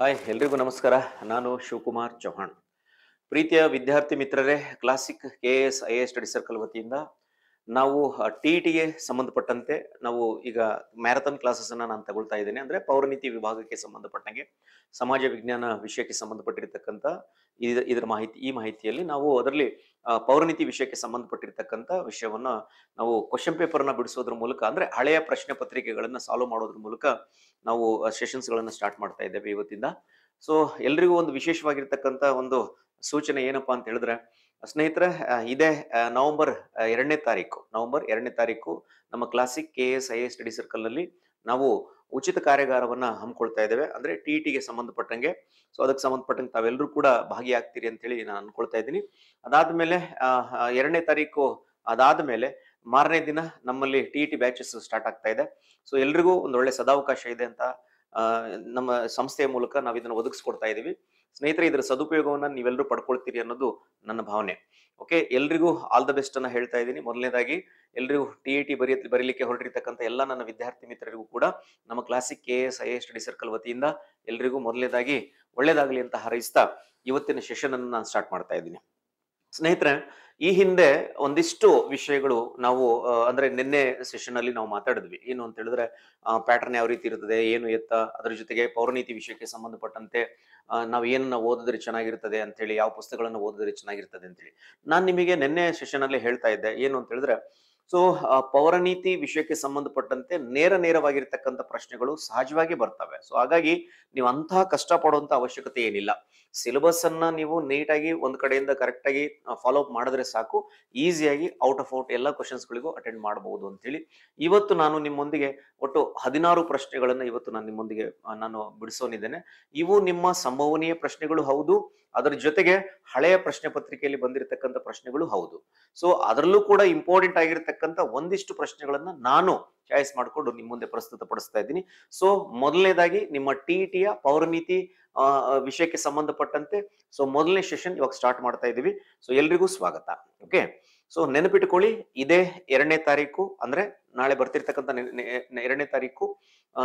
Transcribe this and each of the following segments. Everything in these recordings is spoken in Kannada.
ಹಾಯ್ ಎಲ್ರಿಗೂ ನಮಸ್ಕಾರ. ನಾನು ಶಿವಕುಮಾರ್ ಚೌಹಾಣ್. ಪ್ರೀತಿಯ ವಿದ್ಯಾರ್ಥಿ ಮಿತ್ರರೇ, classic KS IAS study circle ವತಿಯಿಂದ ನಾವು TETಗೆ ಸಂಬಂಧಪಟ್ಟಂತೆ ನಾವು ಈಗ ಮ್ಯಾರಥಾನ್ ಕ್ಲಾಸಸ್ ಅನ್ನ ನಾನು ತಗೊಳ್ತಾ ಇದ್ದೇನೆ. ಅಂದ್ರೆ ಪೌರನೀತಿ ವಿಭಾಗಕ್ಕೆ ಸಂಬಂಧಪಟ್ಟಂಗೆ ಸಮಾಜ ವಿಜ್ಞಾನ ವಿಷಯಕ್ಕೆ ಸಂಬಂಧಪಟ್ಟಿರ್ತಕ್ಕಂಥ ಇದರ ಮಾಹಿತಿಯಲ್ಲಿ ನಾವು ಅದರಲ್ಲಿ ಪೌರನೀತಿ ವಿಷಯಕ್ಕೆ ಸಂಬಂಧಪಟ್ಟಿರ್ತಕ್ಕಂಥ ವಿಷಯವನ್ನ ನಾವು ಕ್ವಶನ್ ಪೇಪರ್ನ ಬಿಡಿಸೋದ್ರ ಮೂಲಕ, ಅಂದ್ರೆ ಹಳೆಯ ಪ್ರಶ್ನೆ ಪತ್ರಿಕೆಗಳನ್ನ ಸಾಲ್ವ್ ಮಾಡೋದ್ರ ಮೂಲಕ ನಾವು ಸೆಷನ್ಸ್ ಗಳನ್ನ ಸ್ಟಾರ್ಟ್ ಮಾಡ್ತಾ ಇದ್ದೇವೆ ಇವತ್ತಿಂದ. ಸೊ ಎಲ್ರಿಗೂ ಒಂದು ವಿಶೇಷವಾಗಿರ್ತಕ್ಕಂಥ ಒಂದು ಸೂಚನೆ ಏನಪ್ಪಾ ಅಂತ ಹೇಳಿದ್ರೆ, ಸ್ನೇಹಿತರೆ, ಇದೇ ನವೆಂಬರ್ 2ನೇ ತಾರೀಕು ನಮ್ಮ classic KS IAS study circle ನಲ್ಲಿ ನಾವು ಉಚಿತ ಕಾರ್ಯಾಗಾರವನ್ನ ಹಮ್ಮಿಕೊಳ್ತಾ ಇದ್ದೇವೆ. ಅಂದ್ರೆ TETಗೆ ಸಂಬಂಧಪಟ್ಟಂಗೆ. ಸೊ ಅದಕ್ಕೆ ಸಂಬಂಧಪಟ್ಟಂಗೆ ತಾವೆಲ್ಲರೂ ಕೂಡ ಭಾಗಿಯಾಗ್ತೀರಿ ಅಂತ ಹೇಳಿ ನಾನು ಅನ್ಕೊಳ್ತಾ ಇದ್ದೀನಿ. ಅದಾದ್ಮೇಲೆ 2ನೇ ತಾರೀಕು ಅದಾದ್ಮೇಲೆ ಮಾರನೇ ದಿನ ನಮ್ಮಲ್ಲಿ TET ಬ್ಯಾಚಸ್ ಸ್ಟಾರ್ಟ್ ಆಗ್ತಾ ಇದೆ. ಸೊ ಎಲ್ರಿಗೂ ಒಂದು ಒಳ್ಳೆ ಸದಾವಕಾಶ ಇದೆ ಅಂತ ನಮ್ಮ ಸಂಸ್ಥೆಯ ಮೂಲಕ ನಾವು ಇದನ್ನು ಒದಗಿಸ್ಕೊಡ್ತಾ ಇದ್ದೀವಿ. ಸ್ನೇಹಿತರೆ, ಇದರ ಸದುಪಯೋಗವನ್ನ ನೀವೆಲ್ಲರೂ ಪಡ್ಕೊಳ್ತೀರಿ ಅನ್ನೋದು ನನ್ನ ಭಾವನೆ. ಓಕೆ, ಎಲ್ರಿಗೂ ಆಲ್ ದ ಬೆಸ್ಟ್ ಅನ್ನ ಹೇಳ್ತಾ ಇದ್ದೀನಿ. ಮೊದಲನೇದಾಗಿ ಎಲ್ರಿಗೂ TET ಬರೀಲಿಕ್ಕೆ ಹೊರಟಿರ್ತಕ್ಕಂಥ ಎಲ್ಲ ನನ್ನ ವಿದ್ಯಾರ್ಥಿ ಮಿತ್ರರಿಗೂ ಕೂಡ ನಮ್ಮ classic KS IAS study circle ವತಿಯಿಂದ ಎಲ್ರಿಗೂ ಮೊದಲನೇದಾಗಿ ಒಳ್ಳೇದಾಗಲಿ ಅಂತ ಹಾರೈಸ್ತಾ ಇವತ್ತಿನ ಸೆಷನ್ ಅನ್ನು ನಾನು ಸ್ಟಾರ್ಟ್ ಮಾಡ್ತಾ ಇದ್ದೀನಿ. ಸ್ನೇಹಿತರೆ, ಈ ಹಿಂದೆ ಒಂದಿಷ್ಟು ವಿಷಯಗಳು ನಾವು ಅಂದ್ರೆ ನಿನ್ನೆ ಸೆಷನ್ ಅಲ್ಲಿ ನಾವು ಮಾತಾಡಿದ್ವಿ. ಏನು ಅಂತ ಹೇಳಿದ್ರೆ, ಪ್ಯಾಟರ್ನ್ ಯಾವ ರೀತಿ ಇರ್ತದೆ, ಏನು ಎತ್ತ, ಅದ್ರ ಜೊತೆಗೆ ಪೌರನೀತಿ ವಿಷಯಕ್ಕೆ ಸಂಬಂಧಪಟ್ಟಂತೆ ನಾವು ಏನನ್ನ ಓದಿದ್ರೆ ಚೆನ್ನಾಗಿರ್ತದೆ ಅಂತ ಹೇಳಿ, ಯಾವ ಪುಸ್ತಕಗಳನ್ನ ಓದಿದ್ರೆ ಚೆನ್ನಾಗಿರ್ತದೆ ಅಂತ ಹೇಳಿ ನಾನು ನಿಮಗೆ ನಿನ್ನೆ ಸೆಷನ್ ಅಲ್ಲಿ ಹೇಳ್ತಾ ಇದ್ದೆ. ಏನು ಅಂತ ಹೇಳಿದ್ರೆ, ಸೊ ಪೌರನೀತಿ ವಿಷಯಕ್ಕೆ ಸಂಬಂಧಪಟ್ಟಂತೆ ನೇರವಾಗಿರ್ತಕ್ಕಂಥ ಪ್ರಶ್ನೆಗಳು ಸಹಜವಾಗಿ ಬರ್ತವೆ. ಸೊ ಹಾಗಾಗಿ ನೀವು ಅಂತಹ ಕಷ್ಟ ಪಡುವಂತ ಅವಶ್ಯಕತೆ ಏನಿಲ್ಲ. ಸಿಲೆಬಸ್ ಅನ್ನ ನೀವು ನೀಟಾಗಿ ಒಂದ್ ಕಡೆಯಿಂದ ಕರೆಕ್ಟ್ ಆಗಿ ಫಾಲೋ ಅಪ್ ಮಾಡಿದ್ರೆ ಸಾಕು, ಈಸಿಯಾಗಿ ಔಟ್ ಆಫ್ ಔಟ್ ಎಲ್ಲ ಕ್ವಶನ್ಸ್ ಗಳಿಗೂ ಅಟೆಂಡ್ ಮಾಡಬಹುದು ಅಂತ ಹೇಳಿ ಇವತ್ತು ನಾನು ನಿಮ್ಮೊಂದಿಗೆ ಒಟ್ಟು 16 ಪ್ರಶ್ನೆಗಳನ್ನ ಇವತ್ತು ನಾನು ನಿಮ್ಮೊಂದಿಗೆ ನಾನು ಬಿಡಿಸೋನಿದ್ದೇನೆ. ಇವು ನಿಮ್ಮ ಸಂಭವನೀಯ ಪ್ರಶ್ನೆಗಳು ಹೌದು, ಅದರ ಜೊತೆಗೆ ಹಳೆಯ ಪ್ರಶ್ನೆ ಪತ್ರಿಕೆಯಲ್ಲಿ ಬಂದಿರತಕ್ಕಂಥ ಪ್ರಶ್ನೆಗಳು ಹೌದು. ಸೊ ಅದರಲ್ಲೂ ಕೂಡ ಇಂಪಾರ್ಟೆಂಟ್ ಆಗಿರ್ತಕ್ಕಂಥ ಒಂದಿಷ್ಟು ಪ್ರಶ್ನೆಗಳನ್ನ ನಾನು ಚಾಯ್ಸ್ ಮಾಡಿಕೊಂಡು ನಿಮ್ಮ ಮುಂದೆ ಪ್ರಸ್ತುತ ಪಡಿಸ್ತಾ ಇದ್ದೀನಿ. ಸೊ ಮೊದಲನೇದಾಗಿ ನಿಮ್ಮ TETಯ ಪೌರನೀತಿ ವಿಷಯಕ್ಕೆ ಸಂಬಂಧಪಟ್ಟಂತೆ ಸೊ ಮೊದಲನೇ ಸೆಷನ್ ಇವಾಗ ಸ್ಟಾರ್ಟ್ ಮಾಡ್ತಾ ಇದ್ದೀವಿ. ಸೊ ಎಲ್ರಿಗೂ ಸ್ವಾಗತ. ಓಕೆ, ಸೊ ನೆನಪಿಟ್ಕೊಳ್ಳಿ, ಇದೇ 2ನೇ ತಾರೀಕು ಅಂದ್ರೆ ನಾಳೆ ಬರ್ತಿರ್ತಕ್ಕಂಥ 2ನೇ ತಾರೀಕು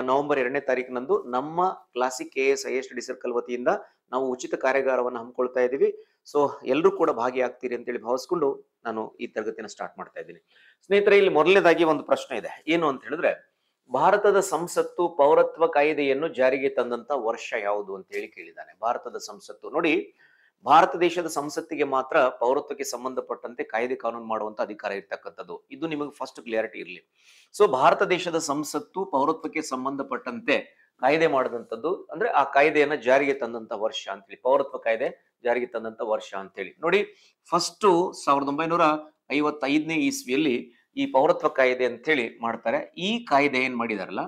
ನವೆಂಬರ್ 2ನೇ ತಾರೀಕಿನಂದು ನಮ್ಮ classic KS IAS study circle ವತಿಯಿಂದ ನಾವು ಉಚಿತ ಕಾರ್ಯಾಗಾರವನ್ನು ಹಮ್ಮಿಕೊಳ್ತಾ ಇದ್ದೀವಿ. ಸೊ ಎಲ್ಲರೂ ಕೂಡ ಭಾಗಿಯಾಗ್ತೀರಿ ಅಂತೇಳಿ ಭಾವಿಸ್ಕೊಂಡು ನಾನು ಈ ತರಗತಿಯನ್ನು ಸ್ಟಾರ್ಟ್ ಮಾಡ್ತಾ ಇದ್ದೀನಿ. ಸ್ನೇಹಿತರೆ, ಇಲ್ಲಿ ಮೊದಲನೇದಾಗಿ ಒಂದು ಪ್ರಶ್ನೆ ಇದೆ. ಏನು ಅಂತ ಹೇಳಿದ್ರೆ, ಭಾರತದ ಸಂಸತ್ತು ಪೌರತ್ವ ಕಾಯ್ದೆಯನ್ನು ಜಾರಿಗೆ ತಂದಂತ ವರ್ಷ ಯಾವುದು ಅಂತ ಹೇಳಿ ಕೇಳಿದ್ದಾನೆ. ಭಾರತದ ಸಂಸತ್ತು ನೋಡಿ, ಭಾರತ ದೇಶದ ಸಂಸತ್ತಿಗೆ ಮಾತ್ರ ಪೌರತ್ವಕ್ಕೆ ಸಂಬಂಧಪಟ್ಟಂತೆ ಕಾಯ್ದೆ ಕಾನೂನು ಮಾಡುವಂತ ಅಧಿಕಾರ ಇರ್ತಕ್ಕಂಥದ್ದು. ಇದು ನಿಮಗೆ ಫಸ್ಟ್ ಕ್ಲಿಯಾರಿಟಿ ಇರಲಿ. ಸೊ ಭಾರತ ದೇಶದ ಸಂಸತ್ತು ಪೌರತ್ವಕ್ಕೆ ಸಂಬಂಧಪಟ್ಟಂತೆ ಕಾಯ್ದೆ ಮಾಡಿದಂಥದ್ದು, ಅಂದ್ರೆ ಆ ಕಾಯ್ದೆಯನ್ನ ಜಾರಿಗೆ ತಂದಂತ ವರ್ಷ ಅಂತೇಳಿ, ಪೌರತ್ವ ಕಾಯ್ದೆ ಜಾರಿಗೆ ತಂದಂತ ವರ್ಷ ಅಂತೇಳಿ ನೋಡಿ. ಫಸ್ಟ್ 1955ನೇ ಇಸ್ವಿಯಲ್ಲಿ ಈ ಪೌರತ್ವ ಕಾಯ್ದೆ ಅಂತ ಹೇಳಿ ಮಾಡ್ತಾರೆ. ಈ ಕಾಯ್ದೆ ಏನ್ ಮಾಡಿದಾರಲ್ಲ,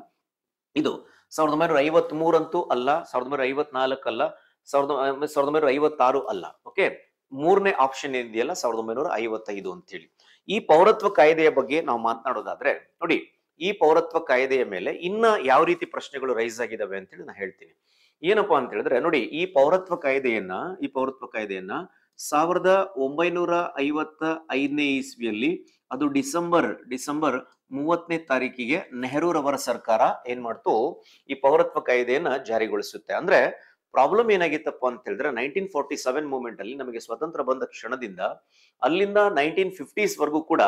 ಇದು 1953 ಅಂತೂ ಅಲ್ಲ, 1954 ಅಲ್ಲ, 1956 ಅಲ್ಲ. ಓಕೆ, ಮೂರನೇ ಆಪ್ಷನ್ ಏನಿದೆಯಲ್ಲ 1955 ಅಂತ ಹೇಳಿ. ಈ ಪೌರತ್ವ ಕಾಯ್ದೆಯ ಬಗ್ಗೆ ನಾವು ಮಾತನಾಡೋದಾದ್ರೆ ನೋಡಿ, ಈ ಪೌರತ್ವ ಕಾಯ್ದೆಯ ಮೇಲೆ ಇನ್ನ ಯಾವ ರೀತಿ ಪ್ರಶ್ನೆಗಳು ರೈಸ್ ಆಗಿದಾವೆ ಅಂತ ಹೇಳಿ ನಾನು ಹೇಳ್ತೀನಿ. ಏನಪ್ಪಾ ಅಂತ ಹೇಳಿದ್ರೆ ನೋಡಿ, ಈ ಪೌರತ್ವ ಕಾಯ್ದೆಯನ್ನ 1955ನೇ ಇಸ್ವಿಯಲ್ಲಿ ಅದು ಡಿಸೆಂಬರ್ 30ನೇ ತಾರೀಕಿಗೆ ನೆಹರೂರವರ ಸರ್ಕಾರ ಏನ್ ಮಾಡ್ತು, ಈ ಪೌರತ್ವ ಕಾಯ್ದೆಯನ್ನ ಜಾರಿಗೊಳಿಸುತ್ತೆ. ಅಂದ್ರೆ ಪ್ರಾಬ್ಲಮ್ ಏನಾಗಿತ್ತಪ್ಪ ಅಂತ ಹೇಳಿದ್ರೆ, 1947 ಮೂವ್ಮೆಂಟ್ ಅಲ್ಲಿ ನಮಗೆ ಸ್ವತಂತ್ರ ಬಂದ ಕ್ಷಣದಿಂದ ಅಲ್ಲಿಂದ 1950s ವರೆಗೂ ಕೂಡ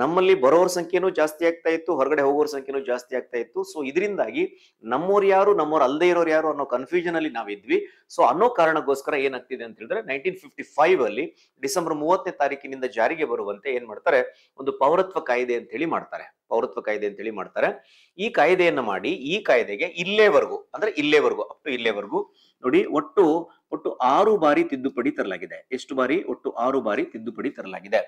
ನಮ್ಮಲ್ಲಿ ಬರೋರ ಸಂಖ್ಯೆನೂ ಜಾಸ್ತಿ ಆಗ್ತಾ ಇತ್ತು, ಹೊರಗಡೆ ಹೋಗೋರ ಸಂಖ್ಯೆನೂ ಜಾಸ್ತಿ ಆಗ್ತಾ ಇತ್ತು. ಸೊ ಇದರಿಂದಾಗಿ ನಮ್ಮೋರು ಯಾರು, ನಮ್ಮೋರು ಅಲ್ಲದೆ ಇರೋರು ಯಾರು ಅನ್ನೋ ಕನ್ಫ್ಯೂಷನ್ ಅಲ್ಲಿ ನಾವಿದ್ವಿ. ಸೊ ಅನ್ನೋ ಕಾರಣಕ್ಕೋಸ್ಕರ ಏನಾಗ್ತಿದೆ ಅಂತ ಹೇಳಿದ್ರೆ, 1955 ಅಲ್ಲಿ ಡಿಸೆಂಬರ್ 30ನೇ ತಾರೀಕಿನಿಂದ ಜಾರಿಗೆ ಬರುವಂತೆ ಏನ್ ಮಾಡ್ತಾರೆ, ಒಂದು ಪೌರತ್ವ ಕಾಯ್ದೆ ಅಂತ ಹೇಳಿ ಮಾಡ್ತಾರೆ. ಪೌರತ್ವ ಕಾಯ್ದೆ ಅಂತ ಹೇಳಿ ಮಾಡ್ತಾರೆ. ಈ ಕಾಯ್ದೆಯನ್ನ ಮಾಡಿ ಈ ಕಾಯ್ದೆಗೆ ಇಲ್ಲೇವರೆಗೂ ಅಪ್ ಟು ಇಲ್ಲೇವರೆಗೂ ನೋಡಿ ಒಟ್ಟು 6 ಬಾರಿ ತಿದ್ದುಪಡಿ ತರಲಾಗಿದೆ. ಎಷ್ಟು ಬಾರಿ? ಒಟ್ಟು 6 ಬಾರಿ ತಿದ್ದುಪಡಿ ತರಲಾಗಿದೆ.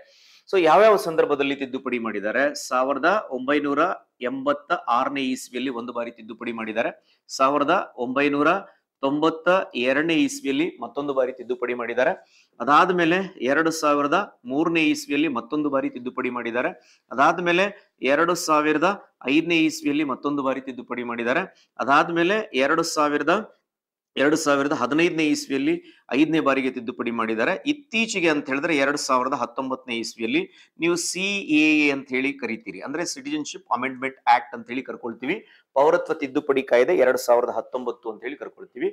ಸೊ ಯಾವ್ಯಾವ ಸಂದರ್ಭದಲ್ಲಿ ತಿದ್ದುಪಡಿ ಮಾಡಿದ್ದಾರೆ? 1986ನೇ ಇಸ್ವಿಯಲ್ಲಿ ಒಂದು ಬಾರಿ ತಿದ್ದುಪಡಿ ಮಾಡಿದ್ದಾರೆ. 1992ನೇ ಇಸ್ವಿಯಲ್ಲಿ ಮತ್ತೊಂದು ಬಾರಿ ತಿದ್ದುಪಡಿ ಮಾಡಿದ್ದಾರೆ. ಅದಾದ್ಮೇಲೆ 2003ನೇ ಇಸ್ವಿಯಲ್ಲಿ ಮತ್ತೊಂದು ಬಾರಿ ತಿದ್ದುಪಡಿ ಮಾಡಿದ್ದಾರೆ. ಅದಾದ್ಮೇಲೆ 2005ನೇ ಇಸ್ವಿಯಲ್ಲಿ ಮತ್ತೊಂದು ಬಾರಿ ತಿದ್ದುಪಡಿ ಮಾಡಿದ್ದಾರೆ. ಅದಾದ್ಮೇಲೆ 2000 2015ನೇ ಇಸ್ವಿಯಲ್ಲಿ 5ನೇ ಬಾರಿಗೆ ತಿದ್ದುಪಡಿ ಮಾಡಿದ್ದಾರೆ. ಇತ್ತೀಚೆಗೆ ಅಂತ ಹೇಳಿದ್ರೆ 2019ನೇ ಇಸ್ವಿಯಲ್ಲಿ ನೀವು CAA ಅಂತ ಹೇಳಿ ಕರಿತೀರಿ, ಅಂದ್ರೆ ಸಿಟಿಜನ್ಶಿಪ್ ಅಮೆಂಡ್ಮೆಂಟ್ ಆಕ್ಟ್ ಅಂತ ಹೇಳಿ ಕರ್ಕೊಳ್ತೀವಿ. ಪೌರತ್ವ ತಿದ್ದುಪಡಿ ಕಾಯ್ದೆ 2019 ಅಂತ ಹೇಳಿ ಕರ್ಕೊಳ್ತೀವಿ.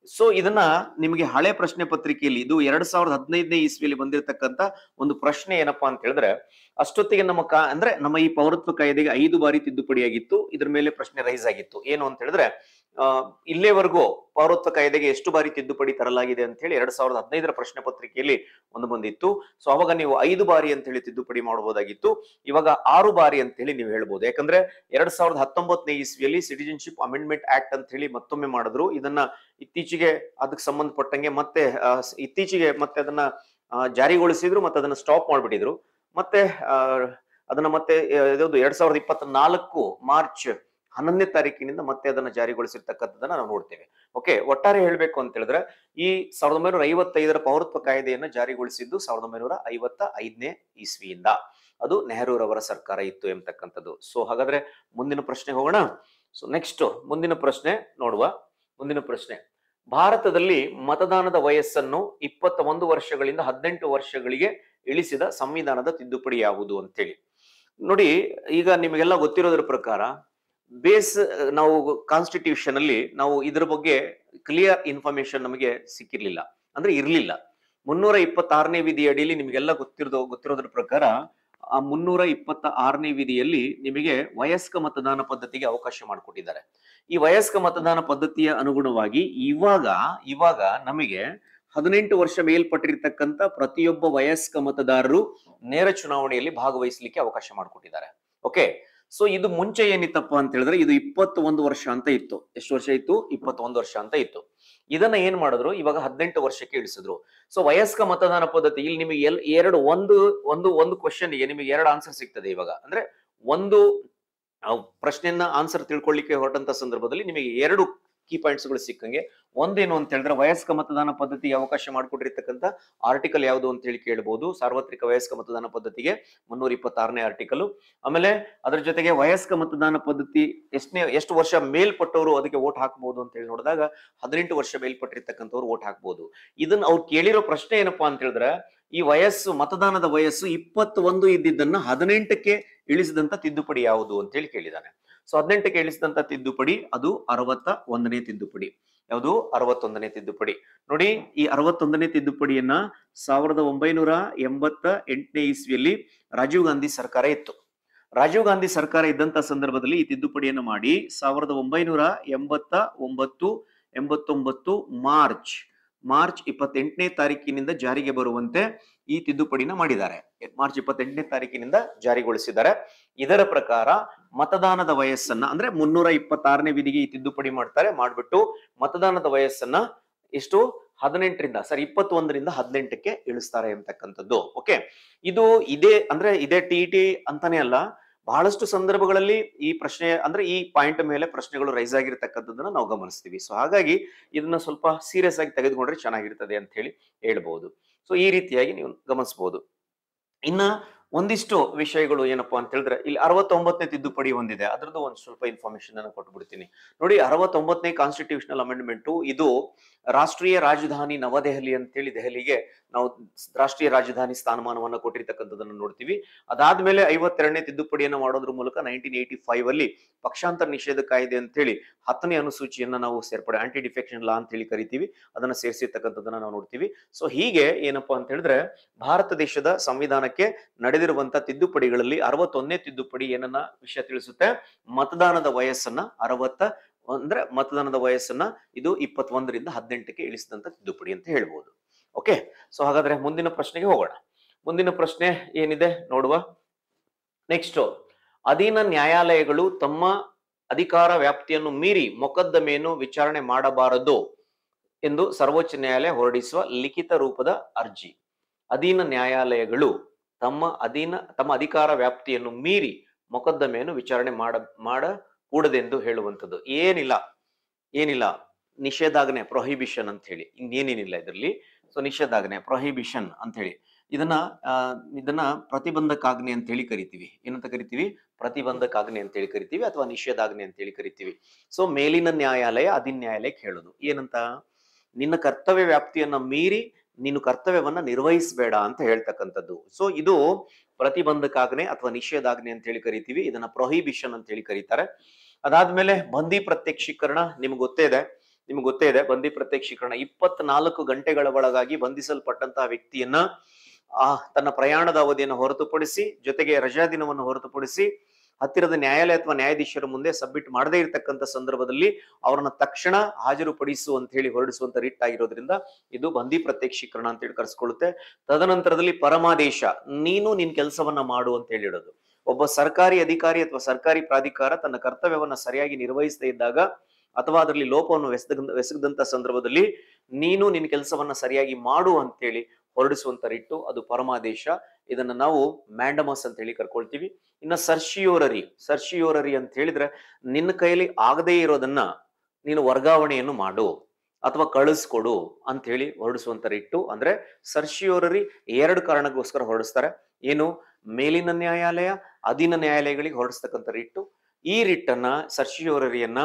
ಸೊ ಇದನ್ನ ನಿಮಗೆ ಹಳೆ ಪ್ರಶ್ನೆ ಪತ್ರಿಕೆಯಲ್ಲಿ ಇದು 2015ನೇ ಇಸ್ವಿಯಲ್ಲಿ ಬಂದಿರತಕ್ಕಂತ ಒಂದು ಪ್ರಶ್ನೆ ಏನಪ್ಪಾ ಅಂತ ಹೇಳಿದ್ರೆ, ಅಷ್ಟೊತ್ತಿಗೆ ಅಂದ್ರೆ ನಮ್ಮ ಈ ಪೌರತ್ವ ಕಾಯ್ದೆಗೆ 5 ಬಾರಿ ತಿದ್ದುಪಡಿ ಆಗಿತ್ತು. ಇದ್ರ ಮೇಲೆ ಪ್ರಶ್ನೆ ರೈಸ್ ಆಗಿತ್ತು. ಏನು ಅಂತ ಹೇಳಿದ್ರೆ, ಇಲ್ಲೇವರೆಗೂ ಪೌರತ್ವ ಕಾಯ್ದೆಗೆ ಎಷ್ಟು ಬಾರಿ ತಿದ್ದುಪಡಿ ತರಲಾಗಿದೆ ಅಂತ ಹೇಳಿ 2015ರ ಪ್ರಶ್ನೆ ಪತ್ರಿಕೆಯಲ್ಲಿ ಒಂದು ಬಂದಿತ್ತು. ಸೊ ಅವಾಗ ನೀವು 5 ಬಾರಿ ಅಂತ ಹೇಳಿ ತಿದ್ದುಪಡಿ ಮಾಡಬಹುದಾಗಿತ್ತು. ಇವಾಗ 6 ಬಾರಿ ಅಂತ ಹೇಳಿ ನೀವು ಹೇಳ್ಬೋದು. ಯಾಕಂದ್ರೆ 2019ನೇ ಇಸ್ವಿಯಲ್ಲಿ ಸಿಟಿಜನ್ಶಿಪ್ ಅಮೆಂಡ್ಮೆಂಟ್ ಆಕ್ಟ್ ಅಂತ ಹೇಳಿ ಮತ್ತೊಮ್ಮೆ ಮಾಡಿದ್ರು. ಇದನ್ನ ಇತ್ತೀಚೆಗೆ ಅದಕ್ಕೆ ಸಂಬಂಧಪಟ್ಟಂಗೆ ಇತ್ತೀಚೆಗೆ ಅದನ್ನ ಜಾರಿಗೊಳಿಸಿದ್ರು, ಮತ್ತೆ ಅದನ್ನ ಸ್ಟಾಪ್ ಮಾಡ್ಬಿಟ್ಟಿದ್ರು. ಮತ್ತೆ ಅದನ್ನ ಮತ್ತೆ 2024 ಮಾರ್ಚ್ 11ನೇ ತಾರೀಕಿನಿಂದ ಮತ್ತೆ ಅದನ್ನ ಜಾರಿಗೊಳಿಸಿರ್ತಕ್ಕಂಥದ್ದನ್ನ ನಾವು ನೋಡ್ತೇವೆ. ಓಕೆ, ಒಟ್ಟಾರೆ ಹೇಳ್ಬೇಕು ಅಂತ ಹೇಳಿದ್ರೆ ಈ 1955ರ ಪೌರತ್ವ ಕಾಯ್ದೆಯನ್ನ ಜಾರಿಗೊಳಿಸಿದ್ದು 1955ನೇ ಇಸ್ವಿಯಿಂದ. ಅದು ನೆಹರೂರವರ ಸರ್ಕಾರ ಇತ್ತು ಎಂಬತಕ್ಕಂಥದ್ದು. ಸೊ ಹಾಗಾದ್ರೆ ಮುಂದಿನ ಪ್ರಶ್ನೆಗೆ ಹೋಗೋಣ. ಸೊ ನೆಕ್ಸ್ಟ್ ಮುಂದಿನ ಪ್ರಶ್ನೆ ನೋಡುವ. ಮುಂದಿನ ಪ್ರಶ್ನೆ, ಭಾರತದಲ್ಲಿ ಮತದಾನದ ವಯಸ್ಸನ್ನು 21 ವರ್ಷಗಳಿಂದ 18 ವರ್ಷಗಳಿಗೆ ಇಳಿಸಿದ ಸಂವಿಧಾನದ ತಿದ್ದುಪಡಿ ಯಾವುದು ಅಂತೇಳಿ ನೋಡಿ. ಈಗ ನಿಮಗೆಲ್ಲ ಗೊತ್ತಿರೋದ್ರ ಪ್ರಕಾರ ನಾವು ಕಾನ್ಸ್ಟಿಟ್ಯೂಷನ್ ಅಲ್ಲಿ ನಾವು ಇದ್ರ ಬಗ್ಗೆ ಕ್ಲಿಯರ್ ಇನ್ಫಾರ್ಮೇಶನ್ ನಮಗೆ ಸಿಕ್ಕಿರ್ಲಿಲ್ಲ, ಅಂದ್ರೆ ಇರ್ಲಿಲ್ಲ. 326ನೇ ವಿಧಿ ಅಡಿಯಲ್ಲಿ ನಿಮಗೆಲ್ಲ ಗೊತ್ತಿರೋದ್ರ ಪ್ರಕಾರ ಆ 326ನೇ ವಿಧಿಯಲ್ಲಿ ನಿಮಗೆ ವಯಸ್ಕ ಮತದಾನ ಪದ್ಧತಿಗೆ ಅವಕಾಶ ಮಾಡಿಕೊಟ್ಟಿದ್ದಾರೆ. ಈ ವಯಸ್ಕ ಮತದಾನ ಪದ್ಧತಿಯ ಅನುಗುಣವಾಗಿ ಇವಾಗ ನಮಗೆ 18 ವರ್ಷ ಮೇಲ್ಪಟ್ಟಿರ್ತಕ್ಕಂಥ ಪ್ರತಿಯೊಬ್ಬ ವಯಸ್ಕ ಮತದಾರರು ನೇರ ಚುನಾವಣೆಯಲ್ಲಿ ಭಾಗವಹಿಸಲಿಕ್ಕೆ ಅವಕಾಶ ಮಾಡಿಕೊಟ್ಟಿದ್ದಾರೆ. ಓಕೆ, ಸೊ ಇದು ಮುಂಚೆ ಏನಿತ್ತಪ್ಪ ಅಂತ ಹೇಳಿದ್ರೆ ಇದು 21 ವರ್ಷ ಅಂತ ಇತ್ತು. ಎಷ್ಟು ವರ್ಷ ಇತ್ತು? 21 ವರ್ಷ ಅಂತ ಇತ್ತು. ಇದನ್ನ ಏನ್ ಮಾಡಿದ್ರು, ಇವಾಗ 18 ವರ್ಷಕ್ಕೆ ಇಳಿಸಿದ್ರು. ಸೊ ವಯಸ್ಕ ಮತದಾನ ಪದ್ಧತಿ ಇಲ್ಲಿ ನಿಮಗೆ ಒಂದು ಕ್ವಶನ್ಗೆ ನಿಮಗೆ 2 ಆನ್ಸರ್ ಸಿಗ್ತದೆ ಇವಾಗ. ಅಂದ್ರೆ ಒಂದು ಪ್ರಶ್ನೆಯನ್ನ ಆನ್ಸರ್ ತಿಳ್ಕೊಳ್ಳಿಕ್ಕೆ ಹೊರಟಂತ ಸಂದರ್ಭದಲ್ಲಿ ನಿಮಗೆ 2 ಕೀ ಪಾಯಿಂಟ್ಸ್ ಗಳು ಸಿಕ್ಕಂಗೆ. ಒಂದೇನು ಅಂತ ಹೇಳಿದ್ರೆ, ವಯಸ್ಕ ಮತದಾನ ಪದ್ಧತಿಗೆ ಅವಕಾಶ ಮಾಡಿಕೊಟ್ಟಿರ್ತಕ್ಕಂಥ ಆರ್ಟಿಕಲ್ ಯಾವುದು ಅಂತ ಹೇಳಿ ಕೇಳಬಹುದು. ಸಾರ್ವತ್ರಿಕ ವಯಸ್ಕ ಮತದಾನ ಪದ್ಧತಿಗೆ 326ನೇ ಆರ್ಟಿಕಲ್. ಆಮೇಲೆ ಅದರ ಜೊತೆಗೆ ವಯಸ್ಕ ಮತದಾನ ಪದ್ಧತಿ ಎಷ್ಟು ವರ್ಷ ಮೇಲ್ಪಟ್ಟವರು ಅದಕ್ಕೆ ವೋಟ್ ಹಾಕಬಹುದು ಅಂತ ಹೇಳಿ ನೋಡಿದಾಗ 18 ವರ್ಷ ಮೇಲ್ಪಟ್ಟಿರ್ತಕ್ಕಂಥವ್ರು ವೋಟ್ ಹಾಕಬಹುದು. ಇದನ್ನ ಅವ್ರು ಕೇಳಿರೋ ಪ್ರಶ್ನೆ ಏನಪ್ಪಾ ಅಂತ ಹೇಳಿದ್ರೆ, ಈ ಮತದಾನದ ವಯಸ್ಸು 21 ಇದ್ದಿದ್ದನ್ನ 18ಕ್ಕೆ ಇಳಿಸಿದಂತ ತಿದ್ದುಪಡಿ ಯಾವುದು ಅಂತ ಹೇಳಿ ಕೇಳಿದಾನೆ. ಸೊ 18ಕ್ಕೆ ಇಳಿಸಿದಂತ ತಿದ್ದುಪಡಿ ಅದು 61ನೇ ತಿದ್ದುಪಡಿ. ಯಾವುದು? 61ನೇ ತಿದ್ದುಪಡಿ. ನೋಡಿ, ಈ 61ನೇ ತಿದ್ದುಪಡಿಯನ್ನ 1988ನೇ ಇಸ್ವಿಯಲ್ಲಿ ರಾಜೀವ್ ಗಾಂಧಿ ಸರ್ಕಾರ ಇತ್ತು. ರಾಜೀವ್ ಗಾಂಧಿ ಸರ್ಕಾರ ಇದ್ದಂತ ಸಂದರ್ಭದಲ್ಲಿ ಈ ತಿದ್ದುಪಡಿಯನ್ನು ಮಾಡಿ 1989 ಮಾರ್ಚ್ 28ನೇ ತಾರೀಕಿನಿಂದ ಜಾರಿಗೆ ಬರುವಂತೆ ಈ ತಿದ್ದುಪಡಿನ ಮಾಡಿದ್ದಾರೆ. ಮಾರ್ಚ್ 28ನೇ ತಾರೀಕಿನಿಂದ ಜಾರಿಗೊಳಿಸಿದ್ದಾರೆ. ಇದರ ಪ್ರಕಾರ ಮತದಾನದ ವಯಸ್ಸನ್ನ ಅಂದ್ರೆ 326ನೇ ವಿಧಿಗೆ ಈ ತಿದ್ದುಪಡಿ ಮಾಡ್ಬಿಟ್ಟು ಮತದಾನದ ವಯಸ್ಸನ್ನ ಎಷ್ಟು 21ರಿಂದ 18ಕ್ಕೆ ಇಳಿಸ್ತಾರೆ ಎಂಬತಕ್ಕಂಥದ್ದು. ಓಕೆ, ಇದೇ ಟಿ ಅಂತಾನೆ ಅಲ್ಲ, ಬಹಳಷ್ಟು ಸಂದರ್ಭಗಳಲ್ಲಿ ಈ ಪ್ರಶ್ನೆ ಅಂದ್ರೆ ಈ ಪಾಯಿಂಟ್ ಮೇಲೆ ಪ್ರಶ್ನೆಗಳು ರೈಸ್ ಆಗಿರ್ತಕ್ಕಂಥದ್ದನ್ನ ನಾವು ಗಮನಿಸ್ತೀವಿ. ಸೊ ಹಾಗಾಗಿ ಇದನ್ನ ಸ್ವಲ್ಪ ಸೀರಿಯಸ್ ಆಗಿ ತೆಗೆದುಕೊಂಡ್ರೆ ಚೆನ್ನಾಗಿರ್ತದೆ ಅಂತ ಹೇಳಿ ಹೇಳ್ಬಹುದು. ಸೊ ಈ ರೀತಿಯಾಗಿ ನೀವು ಗಮನಿಸಬಹುದು. ಇನ್ನ ಒಂದಿಷ್ಟು ವಿಷಯಗಳು ಏನಪ್ಪಾ ಅಂತ ಹೇಳಿದ್ರೆ, ಇಲ್ಲಿ 69ನೇ ತಿದ್ದುಪಡಿ ಹೊಂದಿದೆ. ಅದ್ರದ್ದು ಒಂದು ಸ್ವಲ್ಪ ಇನ್ಫಾರ್ಮೇಶನ್ ಅನ್ನು ಕೊಟ್ಬಿಡ್ತೀನಿ ನೋಡಿ. 69ನೇ ಕಾನ್ಸ್ಟಿಟ್ಯೂಷನಲ್ ಅಮೆಂಡ್ಮೆಂಟ್ ಇದು ರಾಷ್ಟ್ರೀಯ ರಾಜಧಾನಿ ನವದೆಹಲಿ ಅಂತೇಳಿ ದೆಹಲಿಗೆ ನಾವು ರಾಷ್ಟ್ರೀಯ ರಾಜಧಾನಿ ಸ್ಥಾನಮಾನವನ್ನ ಕೊಟ್ಟಿರ್ತಕ್ಕಂಥದ್ದನ್ನು ನೋಡ್ತೀವಿ. ಅದಾದ್ಮೇಲೆ 52ನೇ ತಿದ್ದುಪಡಿಯನ್ನು ಮಾಡೋದ್ರ ಮೂಲಕ 1985 ಅಲ್ಲಿ ಪಕ್ಷಾಂತರ ನಿಷೇಧ ಕಾಯ್ದೆ ಅಂತೇಳಿ 10ನೇ ಅನುಸೂಚಿಯನ್ನ ನಾವು ಸೇರ್ಪಡೆ, ಆಂಟಿ ಡಿಫೆಕ್ಷನ್ ಲಾ ಅಂತ ಹೇಳಿ ಕರಿತೀವಿ, ಅದನ್ನ ಸೇರಿಸಿರ್ತಕ್ಕಂಥದ್ದನ್ನ ನಾವು ನೋಡ್ತೀವಿ. ಸೊ ಹೀಗೆ ಏನಪ್ಪಾ ಅಂತ ಹೇಳಿದ್ರೆ, ಭಾರತ ದೇಶದ ಸಂವಿಧಾನಕ್ಕೆ ನಡೆದಿರುವಂತ ತಿದ್ದುಪಡಿಗಳಲ್ಲಿ 61ನೇ ತಿದ್ದುಪಡಿ ಏನನ್ನ ವಿಷಯ ತಿಳಿಸುತ್ತೆ, ಮತದಾನದ ವಯಸ್ಸನ್ನ ಇದು 21ರಿಂದ 18ಕ್ಕೆ ಇಳಿಸಿದಂತ ತಿದ್ದುಪಡಿ ಅಂತ ಹೇಳ್ಬೋದು. ಓಕೆ, ಸೊ ಹಾಗಾದ್ರೆ ಮುಂದಿನ ಪ್ರಶ್ನೆಗೆ ಹೋಗೋಣ. ಮುಂದಿನ ಪ್ರಶ್ನೆ ಏನಿದೆ ನೋಡುವ. ನೆಕ್ಸ್ಟ್, ಅಧೀನ ನ್ಯಾಯಾಲಯಗಳು ತಮ್ಮ ಅಧಿಕಾರ ವ್ಯಾಪ್ತಿಯನ್ನು ಮೀರಿ ಮೊಕದ್ದಮೆಯನ್ನು ವಿಚಾರಣೆ ಮಾಡಬಾರದು ಎಂದು ಸರ್ವೋಚ್ಚ ನ್ಯಾಯಾಲಯ ಹೊರಡಿಸುವ ಲಿಖಿತ ರೂಪದ ಅರ್ಜಿ. ಅಧೀನ ನ್ಯಾಯಾಲಯಗಳು ತಮ್ಮ ಅಧಿಕಾರ ವ್ಯಾಪ್ತಿಯನ್ನು ಮೀರಿ ಮೊಕದ್ದಮೆಯನ್ನು ವಿಚಾರಣೆ ಮಾಡಕೂಡದೆಂದು ಹೇಳುವಂಥದ್ದು. ಏನಿಲ್ಲ ನಿಷೇಧಾಜ್ಞೆ, ಪ್ರೊಹಿಬಿಷನ್ ಅಂತ ಹೇಳಿ, ಇನ್ನೇನೇನಿಲ್ಲ ಇದರಲ್ಲಿ. ಸೊ ನಿಷೇಧಾಜ್ಞೆ, ಪ್ರೊಹಿಬಿಷನ್ ಅಂತ ಹೇಳಿ ಇದನ್ನ ಪ್ರತಿಬಂಧಕಾಜ್ಞೆ ಅಂತ ಹೇಳಿ ಕರಿತೀವಿ. ಏನಂತ ಕರಿತೀವಿ? ಪ್ರತಿಬಂಧಕಾಜ್ಞೆ ಅಂತ ಹೇಳಿ ಕರಿತೀವಿ, ಅಥವಾ ನಿಷೇಧಾಜ್ಞೆ ಅಂತ ಹೇಳಿ ಕರಿತೀವಿ. ಸೊ ಮೇಲಿನ ನ್ಯಾಯಾಲಯ ಅಧೀನ ನ್ಯಾಯಾಲಯಕ್ಕೆ ಹೇಳೋದು ಏನಂತ, ನಿನ್ನ ಕರ್ತವ್ಯ ವ್ಯಾಪ್ತಿಯನ್ನ ಮೀರಿ ನೀನು ಕರ್ತವ್ಯವನ್ನ ನಿರ್ವಹಿಸಬೇಡ ಅಂತ ಹೇಳ್ತಕ್ಕಂಥದ್ದು. ಸೊ ಇದು ಪ್ರತಿಬಂಧಕಾಜ್ಞೆ ಅಥವಾ ನಿಷೇಧಾಜ್ಞೆ ಅಂತ ಹೇಳಿ ಕರಿತೀವಿ. ಇದನ್ನ ಪ್ರೊಹಿಬಿಷನ್ ಅಂತ ಹೇಳಿ ಕರೀತಾರೆ. ಅದಾದ್ಮೇಲೆ ಬಂದಿ ಪ್ರತ್ಯಕ್ಷೀಕರಣ ನಿಮ್ಗೆ ಗೊತ್ತೇ ಇದೆ ಬಂದಿ ಪ್ರತ್ಯಕ್ಷೀಕರಣ 24 ಗಂಟೆಗಳ ಒಳಗಾಗಿ ಬಂಧಿಸಲ್ಪಟ್ಟಂತಹ ವ್ಯಕ್ತಿಯನ್ನ ತನ್ನ ಪ್ರಯಾಣದ ಅವಧಿಯನ್ನು ಹೊರತುಪಡಿಸಿ, ಜೊತೆಗೆ ರಜಾ ದಿನವನ್ನು ಹೊರತುಪಡಿಸಿ ಹತ್ತಿರದ ನ್ಯಾಯಾಲಯ ಅಥವಾ ನ್ಯಾಯಾಧೀಶರ ಮುಂದೆ ಸಬ್ಮಿಟ್ ಮಾಡದೇ ಇರತಕ್ಕಂಥ ಸಂದರ್ಭದಲ್ಲಿ ಅವರನ್ನ ತಕ್ಷಣ ಹಾಜರುಪಡಿಸು ಅಂತ ಹೇಳಿ ಹೊರಡಿಸುವಂತ ರಿಟ್ ಆಗಿರೋದ್ರಿಂದ ಇದು ಬಂದಿ ಪ್ರತ್ಯಕ್ಷೀಕರಣ ಅಂತ ಹೇಳಿ ಕರೆಸ್ಕೊಳ್ಳುತ್ತೆ. ತದನಂತರದಲ್ಲಿ ಪರಮಾದೇಶ, ನೀನು ನಿನ್ ಕೆಲಸವನ್ನ ಮಾಡು ಅಂತ ಹೇಳಿಡೋದು. ಒಬ್ಬ ಸರ್ಕಾರಿ ಅಧಿಕಾರಿ ಅಥವಾ ಸರ್ಕಾರಿ ಪ್ರಾಧಿಕಾರ ತನ್ನ ಕರ್ತವ್ಯವನ್ನ ಸರಿಯಾಗಿ ನಿರ್ವಹಿಸದೇ ಇದ್ದಾಗ ಅಥವಾ ಅದರಲ್ಲಿ ಲೋಪವನ್ನು ಎಸಗದಂತ ಸಂದರ್ಭದಲ್ಲಿ ನೀನು ನಿನ್ನ ಕೆಲಸವನ್ನ ಸರಿಯಾಗಿ ಮಾಡು ಅಂತೇಳಿ ಹೊರಡಿಸುವಂತ ರಿಟ್ಟು ಅದು ಪರಮಾದೇಶ. ಇದನ್ನ ನಾವು ಮ್ಯಾಂಡಮಸ್ ಅಂತ ಹೇಳಿ ಕರ್ಕೊಳ್ತೀವಿ. ಇನ್ನ ಸರ್ಶಿಯೋರರಿ ಅಂತ ಹೇಳಿದ್ರೆ ನಿನ್ನ ಕೈಯಲ್ಲಿ ಆಗದೇ ಇರೋದನ್ನ ನೀನು ವರ್ಗಾವಣೆಯನ್ನು ಮಾಡು ಅಥವಾ ಕಳಿಸ್ಕೊಡು ಅಂತ ಹೇಳಿ ಹೊರಡಿಸುವಂತ ರಿಟ್ಟು ಅಂದ್ರೆ ಸರ್ಶಿಯೋರರಿ. 2 ಕಾರಣಕ್ಕೋಸ್ಕರ ಹೊರಡಿಸ್ತಾರೆ. ಏನು, ಮೇಲಿನ ನ್ಯಾಯಾಲಯ ಅಧೀನ ನ್ಯಾಯಾಲಯಗಳಿಗೆ ಹೊರಡಿಸ್ತಕ್ಕಂಥ ರಿಟ್ಟು. ಈ ರಿಟ್ಟನ್ನ ಸರ್ಶಿಯೋರರಿಯನ್ನ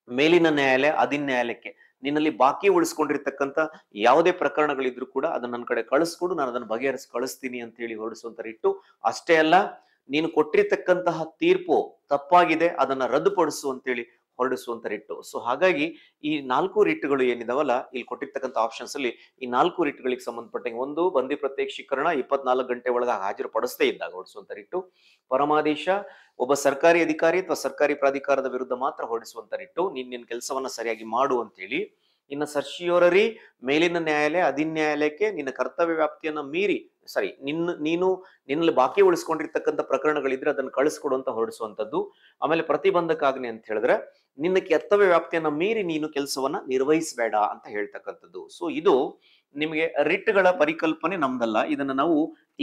ಮೇಲಿನ ನ್ಯಾಯಾಲಯ ಅಧೀನ ನ್ಯಾಯಾಲಯಕ್ಕೆ ನಿನ್ನಲ್ಲಿ ಬಾಕಿ ಉಳಿಸ್ಕೊಂಡಿರ್ತಕ್ಕಂಥ ಯಾವುದೇ ಪ್ರಕರಣಗಳಿದ್ರು ಕೂಡ ಅದನ್ನ ನನ್ನ ಕಡೆ ಕಳಿಸ್ಕೊಡು, ನಾನು ಅದನ್ನ ಬಗೆಹರಿಸಿ ಕಳಿಸ್ತೀನಿ ಅಂತ ಹೇಳಿ ಹೊರಡಿಸುವಂತ ರಿಟ್ಟು. ಅಷ್ಟೇ ಅಲ್ಲ, ನೀನು ಕೊಟ್ಟಿರ್ತಕ್ಕಂತಹ ತೀರ್ಪು ತಪ್ಪಾಗಿದೆ, ಅದನ್ನ ರದ್ದುಪಡಿಸು ಅಂತೇಳಿ ಹೊರಡಿಸುವಂತ ರಿಟ್ಟು. ಸೊ ಹಾಗಾಗಿ ಈ 4 ರಿಟ್ಗಳು ಏನಿದಾವಲ್ಲ, ಇಲ್ಲಿ ಕೊಟ್ಟಿರ್ತಕ್ಕಂಥ ಆಪ್ಷನ್ಸ್ ಅಲ್ಲಿ ಈ 4 ರಿಟ್ಗಳಿಗೆ ಸಂಬಂಧಪಟ್ಟಂಗೆ, ಒಂದು ಬಂದಿ ಪ್ರತ್ಯಕ್ಷೀಕರಣ 24 ಗಂಟೆ ಒಳಗೆ ಹಾಜರುಪಡಿಸದೇ ಇದ್ದಾಗ ಹೊರಡಿಸುವಂತ ರಿಟ್ಟು. ಪರಮಾದೇಶ, ಒಬ್ಬ ಸರ್ಕಾರಿ ಅಧಿಕಾರಿ ಅಥವಾ ಸರ್ಕಾರಿ ಪ್ರಾಧಿಕಾರದ ವಿರುದ್ಧ ಮಾತ್ರ ಹೊರಡಿಸುವಂತ ರಿಟ್ಟು, ನಿನ್ನ ಕೆಲಸವನ್ನ ಸರಿಯಾಗಿ ಮಾಡು ಅಂತ ಹೇಳಿ. ಇನ್ನ ಸರ್ಶಿಯೋರರಿ, ಮೇಲಿನ ನ್ಯಾಯಾಲಯ ಅಧೀನ ನ್ಯಾಯಾಲಯಕ್ಕೆ ನಿನ್ನ ಕರ್ತವ್ಯ ವ್ಯಾಪ್ತಿಯನ್ನ ಮೀರಿ ನೀನು ನಿನ್ನಲ್ಲಿ ಬಾಕಿ ಉಳಿಸ್ಕೊಂಡಿರ್ತಕ್ಕಂಥ ಪ್ರಕರಣಗಳಿದ್ರೆ ಅದನ್ನು ಕಳಿಸ್ಕೊಡುವಂತ ಹೊರಡಿಸುವಂತದ್ದು. ಆಮೇಲೆ ಪ್ರತಿಬಂಧಕಾಜ್ಞೆ ಅಂತ ಹೇಳಿದ್ರೆ ನಿನ್ನ ಕರ್ತವ್ಯ ವ್ಯಾಪ್ತಿಯನ್ನ ಮೀರಿ ನೀನು ಕೆಲಸವನ್ನ ನಿರ್ವಹಿಸಬೇಡ ಅಂತ ಹೇಳ್ತಕ್ಕಂಥದ್ದು. ಸೊ ಇದು ನಿಮಗೆ ರಿಟ್ಗಳ ಪರಿಕಲ್ಪನೆ ನಮ್ದಲ್ಲ, ಇದನ್ನ ನಾವು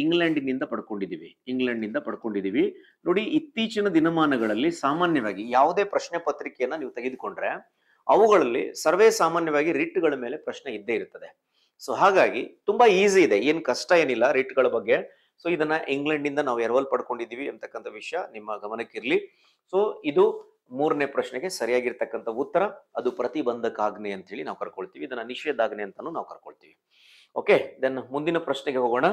ಇಂಗ್ಲೆಂಡಿನಿಂದ ಪಡ್ಕೊಂಡಿದೀವಿ. ನೋಡಿ, ಇತ್ತೀಚಿನ ದಿನಮಾನಗಳಲ್ಲಿ ಸಾಮಾನ್ಯವಾಗಿ ಯಾವುದೇ ಪ್ರಶ್ನೆ ಪತ್ರಿಕೆಯನ್ನ ನೀವು ತೆಗೆದುಕೊಂಡ್ರೆ ಅವುಗಳಲ್ಲಿ ಸರ್ವೇ ಸಾಮಾನ್ಯವಾಗಿ ರಿಟ್ಗಳ ಮೇಲೆ ಪ್ರಶ್ನೆ ಇದ್ದೇ ಇರ್ತದೆ. ಸೊ ಹಾಗಾಗಿ ತುಂಬಾ ಈಸಿ ಇದೆ, ಏನ್ ಕಷ್ಟ ಏನಿಲ್ಲ ರಿಟ್ಗಳ ಬಗ್ಗೆ. ಸೊ ಇದನ್ನ ಇಂಗ್ಲೆಂಡ್ ನಾವು ಎರವಲ್ ಪಡ್ಕೊಂಡಿದೀವಿ ಅಂತಕ್ಕಂಥ ವಿಷಯ ನಿಮ್ಮ ಗಮನಕ್ಕಿರ್ಲಿ. ಸೊ ಇದು 3ನೇ ಪ್ರಶ್ನೆಗೆ ಸರಿಯಾಗಿರ್ತಕ್ಕಂಥ ಉತ್ತರ, ಅದು ಪ್ರತಿಬಂಧಕಾಜ್ಞೆ ಅಂತ ಹೇಳಿ ನಾವು ಕರ್ಕೊಳ್ತೀವಿ. ಇದನ್ನ ನಿಷೇಧಾಜ್ಞೆ ಅಂತಾನು ನಾವು ಕರ್ಕೊಳ್ತೀವಿ. ಓಕೆ, ದೆನ್ ಮುಂದಿನ ಪ್ರಶ್ನೆಗೆ ಹೋಗೋಣ.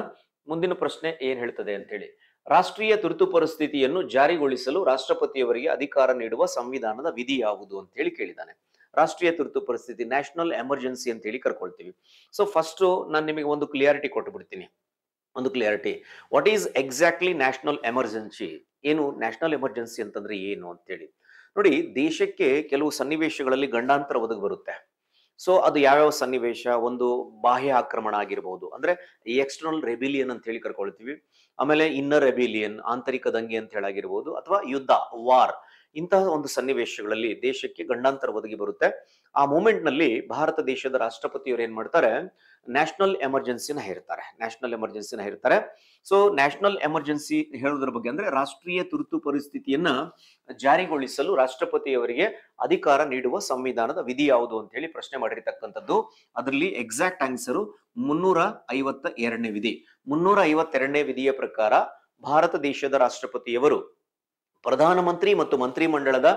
ಮುಂದಿನ ಪ್ರಶ್ನೆ ಏನ್ ಹೇಳ್ತದೆ ಅಂತ ಹೇಳಿ, ರಾಷ್ಟ್ರೀಯ ತುರ್ತು ಪರಿಸ್ಥಿತಿಯನ್ನು ಜಾರಿಗೊಳಿಸಲು ರಾಷ್ಟ್ರಪತಿಯವರಿಗೆ ಅಧಿಕಾರ ನೀಡುವ ಸಂವಿಧಾನದ ವಿಧಿ ಯಾವುದು ಅಂತ ಹೇಳಿ ಕೇಳಿದ್ದಾನೆ. ರಾಷ್ಟ್ರೀಯ ತುರ್ತು ಪರಿಸ್ಥಿತಿ, ನ್ಯಾಷನಲ್ ಎಮರ್ಜೆನ್ಸಿ ಅಂತ ಹೇಳಿ ಕರ್ಕೊಳ್ತೀವಿ. ಸೊ ಫಸ್ಟ್ ನಾನು ನಿಮಗೆ ಒಂದು ಕ್ಲಿಯಾರಿಟಿ ಕೊಟ್ಟು ಬಿಡ್ತೀನಿ. What is exactly national emergency? ಏನು ನ್ಯಾಷನಲ್ ಎಮರ್ಜೆನ್ಸಿ ಅಂತಂದ್ರೆ ಏನು ಅಂತೇಳಿ ನೋಡಿ. ದೇಶಕ್ಕೆ ಕೆಲವು ಸನ್ನಿವೇಶಗಳಲ್ಲಿ ಗಂಡಾಂತರ ಒದಗಿ ಬರುತ್ತೆ. ಸೊ ಅದು ಯಾವ್ಯಾವ ಸನ್ನಿವೇಶ? ಒಂದು ಬಾಹ್ಯ ಆಕ್ರಮಣ ಆಗಿರ್ಬೋದು, ಅಂದ್ರೆ ಎಕ್ಸ್ಟರ್ನಲ್ ರೆಬಿಲಿಯನ್ ಅಂತ ಹೇಳಿ ಕರ್ಕೊಳ್ತೀವಿ. ಆಮೇಲೆ ಇನ್ನರ್ ರೆಬಿಲಿಯನ್, ಆಂತರಿಕ ದಂಗೆ ಅಂತ ಹೇಳಾಗಿರ್ಬೋದು, ಅಥವಾ ಯುದ್ಧ, ವಾರ್, ಇಂತಹ ಒಂದು ಸನ್ನಿವೇಶಗಳಲ್ಲಿ ದೇಶಕ್ಕೆ ಗಂಡಾಂತರ ಒದಗಿ ಬರುತ್ತೆ. ಆ ಮೂಮೆಂಟ್ ನಲ್ಲಿ ಭಾರತ ದೇಶದ ರಾಷ್ಟ್ರಪತಿಯವರು ಏನ್ ಮಾಡ್ತಾರೆ, ನ್ಯಾಷನಲ್ ಎಮರ್ಜೆನ್ಸಿನ ಹೇರ್ತಾರೆ. ಸೊ ನ್ಯಾಷನಲ್ ಎಮರ್ಜೆನ್ಸಿ ಹೇಳೋದ್ರ ಬಗ್ಗೆ ಅಂದ್ರೆ ರಾಷ್ಟ್ರೀಯ ತುರ್ತು ಪರಿಸ್ಥಿತಿಯನ್ನ ಜಾರಿಗೊಳಿಸಲು ರಾಷ್ಟ್ರಪತಿಯವರಿಗೆ ಅಧಿಕಾರ ನೀಡುವ ಸಂವಿಧಾನದ ವಿಧಿ ಯಾವುದು ಅಂತ ಹೇಳಿ ಪ್ರಶ್ನೆ ಮಾಡಿರ್ತಕ್ಕಂಥದ್ದು. ಅದರಲ್ಲಿ ಎಕ್ಸಾಕ್ಟ್ ಆನ್ಸರು 352ನೇ ವಿಧಿ. 352ನೇ ವಿಧಿಯ ಪ್ರಕಾರ ಭಾರತ ದೇಶದ ರಾಷ್ಟ್ರಪತಿಯವರು ಪ್ರಧಾನಮಂತ್ರಿ ಮತ್ತು ಮಂತ್ರಿಮಂಡಲದ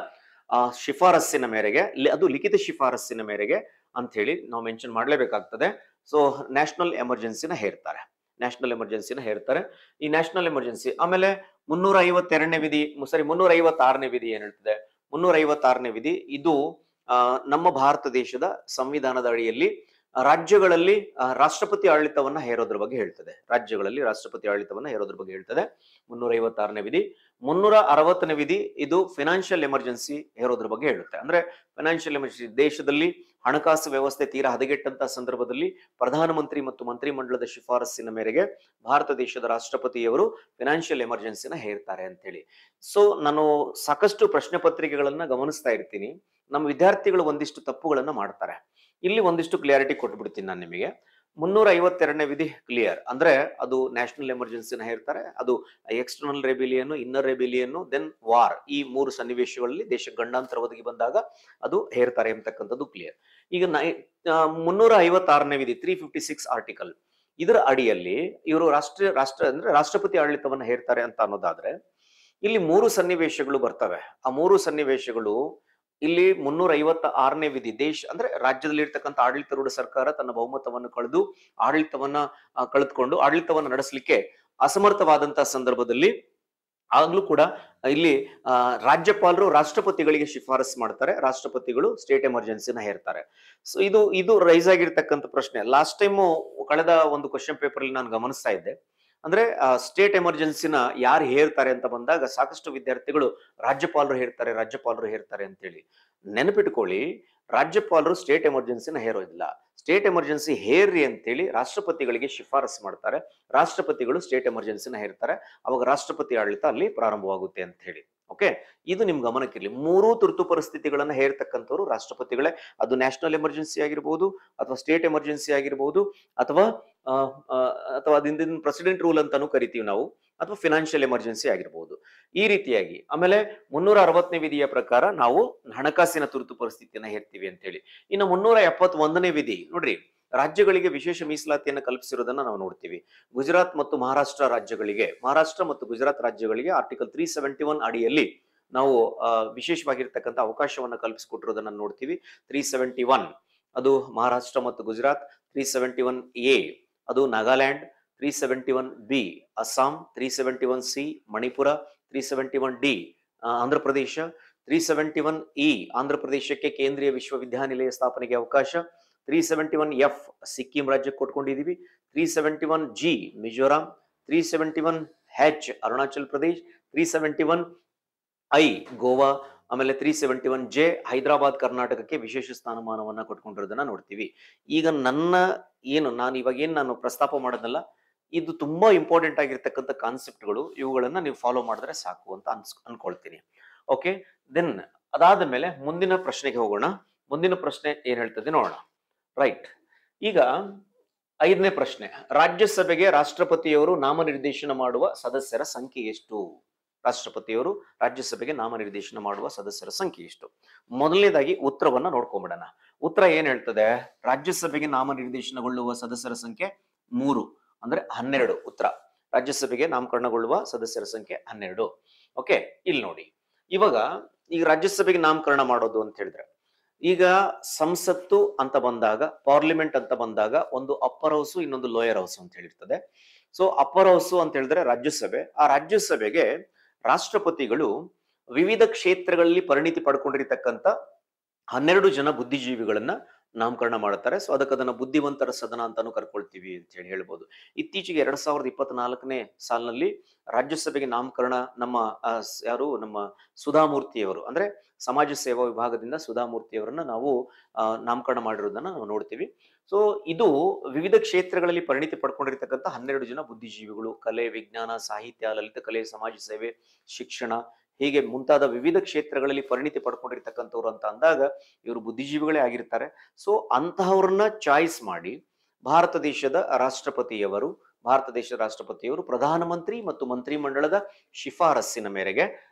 ಶಿಫಾರಸ್ಸಿನ ಮೇರೆಗೆ, ಅದು ಲಿಖಿತ ಶಿಫಾರಸ್ಸಿನ ಮೇರೆಗೆ ಅಂತ ಹೇಳಿ ನಾವು ಮೆನ್ಷನ್ ಮಾಡ್ಲೇಬೇಕಾಗ್ತದೆ. ಸೊ ನ್ಯಾಷನಲ್ ಎಮರ್ಜೆನ್ಸಿನ ಹೇರ್ತಾರೆ. ಈ ನ್ಯಾಷನಲ್ ಎಮರ್ಜೆನ್ಸಿ ಆಮೇಲೆ 356ನೇ ವಿಧಿ, 356ನೇ ವಿಧಿ ಏನ್ ಹೇಳ್ತದೆ? 356ನೇ ವಿಧಿ ಇದು ನಮ್ಮ ಭಾರತ ದೇಶದ ಸಂವಿಧಾನದ ಅಡಿಯಲ್ಲಿ ರಾಜ್ಯಗಳಲ್ಲಿ ರಾಷ್ಟ್ರಪತಿ ಆಡಳಿತವನ್ನ ಹೇರೋದ್ರ ಬಗ್ಗೆ ಹೇಳ್ತದೆ. 356ನೇ ವಿಧಿ. 360ನೇ ವಿಧಿ ಇದು ಫೈನಾನ್ಷಿಯಲ್ ಎಮರ್ಜೆನ್ಸಿ ಹೇರೋದ್ರ ಬಗ್ಗೆ ಹೇಳುತ್ತೆ. ಅಂದ್ರೆ ಫೈನಾನ್ಷಿಯಲ್ ಎಮರ್ಜೆನ್ಸಿ, ದೇಶದಲ್ಲಿ ಹಣಕಾಸು ವ್ಯವಸ್ಥೆ ತೀರಾ ಹದಗೆಟ್ಟಂತ ಸಂದರ್ಭದಲ್ಲಿ ಪ್ರಧಾನಮಂತ್ರಿ ಮತ್ತು ಮಂತ್ರಿಮಂಡಲದ ಶಿಫಾರಸ್ಸಿನ ಮೇರೆಗೆ ಭಾರತ ದೇಶದ ರಾಷ್ಟ್ರಪತಿಯವರು ಫೈನಾನ್ಷಿಯಲ್ ಎಮರ್ಜೆನ್ಸಿನ ಹೇರ್ತಾರೆ ಅಂತ ಹೇಳಿ. ಸೊ ನಾನು ಸಾಕಷ್ಟು ಪ್ರಶ್ನೆ ಪತ್ರಿಕೆಗಳನ್ನ ಗಮನಿಸ್ತಾ ಇರ್ತೀನಿ. ನಮ್ಮ ವಿದ್ಯಾರ್ಥಿಗಳು ಒಂದಿಷ್ಟು ತಪ್ಪುಗಳನ್ನ ಮಾಡ್ತಾರೆ. ಇಲ್ಲಿ ಒಂದಿಷ್ಟು ಕ್ಲಿಯಾರಿಟಿ ಕೊಟ್ಬಿಡ್ತೀನಿ ನಾನು ನಿಮಗೆ. 352ನೇ ವಿಧಿ ಕ್ಲಿಯರ್, ಅಂದ್ರೆ ಅದು ನ್ಯಾಷನಲ್ ಎಮರ್ಜೆನ್ಸಿನ ಹೇರ್ತಾರೆ. ಅದು external rebellion, inner rebellion, then war, ಈ 3 ಸನ್ನಿವೇಶಗಳಲ್ಲಿ ದೇಶಕ್ಕೆ ಗಂಡಾಂತರ ಒದಗಿ ಬಂದಾಗ ಅದು ಹೇರ್ತಾರೆ ಎಂಬತಕ್ಕಂಥದ್ದು ಕ್ಲಿಯರ್. ಈಗ 356ನೇ ವಿಧಿ 356 ಆರ್ಟಿಕಲ್, ಇದರ ಅಡಿಯಲ್ಲಿ ಇವರು ರಾಷ್ಟ್ರಪತಿ ಆಡಳಿತವನ್ನ ಹೇರ್ತಾರೆ ಅಂತ ಅನ್ನೋದಾದ್ರೆ ಇಲ್ಲಿ 3 ಸನ್ನಿವೇಶಗಳು ಬರ್ತವೆ. ಆ 3 ಸನ್ನಿವೇಶಗಳು ಇಲ್ಲಿ 356ನೇ ವಿಧಿ, ದೇಶ ಅಂದ್ರೆ ರಾಜ್ಯದಲ್ಲಿ ಇರ್ತಕ್ಕಂಥ ಆಡಳಿತಾರೂಢ ಸರ್ಕಾರ ತನ್ನ ಬಹುಮತವನ್ನು ಕಳೆದು ಆಡಳಿತವನ್ನ ಕಳೆದುಕೊಂಡು ಆಡಳಿತವನ್ನ ನಡೆಸಲಿಕ್ಕೆ ಅಸಮರ್ಥವಾದಂತಹ ಸಂದರ್ಭದಲ್ಲಿ ಆಗ್ಲೂ ಕೂಡ ಇಲ್ಲಿ ರಾಜ್ಯಪಾಲರು ರಾಷ್ಟ್ರಪತಿಗಳಿಗೆ ಶಿಫಾರಸ್ ಮಾಡ್ತಾರೆ, ರಾಷ್ಟ್ರಪತಿಗಳು ಸ್ಟೇಟ್ ಎಮರ್ಜೆನ್ಸಿನ ಹೇರ್ತಾರೆ. ಸೊ ಇದು ರೈಸ್ ಆಗಿರ್ತಕ್ಕಂಥ ಪ್ರಶ್ನೆ. ಲಾಸ್ಟ್ ಟೈಮ್ ಕಳೆದ ಒಂದು ಕ್ವಶನ್ ಪೇಪರ್ ಅಲ್ಲಿ ನಾನು ಗಮನಿಸ್ತಾ ಇದ್ದೆ. ಅಂದ್ರೆ ಸ್ಟೇಟ್ ಎಮರ್ಜೆನ್ಸಿನ ಯಾರು ಹೇರ್ತಾರೆ ಅಂತ ಬಂದಾಗ ಸಾಕಷ್ಟು ವಿದ್ಯಾರ್ಥಿಗಳು ರಾಜ್ಯಪಾಲರು ಹೇರ್ತಾರೆ ಅಂತೇಳಿ. ನೆನಪಿಟ್ಕೊಳ್ಳಿ, ರಾಜ್ಯಪಾಲರು ಸ್ಟೇಟ್ ಎಮರ್ಜೆನ್ಸಿನ ಹೇರೋದಿಲ್ಲ. ಸ್ಟೇಟ್ ಎಮರ್ಜೆನ್ಸಿ ಹೇರ್ರಿ ಅಂತೇಳಿ ರಾಷ್ಟ್ರಪತಿಗಳಿಗೆ ಶಿಫಾರಸ್ ಮಾಡ್ತಾರೆ, ರಾಷ್ಟ್ರಪತಿಗಳು ಸ್ಟೇಟ್ ಎಮರ್ಜೆನ್ಸಿನ ಹೇರ್ತಾರೆ. ಅವಾಗ ರಾಷ್ಟ್ರಪತಿ ಆಡಳಿತ ಅಲ್ಲಿ ಪ್ರಾರಂಭವಾಗುತ್ತೆ ಅಂತ ಹೇಳಿ. ಓಕೆ, ಇದು ನಿಮ್ ಗಮನಕ್ಕಿರ್ಲಿ. ಮೂರೂ ತುರ್ತು ಪರಿಸ್ಥಿತಿಗಳನ್ನ ಹೇರ್ತಕ್ಕಂಥವ್ರು ರಾಷ್ಟ್ರಪತಿಗಳೇ. ಅದು ನ್ಯಾಷನಲ್ ಎಮರ್ಜೆನ್ಸಿ ಆಗಿರ್ಬೋದು, ಅಥವಾ ಸ್ಟೇಟ್ ಎಮರ್ಜೆನ್ಸಿ ಆಗಿರ್ಬೋದು, ಅಥವಾ ಅಥವಾ ಅದಿಂದ ಪ್ರೆಸಿಡೆಂಟ್ ರೂಲ್ ಅಂತಾನು ಕರಿತೀವಿ ನಾವು, ಅಥವಾ ಫಿನಾನ್ಷಿಯಲ್ ಎಮರ್ಜೆನ್ಸಿ ಆಗಿರ್ಬೋದು. ಈ ರೀತಿಯಾಗಿ ಆಮೇಲೆ 360ನೇ ವಿಧಿಯ ಪ್ರಕಾರ ನಾವು ಹಣಕಾಸಿನ ತುರ್ತು ಪರಿಸ್ಥಿತಿಯನ್ನ ಹೇರ್ತೀವಿ ಅಂತ ಹೇಳಿ. ಇನ್ನು 371ನೇ ವಿಧಿ ನೋಡ್ರಿ, ರಾಜ್ಯಗಳಿಗೆ ವಿಶೇಷ ಮೀಸಲಾತಿಯನ್ನು ಕಲ್ಪಿಸಿರೋದನ್ನ ನಾವು ನೋಡ್ತೀವಿ. ಗುಜರಾತ್ ಮತ್ತು ಮಹಾರಾಷ್ಟ್ರ ಮತ್ತು ಗುಜರಾತ್ ರಾಜ್ಯಗಳಿಗೆ ಆರ್ಟಿಕಲ್ 371 ಅಡಿಯಲ್ಲಿ ನಾವು ವಿಶೇಷವಾಗಿರ್ತಕ್ಕಂಥ ಅವಕಾಶವನ್ನ ಕಲ್ಪಿಸಿಕೊಟ್ಟಿರೋದನ್ನ ನೋಡ್ತೀವಿ. 371 ಅದು ಮಹಾರಾಷ್ಟ್ರ ಮತ್ತು ಗುಜರಾತ್, 371A ಅದು Nagaland, 371B Assam, 371C Manipur, 371D Andhra Pradesh, 371E Andhra ಪ್ರದೇಶಕ್ಕೆ ಕೇಂದ್ರೀಯ ವಿಶ್ವವಿದ್ಯಾನಿಲಯ ಸ್ಥಾಪನೆಗೆ ಅವಕಾಶ, 371F ಸಿಕ್ಕಿಂ ರಾಜ್ಯಕ್ಕೆ ಕೊಟ್ಕೊಂಡಿದೀವಿ, 371G Mizoram, 371H Arunachal Pradesh, 371I Goa, ಆಮೇಲೆ 371J ಹೈದರಾಬಾದ್ ಕರ್ನಾಟಕಕ್ಕೆ ವಿಶೇಷ ಸ್ಥಾನಮಾನವನ್ನ ಕೊಟ್ಕೊಂಡಿರೋದನ್ನ ನೋಡ್ತೀವಿ. ಈಗ ನಾನು ಇವಾಗ ನಾನು ಪ್ರಸ್ತಾಪ ಮಾಡೋದಲ್ಲ, ಇದು ತುಂಬಾ ಇಂಪಾರ್ಟೆಂಟ್ ಆಗಿರ್ತಕ್ಕಂಥ ಕಾನ್ಸೆಪ್ಟ್ಗಳು. ಇವುಗಳನ್ನ ನೀವು ಫಾಲೋ ಮಾಡಿದ್ರೆ ಸಾಕು ಅಂತ ಅನ್ಕೊಳ್ತೀನಿ. ಓಕೆ, ದೆನ್ ಅದಾದ ಮೇಲೆ ಮುಂದಿನ ಪ್ರಶ್ನೆಗೆ ಹೋಗೋಣ. ಮುಂದಿನ ಪ್ರಶ್ನೆ ಏನ್ ಹೇಳ್ತದೆ ನೋಡೋಣ. ರೈಟ್, ಈಗ 5ನೇ ಪ್ರಶ್ನೆ, ರಾಜ್ಯಸಭೆಗೆ ರಾಷ್ಟ್ರಪತಿಯವರು ನಾಮನಿರ್ದೇಶನ ಮಾಡುವ ಸದಸ್ಯರ ಸಂಖ್ಯೆ ಎಷ್ಟು? ರಾಷ್ಟ್ರಪತಿಯವರು ರಾಜ್ಯಸಭೆಗೆ ನಾಮನಿರ್ದೇಶನ ಮಾಡುವ ಸದಸ್ಯರ ಸಂಖ್ಯೆ ಎಷ್ಟು? ಮೊದಲನೇದಾಗಿ ಉತ್ತರವನ್ನ ನೋಡ್ಕೊಂಡ್ಬಿಡೋಣ. ಉತ್ತರ ಏನ್ ಹೇಳ್ತದೆ? ರಾಜ್ಯಸಭೆಗೆ ನಾಮನಿರ್ದೇಶನಗೊಳ್ಳುವ ಸದಸ್ಯರ ಸಂಖ್ಯೆ 3 ಅಂದ್ರೆ 12. ಉತ್ತರ, ರಾಜ್ಯಸಭೆಗೆ ನಾಮಕರಣಗೊಳ್ಳುವ ಸದಸ್ಯರ ಸಂಖ್ಯೆ 12. ಓಕೆ, ಇಲ್ಲಿ ನೋಡಿ, ಈಗ ರಾಜ್ಯಸಭೆಗೆ ನಾಮಕರಣ ಮಾಡೋದು ಅಂತ ಹೇಳಿದ್ರೆ, ಈಗ ಸಂಸತ್ತು ಅಂತ ಬಂದಾಗ, ಪಾರ್ಲಿಮೆಂಟ್ ಅಂತ ಬಂದಾಗ ಒಂದು ಅಪ್ಪರ್ ಹೌಸ್, ಇನ್ನೊಂದು ಲೋಯರ್ ಹೌಸ್ ಅಂತ ಹೇಳಿರ್ತದೆ. ಸೊ ಅಪ್ಪರ್ ಹೌಸ್ ಅಂತ ಹೇಳಿದ್ರೆ ರಾಜ್ಯಸಭೆ. ಆ ರಾಜ್ಯಸಭೆಗೆ ರಾಷ್ಟ್ರಪತಿಗಳು ವಿವಿಧ ಕ್ಷೇತ್ರಗಳಲ್ಲಿ ಪರಿಣಿತಿ ಪಡ್ಕೊಂಡಿರ್ತಕ್ಕಂಥ 12 ಜನ ಬುದ್ಧಿಜೀವಿಗಳನ್ನ ನಾಮಕರಣ ಮಾಡ್ತಾರೆ. ಸೊ ಅದನ್ನ ಬುದ್ಧಿವಂತರ ಸದನ ಅಂತಾನು ಕರ್ಕೊಳ್ತೀವಿ ಅಂತ ಹೇಳಿ ಹೇಳ್ಬೋದು. ಇತ್ತೀಚೆಗೆ 2024ನೇ ಸಾಲಿನಲ್ಲಿ ರಾಜ್ಯಸಭೆಗೆ ನಾಮಕರಣ ನಮ್ಮ ಸುಧಾಮೂರ್ತಿಯವರು, ಅಂದ್ರೆ ಸಮಾಜ ಸೇವಾ ವಿಭಾಗದಿಂದ ಸುಧಾಮೂರ್ತಿಯವರನ್ನ ನಾವು ನಾಮಕರಣ ಮಾಡಿರೋದನ್ನ ನಾವು ನೋಡ್ತೀವಿ. ಸೊ ಇದು ವಿವಿಧ ಕ್ಷೇತ್ರಗಳಲ್ಲಿ ಪರಿಣಿತಿ ಪಡ್ಕೊಂಡಿರ್ತಕ್ಕಂಥ 12 ಜನ ಬುದ್ಧಿಜೀವಿಗಳು, ಕಲೆ, ವಿಜ್ಞಾನ, ಸಾಹಿತ್ಯ, ಲಲಿತ ಕಲೆ, ಸಮಾಜ ಸೇವೆ, ಶಿಕ್ಷಣ, ಹೀಗೆ ಮುಂತಾದ ವಿವಿಧ ಕ್ಷೇತ್ರಗಳಲ್ಲಿ ಪರಿಣಿತಿ ಪಡ್ಕೊಂಡಿರ್ತಕ್ಕಂಥವ್ರು ಅಂತ ಅಂದಾಗ ಇವರು ಬುದ್ಧಿಜೀವಿಗಳೇ ಆಗಿರ್ತಾರೆ. ಸೊ ಅಂತಹವ್ರನ್ನ ಚಾಯ್ಸ್ ಮಾಡಿ ಭಾರತ ದೇಶದ ರಾಷ್ಟ್ರಪತಿಯವರು ಪ್ರಧಾನಮಂತ್ರಿ ಮತ್ತು ಮಂತ್ರಿಮಂಡಲದ ಶಿಫಾರಸ್ಸಿನ ಮೇರೆಗೆ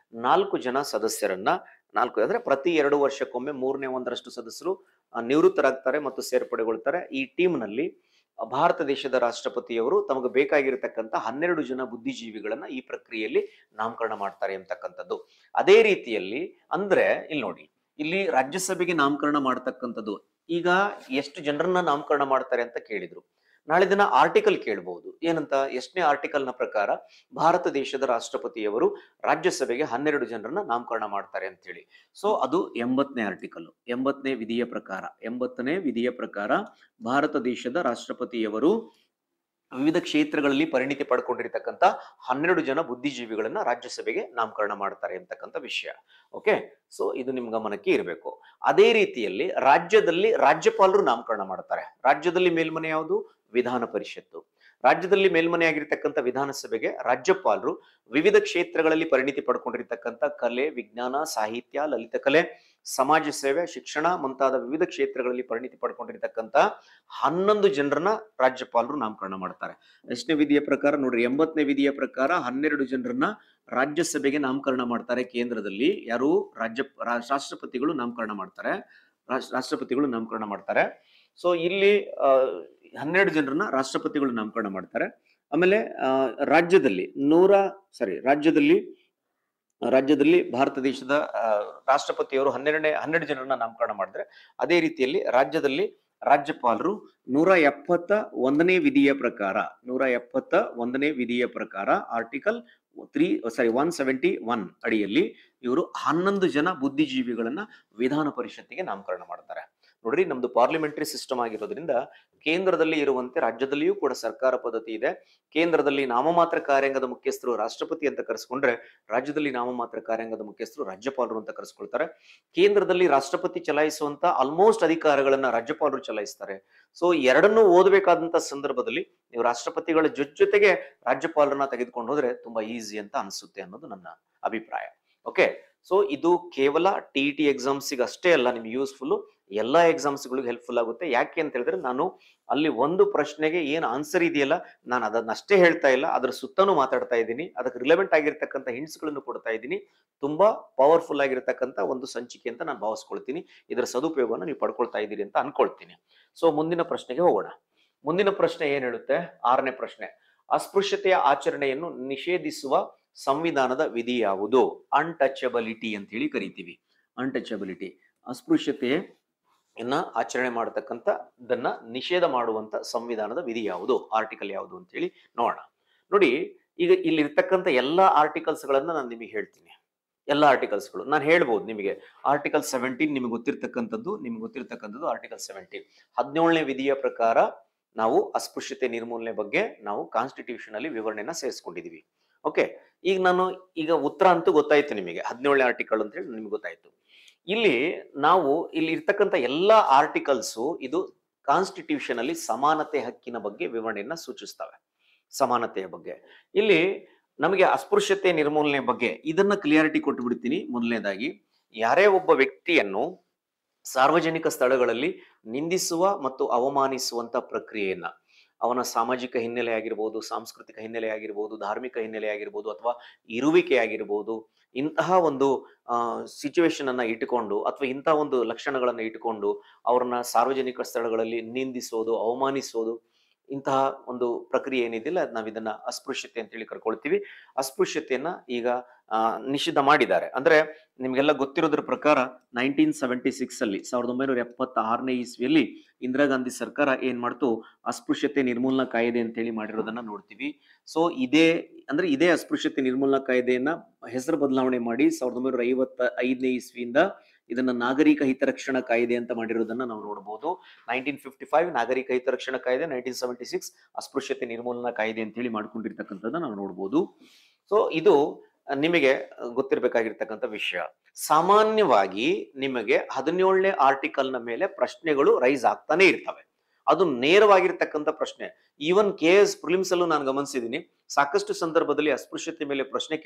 4 ಜನ ಸದಸ್ಯರನ್ನ, 4 ಅಂದ್ರೆ ಪ್ರತಿ 2 ವರ್ಷಕ್ಕೊಮ್ಮೆ 1/3 ಸದಸ್ಯರು ನಿವೃತ್ತರಾಗ್ತಾರೆ ಮತ್ತು ಸೇರ್ಪಡೆಗೊಳ್ತಾರೆ. ಈ ಟೀಮ್ ನಲ್ಲಿ ಭಾರತ ದೇಶದ ರಾಷ್ಟ್ರಪತಿಯವರು ತಮಗೆ ಬೇಕಾಗಿರತಕ್ಕಂಥ 12 ಜನ ಬುದ್ಧಿಜೀವಿಗಳನ್ನ ಈ ಪ್ರಕ್ರಿಯೆಯಲ್ಲಿ ನಾಮಕರಣ ಮಾಡ್ತಾರೆ ಅಂತಕ್ಕಂಥದ್ದು. ಅದೇ ರೀತಿಯಲ್ಲಿ ಅಂದ್ರೆ ಇಲ್ಲಿ ನೋಡಿ, ಇಲ್ಲಿ ರಾಜ್ಯಸಭೆಗೆ ನಾಮಕರಣ ಮಾಡ್ತಕ್ಕಂಥದ್ದು ಈಗ ಎಷ್ಟು ಜನರನ್ನ ನಾಮಕರಣ ಮಾಡ್ತಾರೆ ಅಂತ ಕೇಳಿದ್ರು. ನಾಳೆ ದಿನ ಆರ್ಟಿಕಲ್ ಕೇಳಬಹುದು. ಏನಂತ? 8ನೇ ಆರ್ಟಿಕಲ್ ನ ಪ್ರಕಾರ ಭಾರತ ದೇಶದ ರಾಷ್ಟ್ರಪತಿಯವರು ರಾಜ್ಯಸಭೆಗೆ 12 ಜನರನ್ನ ನಾಮಕರಣ ಮಾಡ್ತಾರೆ ಅಂತ ಹೇಳಿ. ಸೊ ಅದು 80ನೇ ಆರ್ಟಿಕಲ್, 80ನೇ ವಿಧಿಯ ಪ್ರಕಾರ ಭಾರತ ದೇಶದ ರಾಷ್ಟ್ರಪತಿಯವರು ವಿವಿಧ ಕ್ಷೇತ್ರಗಳಲ್ಲಿ ಪರಿಣಿತಿ ಪಡ್ಕೊಂಡಿರ್ತಕ್ಕಂಥ 12 ಜನ ಬುದ್ಧಿಜೀವಿಗಳನ್ನ ರಾಜ್ಯಸಭೆಗೆ ನಾಮಕರಣ ಮಾಡ್ತಾರೆ ಅಂತಕ್ಕಂಥ ವಿಷಯ. ಓಕೆ, ಸೊ ಇದು ನಿಮ್ ಗಮನಕ್ಕೆ ಇರಬೇಕು. ಅದೇ ರೀತಿಯಲ್ಲಿ ರಾಜ್ಯದಲ್ಲಿ ರಾಜ್ಯಪಾಲರು ನಾಮಕರಣ ಮಾಡ್ತಾರೆ. ರಾಜ್ಯದಲ್ಲಿ ಮೇಲ್ಮನೆ ಯಾವುದು? ವಿಧಾನ ಪರಿಷತ್ತು. ರಾಜ್ಯದಲ್ಲಿ ಮೇಲ್ಮನೆ ಆಗಿರ್ತಕ್ಕಂಥ ವಿಧಾನಸಭೆಗೆ ರಾಜ್ಯಪಾಲರು ವಿವಿಧ ಕ್ಷೇತ್ರಗಳಲ್ಲಿ ಪರಿಣಿತಿ ಪಡ್ಕೊಂಡಿರ್ತಕ್ಕಂಥ ಕಲೆ, ವಿಜ್ಞಾನ, ಸಾಹಿತ್ಯ, ಲಲಿತ ಕಲೆ, ಸಮಾಜ ಸೇವೆ, ಶಿಕ್ಷಣ ಮುಂತಾದ ವಿವಿಧ ಕ್ಷೇತ್ರಗಳಲ್ಲಿ ಪರಿಣಿತಿ ಪಡ್ಕೊಂಡಿರ್ತಕ್ಕಂಥ 11 ಜನರನ್ನ ರಾಜ್ಯಪಾಲರು ನಾಮಕರಣ ಮಾಡ್ತಾರೆ. ಎಷ್ಟನೇ ವಿಧಿಯ ಪ್ರಕಾರ ನೋಡ್ರಿ, 80ನೇ ವಿಧಿಯ ಪ್ರಕಾರ 12 ಜನರನ್ನ ರಾಜ್ಯಸಭೆಗೆ ನಾಮಕರಣ ಮಾಡ್ತಾರೆ. ಕೇಂದ್ರದಲ್ಲಿ ಯಾರು? ರಾಷ್ಟ್ರಪತಿಗಳು ನಾಮಕರಣ ಮಾಡ್ತಾರೆ. ಸೊ ಇಲ್ಲಿ 12 ಜನರನ್ನ ರಾಷ್ಟ್ರಪತಿಗಳು ನಾಮಕರಣ ಮಾಡ್ತಾರೆ. ಆಮೇಲೆ ರಾಜ್ಯದಲ್ಲಿ ರಾಜ್ಯದಲ್ಲಿ ಭಾರತ ದೇಶದ ರಾಷ್ಟ್ರಪತಿಯವರು 12 ಜನರನ್ನ ನಾಮಕರಣ ಮಾಡಿದ್ರೆ, ಅದೇ ರೀತಿಯಲ್ಲಿ ರಾಜ್ಯದಲ್ಲಿ ರಾಜ್ಯಪಾಲರು 171ನೇ ವಿಧಿಯ ಪ್ರಕಾರ 171ನೇ ವಿಧಿಯ ಪ್ರಕಾರ ಆರ್ಟಿಕಲ್ 171 ಅಡಿಯಲ್ಲಿ ಇವರು 11 ಜನ ಬುದ್ಧಿಜೀವಿಗಳನ್ನ ವಿಧಾನ ಪರಿಷತ್ತಿಗೆ ನಾಮಕರಣ ಮಾಡ್ತಾರೆ. ನೋಡ್ರಿ, ನಮ್ದು ಪಾರ್ಲಿಮೆಂಟರಿ ಸಿಸ್ಟಮ್ ಆಗಿರೋದ್ರಿಂದ ಕೇಂದ್ರದಲ್ಲಿ ಇರುವಂತೆ ರಾಜ್ಯದಲ್ಲಿಯೂ ಕೂಡ ಸರ್ಕಾರ ಪದ್ಧತಿ ಇದೆ. ಕೇಂದ್ರದಲ್ಲಿ ನಾಮಮಾತ್ರ ಕಾರ್ಯಾಂಗದ ಮುಖ್ಯಸ್ಥರು ರಾಷ್ಟ್ರಪತಿ ಅಂತ ಕರೆಸ್ಕೊಂಡ್ರೆ, ರಾಜ್ಯದಲ್ಲಿ ನಾಮಮಾತ್ರ ಕಾರ್ಯಾಂಗದ ಮುಖ್ಯಸ್ಥರು ರಾಜ್ಯಪಾಲರು ಅಂತ ಕರೆಸ್ಕೊಳ್ತಾರೆ. ಕೇಂದ್ರದಲ್ಲಿ ರಾಷ್ಟ್ರಪತಿ ಚಲಾಯಿಸುವಂತ ಆಲ್ಮೋಸ್ಟ್ ಅಧಿಕಾರಗಳನ್ನ ರಾಜ್ಯಪಾಲರು ಚಲಾಯಿಸ್ತಾರೆ. ಸೊ ಎರಡನ್ನೂ ಓದಬೇಕಾದಂತ ಸಂದರ್ಭದಲ್ಲಿ ನೀವು ರಾಷ್ಟ್ರಪತಿಗಳ ಜೊತೆಗೆ ರಾಜ್ಯಪಾಲರನ್ನ ತೆಗೆದುಕೊಂಡು ಹೋದ್ರೆ ತುಂಬಾ ಈಸಿ ಅಂತ ಅನ್ಸುತ್ತೆ ಅನ್ನೋದು ನನ್ನ ಅಭಿಪ್ರಾಯ. ಓಕೆ, ಸೊ ಇದು ಕೇವಲ ಟಿ ಎಕ್ಸಾಮ್ಸ್ಗೆ ಅಷ್ಟೇ ಅಲ್ಲ, ನಿಮ್ಗೆ ಯೂಸ್ಫುಲ್, ಎಲ್ಲಾ ಎಕ್ಸಾಮ್ಸ್ಗಳಿಗೆ ಹೆಲ್ಪ್ಫುಲ್ ಆಗುತ್ತೆ. ಯಾಕೆ ಅಂತ ಹೇಳಿದ್ರೆ, ನಾನು ಅಲ್ಲಿ ಒಂದು ಪ್ರಶ್ನೆಗೆ ಏನ್ ಆನ್ಸರ್ ಇದೆಯಲ್ಲ, ನಾನು ಅದನ್ನಷ್ಟೇ ಹೇಳ್ತಾ ಇಲ್ಲ, ಅದ್ರ ಸುತ್ತನೂ ಮಾತಾಡ್ತಾ ಇದ್ದೀನಿ, ಅದಕ್ಕೆ ರಿಲೆವೆಂಟ್ ಆಗಿರ್ತಕ್ಕಂಥ ಹಿಂಟ್ಸ್ ಗಳನ್ನು ಕೊಡ್ತಾ ಇದ್ದೀನಿ. ತುಂಬಾ ಪವರ್ಫುಲ್ ಆಗಿರ್ತಕ್ಕಂಥ ಒಂದು ಸಂಚಿಕೆ ಅಂತ ನಾನು ಭಾವಿಸ್ಕೊಳ್ತೀನಿ. ಇದರ ಸದುಪಯೋಗವನ್ನು ನೀವು ಪಡ್ಕೊಳ್ತಾ ಇದ್ದೀರಿ ಅಂತ ಅನ್ಕೊಳ್ತೀನಿ. ಸೊ ಮುಂದಿನ ಪ್ರಶ್ನೆಗೆ ಹೋಗೋಣ. ಮುಂದಿನ ಪ್ರಶ್ನೆ ಏನ್ ಹೇಳುತ್ತೆ? 6ನೇ ಪ್ರಶ್ನೆ, ಅಸ್ಪೃಶ್ಯತೆಯ ಆಚರಣೆಯನ್ನು ನಿಷೇಧಿಸುವ ಸಂವಿಧಾನದ ವಿಧಿ ಯಾವುದು? ಅನ್ಟಚಬಿಲಿಟಿ ಅಂತ ಹೇಳಿ ಕರಿತೀವಿ. ಅನ್ಟಚಬಿಲಿಟಿ, ಅಸ್ಪೃಶ್ಯತೆಯನ್ನ ಆಚರಣೆ ಮಾಡತಕ್ಕಂಥದನ್ನ ನಿಷೇಧ ಮಾಡುವಂತ ಸಂವಿಧಾನದ ವಿಧಿ ಯಾವುದು, ಆರ್ಟಿಕಲ್ ಯಾವುದು ಅಂತ ಹೇಳಿ ನೋಡೋಣ. ನೋಡಿ, ಈಗ ಇಲ್ಲಿ ಇರ್ತಕ್ಕಂಥ ಎಲ್ಲಾ ಆರ್ಟಿಕಲ್ಸ್ ಗಳನ್ನ ನಾನು ನಿಮಗೆ ಹೇಳ್ತೀನಿ. ಎಲ್ಲಾ ಆರ್ಟಿಕಲ್ಸ್ಗಳು ನಾನು ಹೇಳ್ಬೋದು ನಿಮಗೆ. ಆರ್ಟಿಕಲ್ 17 ನಿಮಗೆ ಗೊತ್ತಿರ್ತಕ್ಕಂಥದ್ದು ಆರ್ಟಿಕಲ್ 17. 17ನೇ ವಿಧಿಯ ಪ್ರಕಾರ ನಾವು ಅಸ್ಪೃಶ್ಯತೆ ನಿರ್ಮೂಲನೆ ಬಗ್ಗೆ ನಾವು ಕಾನ್ಸ್ಟಿಟ್ಯೂಷನ್ ಅಲ್ಲಿ ವಿವರಣೆನ ಸೇರಿಸ್ಕೊಂಡಿದೀವಿ. ಓಕೆ, ಈಗ ಉತ್ತರ ಅಂತೂ ಗೊತ್ತಾಯ್ತು ನಿಮಗೆ. 17ನೇ ಆರ್ಟಿಕಲ್ ಅಂತ ಹೇಳಿ ನಿಮ್ಗೆ ಗೊತ್ತಾಯ್ತು. ಇಲ್ಲಿ ಇರ್ತಕ್ಕಂಥ ಎಲ್ಲಾ ಆರ್ಟಿಕಲ್ಸ್ ಇದು ಕಾನ್ಸ್ಟಿಟ್ಯೂಷನ್ ಅಲ್ಲಿ ಸಮಾನತೆ ಹಕ್ಕಿನ ಬಗ್ಗೆ ವಿವರಣೆಯನ್ನ ಸೂಚಿಸ್ತವೆ. ಸಮಾನತೆಯ ಬಗ್ಗೆ ಇಲ್ಲಿ ನಮಗೆ ಅಸ್ಪೃಶ್ಯತೆ ನಿರ್ಮೂಲನೆ ಬಗ್ಗೆ ಇದನ್ನ ಕ್ಲಿಯಾರಿಟಿ ಕೊಟ್ಟು ಬಿಡ್ತೀನಿ. ಮೊದಲನೇದಾಗಿ, ಯಾರೇ ಒಬ್ಬ ವ್ಯಕ್ತಿಯನ್ನು ಸಾರ್ವಜನಿಕ ಸ್ಥಳಗಳಲ್ಲಿ ನಿಂದಿಸುವ ಮತ್ತು ಅವಮಾನಿಸುವಂತ ಪ್ರಕ್ರಿಯೆಯನ್ನ, ಅವನ ಸಾಮಾಜಿಕ ಹಿನ್ನೆಲೆ ಆಗಿರ್ಬೋದು, ಸಾಂಸ್ಕೃತಿಕ ಹಿನ್ನೆಲೆ ಆಗಿರ್ಬೋದು, ಧಾರ್ಮಿಕ ಹಿನ್ನೆಲೆ ಆಗಿರ್ಬೋದು, ಅಥವಾ ಇರುವಿಕೆ ಆಗಿರ್ಬೋದು, ಇಂತಹ ಒಂದು ಸಿಚುವೇಶನ್ ಅನ್ನ ಇಟ್ಟುಕೊಂಡು ಅಥವಾ ಇಂತಹ ಒಂದು ಲಕ್ಷಣಗಳನ್ನ ಇಟ್ಟುಕೊಂಡು ಅವ್ರನ್ನ ಸಾರ್ವಜನಿಕ ಸ್ಥಳಗಳಲ್ಲಿ ನಿಂದಿಸೋದು, ಅವಮಾನಿಸೋದು, ಇಂತಹ ಒಂದು ಪ್ರಕ್ರಿಯೆ ಏನಿದಿಲ್ಲ, ನಾವ್ ಇದನ್ನ ಅಸ್ಪೃಶ್ಯತೆ ಅಂತ ಹೇಳಿ ಕರ್ಕೊಳ್ತೀವಿ. ಅಸ್ಪೃಶ್ಯತೆಯನ್ನ ಈಗ ನಿಷಿದ್ಧ ಮಾಡಿದ್ದಾರೆ. ಅಂದ್ರೆ ನಿಮ್ಗೆಲ್ಲ ಗೊತ್ತಿರೋದ್ರ ಪ್ರಕಾರ 1976 ಅಲ್ಲಿ 1976ನೇ ಇಸ್ವಿಯಲ್ಲಿ ಇಂದಿರಾ ಗಾಂಧಿ ಸರ್ಕಾರ ಏನ್ ಮಾಡ್ತು, ಅಸ್ಪೃಶ್ಯತೆ ನಿರ್ಮೂಲನಾ ಕಾಯ್ದೆ ಅಂತ ಹೇಳಿ ಮಾಡಿರೋದನ್ನ ನೋಡ್ತೀವಿ. ಸೊ ಇದೇ ಅಸ್ಪೃಶ್ಯತೆ ನಿರ್ಮೂಲನಾ ಕಾಯ್ದೆಯನ್ನ ಹೆಸರು ಬದಲಾವಣೆ ಮಾಡಿ 1955ನೇ ಇಸ್ವಿಯಿಂದ ಇದನ್ನ ನಾಗರಿಕ ಹಿತರಕ್ಷಣಾ ಕಾಯ್ದೆ ಅಂತ ಮಾಡಿರೋದನ್ನ ನಾವು ನೋಡಬಹುದು. 1955 ನಾಗರಿಕ ಹಿತರಕ್ಷಣಾ ಕಾಯ್ದೆ, 1976 ಅಸ್ಪೃಶ್ಯತೆ ನಿರ್ಮೂಲನಾ ಕಾಯ್ದೆ ಅಂತ ಹೇಳಿ ಮಾಡ್ಕೊಂಡಿರ್ತಕ್ಕಂಥದ್ದನ್ನ ನಾವು ನೋಡಬಹುದು. ಸೊ ಇದು ನಿಮಗೆ ಗೊತ್ತಿರಬೇಕಾಗಿರ್ತಕ್ಕಂಥ ವಿಷಯ. ಸಾಮಾನ್ಯವಾಗಿ ನಿಮಗೆ 17ನೇ ಆರ್ಟಿಕಲ್ ನ ಮೇಲೆ ಪ್ರಶ್ನೆಗಳು ರೈಸ್ ಆಗ್ತಾನೆ ಇರ್ತವೆ. ಅದು ನೇರವಾಗಿರ್ತಕ್ಕಂಥ ಪ್ರಶ್ನೆ. ಈವನ್ KS ಪ್ರಿಲಿಮ್ಸ್ ಅಲ್ಲೂ ನಾನು ಗಮನಿಸಿದ್ದೀನಿ, ಸಾಕಷ್ಟು ಸಂದರ್ಭದಲ್ಲಿ ಅಸ್ಪೃಶ್ಯತೆ ಮೇಲೆ ಪ್ರಶ್ನೆ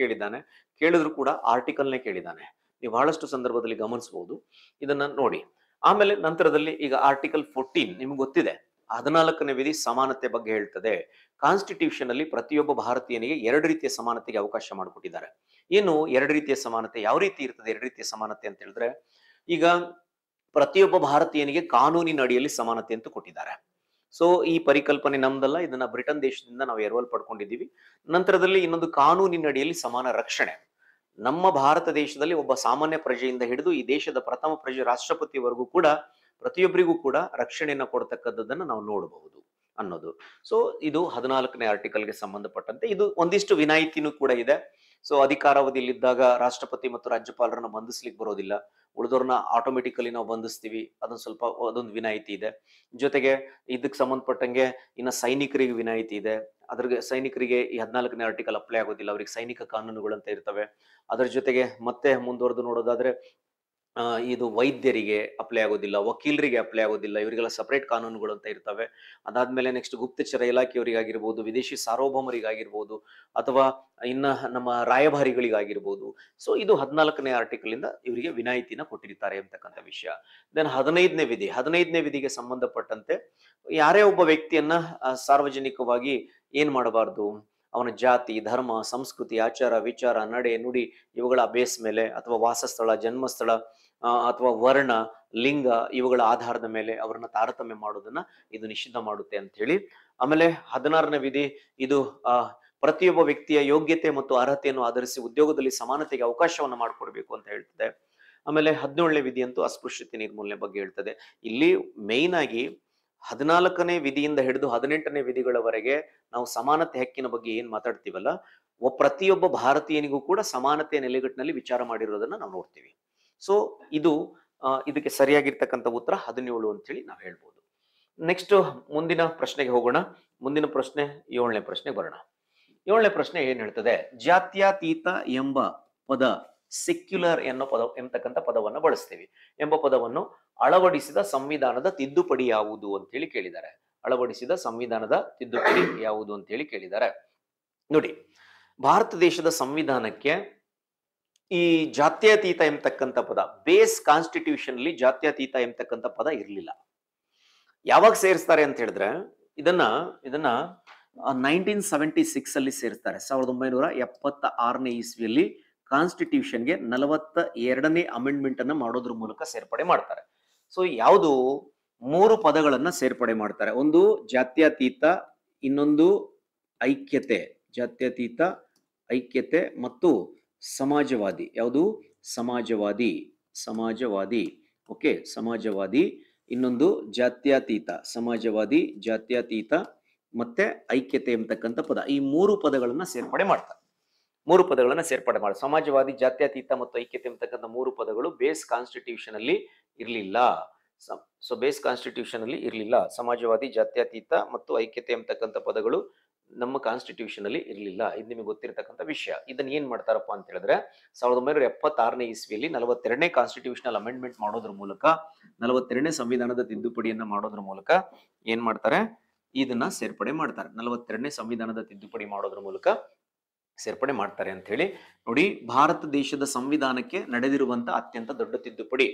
ಕೇಳಿದ್ರು ಕೂಡ ಆರ್ಟಿಕಲ್ನೇ ಕೇಳಿದ್ದಾನೆ. ನೀವು ಬಹಳಷ್ಟು ಸಂದರ್ಭದಲ್ಲಿ ಗಮನಿಸಬಹುದು. ಇದನ್ನ ನೋಡಿ. ಆಮೇಲೆ ನಂತರದಲ್ಲಿ ಈಗ ಆರ್ಟಿಕಲ್ 14 ನಿಮ್ಗೆ ಗೊತ್ತಿದೆ, 14ನೇ ವಿಧಿ ಸಮಾನತೆ ಬಗ್ಗೆ ಹೇಳ್ತದೆ. ಕಾನ್ಸ್ಟಿಟ್ಯೂಷನ್ ಅಲ್ಲಿ ಪ್ರತಿಯೊಬ್ಬ ಭಾರತೀಯನಿಗೆ 2 ರೀತಿಯ ಸಮಾನತೆಗೆ ಅವಕಾಶ ಮಾಡಿಕೊಟ್ಟಿದ್ದಾರೆ. ಏನು 2 ರೀತಿಯ ಸಮಾನತೆ? ಯಾವ ರೀತಿ ಇರ್ತದೆ 2 ರೀತಿಯ ಸಮಾನತೆ ಅಂತ ಹೇಳಿದ್ರೆ, ಈಗ ಪ್ರತಿಯೊಬ್ಬ ಭಾರತೀಯನಿಗೆ ಕಾನೂನಿನ ಅಡಿಯಲ್ಲಿ ಸಮಾನತೆ ಅಂತ ಕೊಟ್ಟಿದ್ದಾರೆ. ಸೊ ಈ ಪರಿಕಲ್ಪನೆ ನಮ್ದಲ್ಲ, ಇದನ್ನ ಬ್ರಿಟನ್ ದೇಶದಿಂದ ನಾವು ಎರವಲು ಪಡ್ಕೊಂಡಿದ್ದೀವಿ. ನಂತರದಲ್ಲಿ ಇನ್ನೊಂದು ಕಾನೂನಿನ ಅಡಿಯಲ್ಲಿ ಸಮಾನ ರಕ್ಷಣೆ. ನಮ್ಮ ಭಾರತ ದೇಶದಲ್ಲಿ ಒಬ್ಬ ಸಾಮಾನ್ಯ ಪ್ರಜೆಯಿಂದ ಹಿಡಿದು ಈ ದೇಶದ ಪ್ರಥಮ ಪ್ರಜೆ ರಾಷ್ಟ್ರಪತಿವರೆಗೂ ಕೂಡ ಪ್ರತಿಯೊಬ್ಬರಿಗೂ ಕೂಡ ರಕ್ಷಣೆಯನ್ನ ಕೊಡ್ತಕ್ಕಂಥದ್ದನ್ನ ನಾವು ನೋಡಬಹುದು ಅನ್ನೋದು. ಸೊ ಇದು 14ನೇ ಆರ್ಟಿಕಲ್ಗೆ ಸಂಬಂಧಪಟ್ಟಂತೆ. ಇದು ಒಂದಿಷ್ಟು ವಿನಾಯಿತಿನೂ ಕೂಡ ಇದೆ. ಸೊ ಅಧಿಕಾರಾವಧಿಯಲ್ಲಿದ್ದಾಗ ರಾಷ್ಟ್ರಪತಿ ಮತ್ತು ರಾಜ್ಯಪಾಲರನ್ನ ಬಂಧಿಸ್ಲಿಕ್ಕೆ ಬರೋದಿಲ್ಲ, ಉಳಿದವ್ರನ್ನ ಆಟೋಮೆಟಿಕಲಿ ನಾವು ಬಂಧಿಸ್ತೀವಿ. ಅದೊಂದು ವಿನಾಯಿತಿ ಇದೆ. ಜೊತೆಗೆ ಇದಕ್ಕೆ ಸಂಬಂಧಪಟ್ಟಂಗೆ ಇನ್ನ ಸೈನಿಕರಿಗೆ ವಿನಾಯಿತಿ ಇದೆ. ಸೈನಿಕರಿಗೆ ಈ 14ನೇ ಆರ್ಟಿಕಲ್ ಅಪ್ಲೈ ಆಗೋದಿಲ್ಲ, ಅವ್ರಿಗೆ ಸೈನಿಕ ಕಾನೂನುಗಳಂತ ಇರ್ತವೆ. ಅದರ ಜೊತೆಗೆ ಮತ್ತೆ ಮುಂದುವರೆದು ನೋಡೋದಾದ್ರೆ ಇದು ವೈದ್ಯರಿಗೆ ಅಪ್ಲೈ ಆಗೋದಿಲ್ಲ, ವಕೀಲರಿಗೆ ಅಪ್ಲೈ ಆಗೋದಿಲ್ಲ, ಇವರಿಗೆಲ್ಲ ಸಪರೇಟ್ ಕಾನೂನುಗಳು ಅಂತ ಇರ್ತವೆ. ಅದಾದ್ಮೇಲೆ ನೆಕ್ಸ್ಟ್ ಗುಪ್ತಚರ ಇಲಾಖೆಯವರಿಗಾಗಿರ್ಬೋದು, ವಿದೇಶಿ ಸಾರ್ವಭೌಮರಿಗಾಗಿರ್ಬೋದು, ಅಥವಾ ಇನ್ನ ನಮ್ಮ ರಾಯಭಾರಿಗಳಿಗಾಗಿರ್ಬೋದು. ಸೊ ಇದು 14ನೇ ಆರ್ಟಿಕಲ್ ಇಂದ ಇವರಿಗೆ ವಿನಾಯಿತಿನ ಕೊಟ್ಟಿರ್ತಾರೆ ಅಂತಕ್ಕಂಥ ವಿಷಯ. ದೆನ್ 15ನೇ ವಿಧಿಗೆ ಸಂಬಂಧಪಟ್ಟಂತೆ ಯಾರೇ ಒಬ್ಬ ವ್ಯಕ್ತಿಯನ್ನ ಸಾರ್ವಜನಿಕವಾಗಿ ಏನ್ ಮಾಡಬಾರ್ದು, ಅವನ ಜಾತಿ, ಧರ್ಮ, ಸಂಸ್ಕೃತಿ, ಆಚಾರ, ವಿಚಾರ, ನಡೆ, ನುಡಿ ಇವುಗಳ ಬೇಸ್ ಮೇಲೆ, ಅಥವಾ ವಾಸಸ್ಥಳ, ಜನ್ಮಸ್ಥಳ, ಅಥವಾ ವರ್ಣ, ಲಿಂಗ ಇವುಗಳ ಆಧಾರದ ಮೇಲೆ ಅವರನ್ನ ತಾರತಮ್ಯ ಮಾಡೋದನ್ನ ಇದು ನಿಷಿದ್ಧ ಮಾಡುತ್ತೆ ಅಂತ ಹೇಳಿ. ಆಮೇಲೆ 16ನೇ ವಿಧಿ, ಇದು ಪ್ರತಿಯೊಬ್ಬ ವ್ಯಕ್ತಿಯ ಯೋಗ್ಯತೆ ಮತ್ತು ಅರ್ಹತೆಯನ್ನು ಆಧರಿಸಿ ಉದ್ಯೋಗದಲ್ಲಿ ಸಮಾನತೆಗೆ ಅವಕಾಶವನ್ನು ಮಾಡಿಕೊಡ್ಬೇಕು ಅಂತ ಹೇಳ್ತದೆ. ಆಮೇಲೆ 17ನೇ ವಿಧಿ ಅಂತೂ ಅಸ್ಪೃಶ್ಯತೆ ನಿರ್ಮೂಲನೆ ಬಗ್ಗೆ ಹೇಳ್ತದೆ. ಇಲ್ಲಿ ಮೇಯ್ನ್ ಆಗಿ 14ನೇ ವಿಧಿಯಿಂದ ಹಿಡಿದು 18ನೇ ವಿಧಿಗಳವರೆಗೆ ನಾವು ಸಮಾನತೆ ಹಕ್ಕಿನ ಬಗ್ಗೆ ಏನ್ ಮಾತಾಡ್ತೀವಲ್ಲ, ಪ್ರತಿಯೊಬ್ಬ ಭಾರತೀಯನಿಗೂ ಕೂಡ ಸಮಾನತೆಯ ನೆಲೆಗಟ್ಟಿನಲ್ಲಿ ವಿಚಾರ ಮಾಡಿರೋದನ್ನ ನಾವು ನೋಡ್ತೀವಿ. ಸೊ ಇದು ಇದಕ್ಕೆ ಸರಿಯಾಗಿರ್ತಕ್ಕಂಥ ಉತ್ತರ 17 ಅಂತ ಹೇಳಿ ನಾವು ಹೇಳ್ಬೋದು. ನೆಕ್ಸ್ಟ್ ಮುಂದಿನ ಪ್ರಶ್ನೆಗೆ ಹೋಗೋಣ. ಮುಂದಿನ ಪ್ರಶ್ನೆ 7ನೇ ಪ್ರಶ್ನೆಗೆ ಬರೋಣ. 7ನೇ ಪ್ರಶ್ನೆ ಏನ್ ಹೇಳ್ತದೆ, ಜಾತ್ಯತೀತ ಎಂಬ ಪದ ಸೆಕ್ಯುಲರ್ ಎಂಬತಕ್ಕಂಥ ಪದವನ್ನು ಬಳಸ್ತೀವಿ. ಎಂಬ ಪದವನ್ನು ಅಳವಡಿಸಿದ ಸಂವಿಧಾನದ ತಿದ್ದುಪಡಿ ಯಾವುದು ಅಂತ ಹೇಳಿ ಕೇಳಿದ್ದಾರೆ. ಅಳವಡಿಸಿದ ಸಂವಿಧಾನದ ತಿದ್ದುಪಡಿ ಯಾವುದು ಅಂತ ಹೇಳಿ ಕೇಳಿದ್ದಾರೆ. ನೋಡಿ, ಭಾರತ ದೇಶದ ಸಂವಿಧಾನಕ್ಕೆ ಈ ಜಾತ್ಯತೀತ ಎಂಬತಕ್ಕಂಥ ಪದ, ಬೇಸ್ ಕಾನ್ಸ್ಟಿಟ್ಯೂಷನ್ ಅಲ್ಲಿ ಜಾತ್ಯತೀತ ಎಂಬತಕ್ಕಂಥ ಪದ ಇರಲಿಲ್ಲ. ಯಾವಾಗ ಸೇರಿಸ್ತಾರೆ ಅಂತ ಹೇಳಿದ್ರೆ ಇದನ್ನ 1976 ಅಲ್ಲಿ ಸೇರಿಸ್ತಾರೆ. 1976ನೇ ಇಸ್ವಿಯಲ್ಲಿ ಕಾನ್ಸ್ಟಿಟ್ಯೂಷನ್ಗೆ 42ನೇ ಅಮೆಂಡ್ಮೆಂಟ್ ಅನ್ನ ಮಾಡೋದ್ರ ಮೂಲಕ ಸೇರ್ಪಡೆ ಮಾಡ್ತಾರೆ. ಸೊ ಯಾವುದು 3 ಪದಗಳನ್ನ ಸೇರ್ಪಡೆ ಮಾಡ್ತಾರೆ. ಒಂದು ಜಾತ್ಯತೀತ, ಇನ್ನೊಂದು ಐಕ್ಯತೆ, ಜಾತ್ಯತೀತ, ಐಕ್ಯತೆ ಮತ್ತು ಸಮಾಜವಾದಿ. ಯಾವುದು? ಸಮಾಜವಾದಿ. ಓಕೆ, ಸಮಾಜವಾದಿ. ಇನ್ನೊಂದು ಜಾತ್ಯತೀತ, ಸಮಾಜವಾದಿ, ಜಾತ್ಯತೀತ ಮತ್ತೆ ಐಕ್ಯತೆ ಎಂಬತಕ್ಕಂಥ ಪದ. ಈ 3 ಪದಗಳನ್ನ ಸೇರ್ಪಡೆ ಮಾಡ್ತಾರೆ. 3 ಪದಗಳನ್ನ ಸೇರ್ಪಡೆ ಮಾಡಿ ಸಮಾಜವಾದಿ, ಜಾತ್ಯತೀತ ಮತ್ತು ಐಕ್ಯತೆ ಎಂಬತಕ್ಕಂಥ 3 ಪದಗಳು ಬೇಸ್ ಕಾನ್ಸ್ಟಿಟ್ಯೂಷನ್ ಅಲ್ಲಿ ಇರಲಿಲ್ಲ. ಸೊ ಬೇಸ್ ಕಾನ್ಸ್ಟಿಟ್ಯೂಷನ್ ಅಲ್ಲಿ ಇರಲಿಲ್ಲ. ಸಮಾಜವಾದಿ, ಜಾತ್ಯತೀತ ಮತ್ತು ಐಕ್ಯತೆ ಎಂಬತಕ್ಕಂಥ ಪದಗಳು ನಮ್ಮ ಕಾನ್ಸ್ಟಿಟ್ಯೂಷನ್ ಅಲ್ಲಿ ಇರಲಿಲ್ಲ. ಇದು ನಿಮಗೆ ಗೊತ್ತಿರತಕ್ಕಂಥ ವಿಷಯ. ಇದನ್ನ ಏನ್ ಮಾಡ್ತಾರಪ್ಪ ಅಂತ ಹೇಳಿದ್ರೆ 1976ನೇ ಇಸ್ವಿಯಲ್ಲಿ 42ನೇ ಕಾನ್ಸ್ಟಿಟ್ಯೂಷನಲ್ ಅಮೆಂಡ್ಮೆಂಟ್ ಮಾಡೋದ್ರ ಮೂಲಕ, 42ನೇ ಸಂವಿಧಾನದ ತಿದ್ದುಪಡಿಯನ್ನ ಮಾಡೋದ್ರ ಮೂಲಕ ಏನ್ ಮಾಡ್ತಾರೆ, ಇದನ್ನ ಸೇರ್ಪಡೆ ಮಾಡ್ತಾರೆ. 42ನೇ ಸಂವಿಧಾನದ ತಿದ್ದುಪಡಿ ಮಾಡೋದ್ರ ಮೂಲಕ ಸೇರ್ಪಡೆ ಮಾಡ್ತಾರೆ ಅಂತ ಹೇಳಿ ನೋಡಿ. ಭಾರತ ದೇಶದ ಸಂವಿಧಾನಕ್ಕೆ ನಡೆದಿರುವಂತ ಅತ್ಯಂತ ದೊಡ್ಡ ತಿದ್ದುಪಡಿ.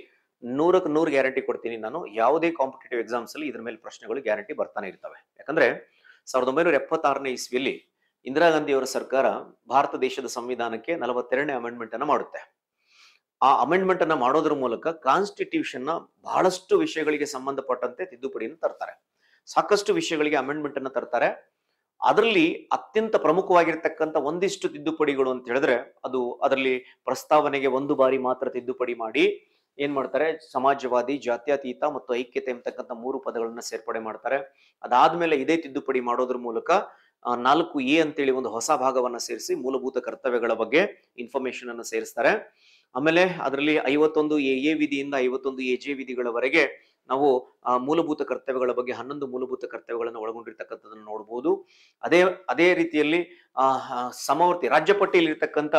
100ಕ್ಕೆ 100 ಗ್ಯಾರಂಟಿ ಕೊಡ್ತೀನಿ ನಾನು. ಯಾವುದೇ ಕಾಂಪಿಟೇಟಿವ್ ಎಕ್ಸಾಮ್ಸ್ ಅಲ್ಲಿ ಇದ್ರ ಮೇಲೆ ಪ್ರಶ್ನೆಗಳು ಗ್ಯಾರಂಟಿ ಬರ್ತಾನೆ ಇರ್ತವೆ. ಯಾಕಂದ್ರೆ 1976ನೇ ಇಸ್ವಿಯಲ್ಲಿ ಇಂದಿರಾ ಗಾಂಧಿ ಅವರ ಸರ್ಕಾರ ಭಾರತ ದೇಶದ ಸಂವಿಧಾನಕ್ಕೆ 42ನೇ ಅಮೆಂಡ್ಮೆಂಟ್ ಅನ್ನ ಮಾಡುತ್ತೆ. ಆ ಅಮೆಂಡ್ಮೆಂಟ್ ಅನ್ನ ಮಾಡೋದ್ರ ಮೂಲಕ ಕಾನ್ಸ್ಟಿಟ್ಯೂಷನ್ ನ ಬಹಳಷ್ಟು ವಿಷಯಗಳಿಗೆ ಸಂಬಂಧಪಟ್ಟಂತೆ ತಿದ್ದುಪಡಿಯನ್ನು ತರ್ತಾರೆ. ಸಾಕಷ್ಟು ವಿಷಯಗಳಿಗೆ ಅಮೆಂಡ್ಮೆಂಟ್ ಅನ್ನ ತರ್ತಾರೆ. ಅದರಲ್ಲಿ ಅತ್ಯಂತ ಪ್ರಮುಖವಾಗಿರ್ತಕ್ಕಂಥ ಒಂದಿಷ್ಟು ತಿದ್ದುಪಡಿಗಳು ಅಂತ ಹೇಳಿದ್ರೆ ಅದರಲ್ಲಿ ಪ್ರಸ್ತಾವನೆಗೆ 1 ಬಾರಿ ಮಾತ್ರ ತಿದ್ದುಪಡಿ ಮಾಡಿ ಏನ್ ಮಾಡ್ತಾರೆ, ಸಮಾಜವಾದಿ, ಜಾತ್ಯತೀತ ಮತ್ತು ಐಕ್ಯತೆ ಎಂಬತಕ್ಕಂಥ 3 ಪದಗಳನ್ನ ಸೇರ್ಪಡೆ ಮಾಡ್ತಾರೆ. ಅದಾದ್ಮೇಲೆ ಇದೇ ತಿದ್ದುಪಡಿ ಮಾಡೋದ್ರ ಮೂಲಕ 4A ಅಂತೇಳಿ ಒಂದು ಹೊಸ ಭಾಗವನ್ನ ಸೇರಿಸಿ ಮೂಲಭೂತ ಕರ್ತವ್ಯಗಳ ಬಗ್ಗೆ ಇನ್ಫಾರ್ಮೇಶನ್ ಅನ್ನು ಸೇರಿಸ್ತಾರೆ. ಆಮೇಲೆ ಅದರಲ್ಲಿ 51AA ವಿಧಿಯಿಂದ 51AJ ವಿಧಿಗಳವರೆಗೆ ನಾವು ಮೂಲಭೂತ ಕರ್ತವ್ಯಗಳ ಬಗ್ಗೆ 11 ಮೂಲಭೂತ ಕರ್ತವ್ಯಗಳನ್ನು ಒಳಗೊಂಡಿರ್ತಕ್ಕಂಥದ್ದನ್ನು ನೋಡಬಹುದು. ಅದೇ ರೀತಿಯಲ್ಲಿ ಸಮವರ್ತಿ ರಾಜ್ಯ ಪಟ್ಟಿಯಲ್ಲಿ ಇರ್ತಕ್ಕಂಥ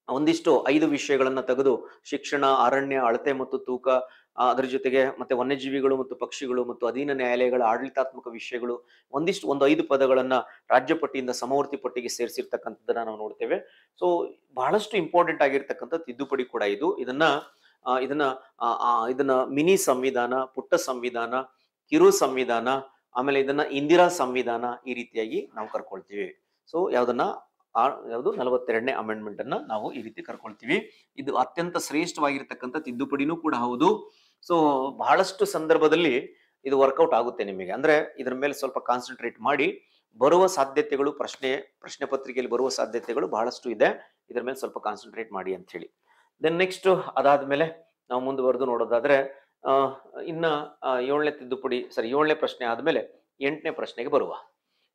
ಒಂದಿಷ್ಟು 5 ವಿಷಯಗಳನ್ನ ತೆಗೆದು ಶಿಕ್ಷಣ, ಅರಣ್ಯ, ಅಳತೆ ಮತ್ತು ತೂಕ, ಅದರ ಜೊತೆಗೆ ಮತ್ತೆ ವನ್ಯಜೀವಿಗಳು ಮತ್ತು ಪಕ್ಷಿಗಳು ಮತ್ತು ಅಧೀನ ನ್ಯಾಯಾಲಯಗಳ ಆಡಳಿತಾತ್ಮಕ ವಿಷಯಗಳು, ಒಂದು 5 ಪದಗಳನ್ನ ರಾಜ್ಯ ಪಟ್ಟಿಯಿಂದ ಸಮವರ್ತಿ ಪಟ್ಟಿಗೆ ಸೇರಿಸಿರ್ತಕ್ಕಂಥದ್ದನ್ನ ನಾವು ನೋಡ್ತೇವೆ. ಸೊ ಬಹಳಷ್ಟು ಇಂಪಾರ್ಟೆಂಟ್ ಆಗಿರ್ತಕ್ಕಂಥ ತಿದ್ದುಪಡಿ ಕೂಡ ಇದು. ಇದನ್ನ ಮಿನಿ ಸಂವಿಧಾನ, ಪುಟ್ಟ ಸಂವಿಧಾನ, ಕಿರು ಸಂವಿಧಾನ, ಆಮೇಲೆ ಇದನ್ನ ಇಂದಿರಾ ಸಂವಿಧಾನ, ಈ ರೀತಿಯಾಗಿ ನಾವು ಕರ್ಕೊಳ್ತೀವಿ. ಸೊ ಯಾವ್ದು 42ನೇ ಅಮೆಂಡ್ಮೆಂಟ್ ಅನ್ನ ನಾವು ಈ ರೀತಿ ಕರ್ಕೊಳ್ತೀವಿ. ಇದು ಅತ್ಯಂತ ಶ್ರೇಷ್ಠವಾಗಿರ್ತಕ್ಕಂಥ ತಿದ್ದುಪಡಿನೂ ಕೂಡ ಹೌದು. ಸೊ ಬಹಳಷ್ಟು ಸಂದರ್ಭದಲ್ಲಿ ಇದು ವರ್ಕೌಟ್ ಆಗುತ್ತೆ ನಿಮಗೆ. ಅಂದ್ರೆ ಇದ್ರ ಮೇಲೆ ಸ್ವಲ್ಪ ಕಾನ್ಸಂಟ್ರೇಟ್ ಮಾಡಿ, ಬರುವ ಸಾಧ್ಯತೆಗಳು, ಪ್ರಶ್ನೆ ಪತ್ರಿಕೆಯಲ್ಲಿ ಬರುವ ಸಾಧ್ಯತೆಗಳು ಬಹಳಷ್ಟು ಇದೆ. ಇದ್ರ ಮೇಲೆ ಸ್ವಲ್ಪ ಕಾನ್ಸಂಟ್ರೇಟ್ ಮಾಡಿ ಅಂತ ಹೇಳಿ. ದೆನ್ ನೆಕ್ಸ್ಟ್ ಅದಾದ್ಮೇಲೆ ನಾವು ಮುಂದುವರೆದು ನೋಡೋದಾದ್ರೆ ಇನ್ನ 7ನೇ ಪ್ರಶ್ನೆ ಆದ್ಮೇಲೆ 8ನೇ ಪ್ರಶ್ನೆಗೆ ಬರುವ.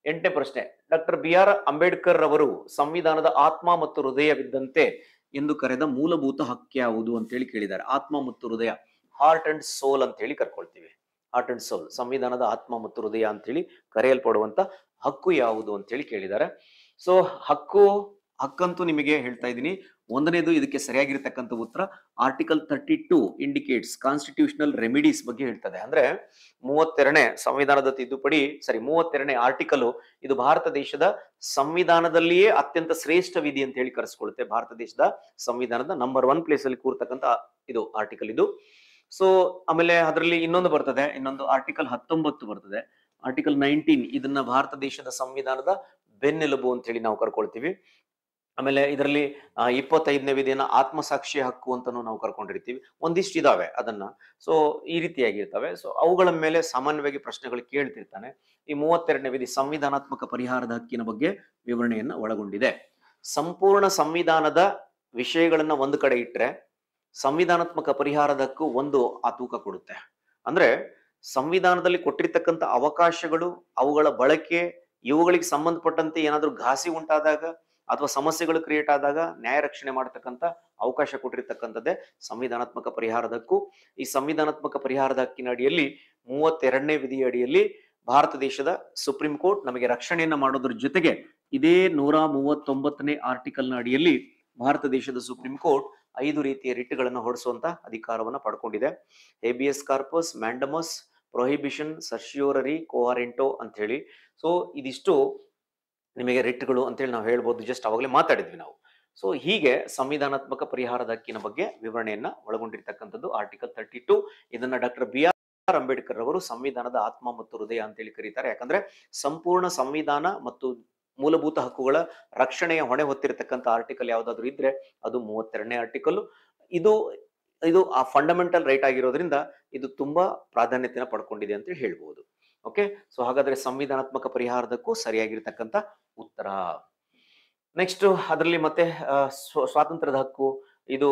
8ನೇ ಪ್ರಶ್ನೆ, ಡಾಕ್ಟರ್ BR ಅಂಬೇಡ್ಕರ್ ಅವರು ಸಂವಿಧಾನದ ಆತ್ಮ ಮತ್ತು ಹೃದಯವಿದ್ದಂತೆ ಎಂದು ಕರೆದ ಮೂಲಭೂತ ಹಕ್ಕು ಯಾವುದು ಅಂತ ಹೇಳಿ ಕೇಳಿದ್ದಾರೆ. ಆತ್ಮ ಮತ್ತು ಹೃದಯ, ಹಾರ್ಟ್ ಅಂಡ್ ಸೋಲ್ ಅಂತ ಹೇಳಿ ಕರ್ಕೊಳ್ತೀವಿ. ಹಾರ್ಟ್ ಅಂಡ್ ಸೋಲ್, ಸಂವಿಧಾನದ ಆತ್ಮ ಮತ್ತು ಹೃದಯ ಅಂತ ಹೇಳಿ ಕರೆಯಲ್ಪಡುವಂತ ಹಕ್ಕು ಯಾವುದು ಅಂತ ಹೇಳಿ ಕೇಳಿದ್ದಾರೆ. ಸೊ ಹಕ್ಕಂತೂ ನಿಮಗೆ ಹೇಳ್ತಾ ಇದ್ದೀನಿ. 1ನೇದು ಇದಕ್ಕೆ ಸರಿಯಾಗಿರ್ತಕ್ಕಂಥ ಉತ್ತರ ಆರ್ಟಿಕಲ್ 32 ಇಂಡಿಕೇಟ್ಸ್ ಕಾನ್ಸ್ಟಿಟ್ಯೂಷನಲ್ ರೆಮಿಡೀಸ್ ಬಗ್ಗೆ ಹೇಳ್ತದೆ. ಅಂದ್ರೆ 32ನೇ ಸಂವಿಧಾನದ ತಿದ್ದುಪಡಿ, 32ನೇ ಆರ್ಟಿಕಲ್, ಇದು ಭಾರತ ದೇಶದ ಸಂವಿಧಾನದಲ್ಲಿಯೇ ಅತ್ಯಂತ ಶ್ರೇಷ್ಠ ವಿಧಿ ಅಂತ ಹೇಳಿ ಕರೆಸ್ಕೊಳ್ಳುತ್ತೆ. ಭಾರತ ದೇಶದ ಸಂವಿಧಾನದ ನಂಬರ್ 1 ಪ್ಲೇಸ್ ಅಲ್ಲಿ ಕೂರ್ತಕ್ಕಂಥ ಇದು ಆರ್ಟಿಕಲ್ ಇದು. ಸೊ ಆಮೇಲೆ ಅದರಲ್ಲಿ ಇನ್ನೊಂದು ಆರ್ಟಿಕಲ್ 19 ಬರ್ತದೆ. ಆರ್ಟಿಕಲ್ 19 ಇದನ್ನ ಭಾರತ ದೇಶದ ಸಂವಿಧಾನದ ಬೆನ್ನೆಲುಬು ಅಂತ ಹೇಳಿ ನಾವು ಕರ್ಕೊಳ್ತೀವಿ. ಆಮೇಲೆ ಇದರಲ್ಲಿ 25ನೇ ವಿಧಿಯನ್ನ ಆತ್ಮಸಾಕ್ಷಿ ಹಕ್ಕು ಅಂತಾನು ನಾವು ಕರ್ಕೊಂಡಿರ್ತೀವಿ. ಒಂದಿಷ್ಟು ಇದಾವೆ ಅದನ್ನ. ಸೊ ಈ ರೀತಿಯಾಗಿರ್ತವೆ. ಸೊ ಅವುಗಳ ಮೇಲೆ ಸಾಮಾನ್ಯವಾಗಿ ಪ್ರಶ್ನೆಗಳು ಕೇಳ್ತಿರ್ತಾನೆ. ಈ 32ನೇ ವಿಧಿ ಸಂವಿಧಾನಾತ್ಮಕ ಪರಿಹಾರದ ಹಕ್ಕಿನ ಬಗ್ಗೆ ವಿವರಣೆಯನ್ನ ಒಳಗೊಂಡಿದೆ. ಸಂಪೂರ್ಣ ಸಂವಿಧಾನದ ವಿಷಯಗಳನ್ನ ಒಂದು ಕಡೆ ಇಟ್ರೆ ಸಂವಿಧಾನಾತ್ಮಕ ಪರಿಹಾರದ ಹಕ್ಕು ಒಂದು ಆ ತೂಕ ಕೊಡುತ್ತೆ. ಅಂದ್ರೆ ಸಂವಿಧಾನದಲ್ಲಿ ಕೊಟ್ಟಿರ್ತಕ್ಕಂಥ ಅವಕಾಶಗಳು, ಅವುಗಳ ಬಳಕೆ, ಇವುಗಳಿಗೆ ಸಂಬಂಧಪಟ್ಟಂತೆ ಏನಾದ್ರೂ ಘಾಸಿ ಉಂಟಾದಾಗ ಅಥವಾ ಸಮಸ್ಯೆಗಳು ಕ್ರಿಯೇಟ್ ಆದಾಗ ನ್ಯಾಯ ರಕ್ಷಣೆ ಮಾಡತಕ್ಕಂಥ ಅವಕಾಶ ಕೊಟ್ಟಿರ್ತಕ್ಕಂಥದ್ದೇ ಸಂವಿಧಾನಾತ್ಮಕ ಪರಿಹಾರದ ಹಕ್ಕು. ಈ ಸಂವಿಧಾನಾತ್ಮಕ ಪರಿಹಾರದ ಹಕ್ಕಿನ ಅಡಿಯಲ್ಲಿ 32ನೇ ವಿಧಿಯ ಅಡಿಯಲ್ಲಿ ಭಾರತ ದೇಶದ ಸುಪ್ರೀಂ ಕೋರ್ಟ್ ನಮಗೆ ರಕ್ಷಣೆಯನ್ನ ಮಾಡೋದ್ರ ಜೊತೆಗೆ ಇದೇ 139ನೇ ಆರ್ಟಿಕಲ್ನ ಅಡಿಯಲ್ಲಿ ಭಾರತ ದೇಶದ ಸುಪ್ರೀಂ ಕೋರ್ಟ್ 5 ರೀತಿಯ ರಿಟ್ಗಳನ್ನು ಹೊರಡಿಸುವಂತ ಅಧಿಕಾರವನ್ನ ಪಡ್ಕೊಂಡಿದೆ. ಹೇಬಿಯಸ್ ಕಾರ್ಪಸ್, ಮ್ಯಾಂಡಮಸ್, ಪ್ರೊಹಿಬಿಷನ್, ಸರ್ಶಿಯೋರರಿ, ಕೋಹಾರೆಂಟೋ ಅಂತ ಹೇಳಿ. ಸೊ ಇದಿಷ್ಟು ನಿಮಗೆ ರಿಟ್ಗಳು ಅಂತೇಳಿ ನಾವು ಹೇಳ್ಬೋದು. ಜಸ್ಟ್ ಅವಾಗಲೇ ಮಾತಾಡಿದ್ವಿ ನಾವು. ಸೊ ಹೀಗೆ ಸಂವಿಧಾನಾತ್ಮಕ ಪರಿಹಾರದ ಹಕ್ಕಿನ ಬಗ್ಗೆ ವಿವರಣೆಯನ್ನ ಒಳಗೊಂಡಿರ್ತಕ್ಕಂಥದ್ದು ಆರ್ಟಿಕಲ್ 32. ಇದನ್ನ ಡಾಕ್ಟರ್ BR ಅಂಬೇಡ್ಕರ್ ಅವರು ಸಂವಿಧಾನದ ಆತ್ಮ ಮತ್ತು ಹೃದಯ ಅಂತೇಳಿ ಕರೀತಾರೆ. ಯಾಕಂದ್ರೆ ಸಂಪೂರ್ಣ ಸಂವಿಧಾನ ಮತ್ತು ಮೂಲಭೂತ ಹಕ್ಕುಗಳ ರಕ್ಷಣೆಯ ಹೊಣೆ ಹೊತ್ತಿರತಕ್ಕಂಥ ಆರ್ಟಿಕಲ್ ಯಾವ್ದಾದ್ರು ಇದ್ರೆ ಅದು 32ನೇ ಆರ್ಟಿಕಲ್. ಇದು ಇದು ಆ ಫಂಡಮೆಂಟಲ್ ರೈಟ್ ಆಗಿರೋದ್ರಿಂದ ಇದು ತುಂಬಾ ಪ್ರಾಧಾನ್ಯತೆಯನ್ನು ಪಡ್ಕೊಂಡಿದೆ ಅಂತ ಹೇಳ್ಬಹುದು. ಓಕೆ, ಸೊ ಹಾಗಾದ್ರೆ ಸಂವಿಧಾನಾತ್ಮಕ ಪರಿಹಾರದಕ್ಕೂ ಸರಿಯಾಗಿರ್ತಕ್ಕಂಥ ಉತ್ತರ. ನೆಕ್ಸ್ಟ್ ಅದರಲ್ಲಿ ಮತ್ತೆ ಸ್ವಾತಂತ್ರ್ಯದ ಹಕ್ಕು. ಇದು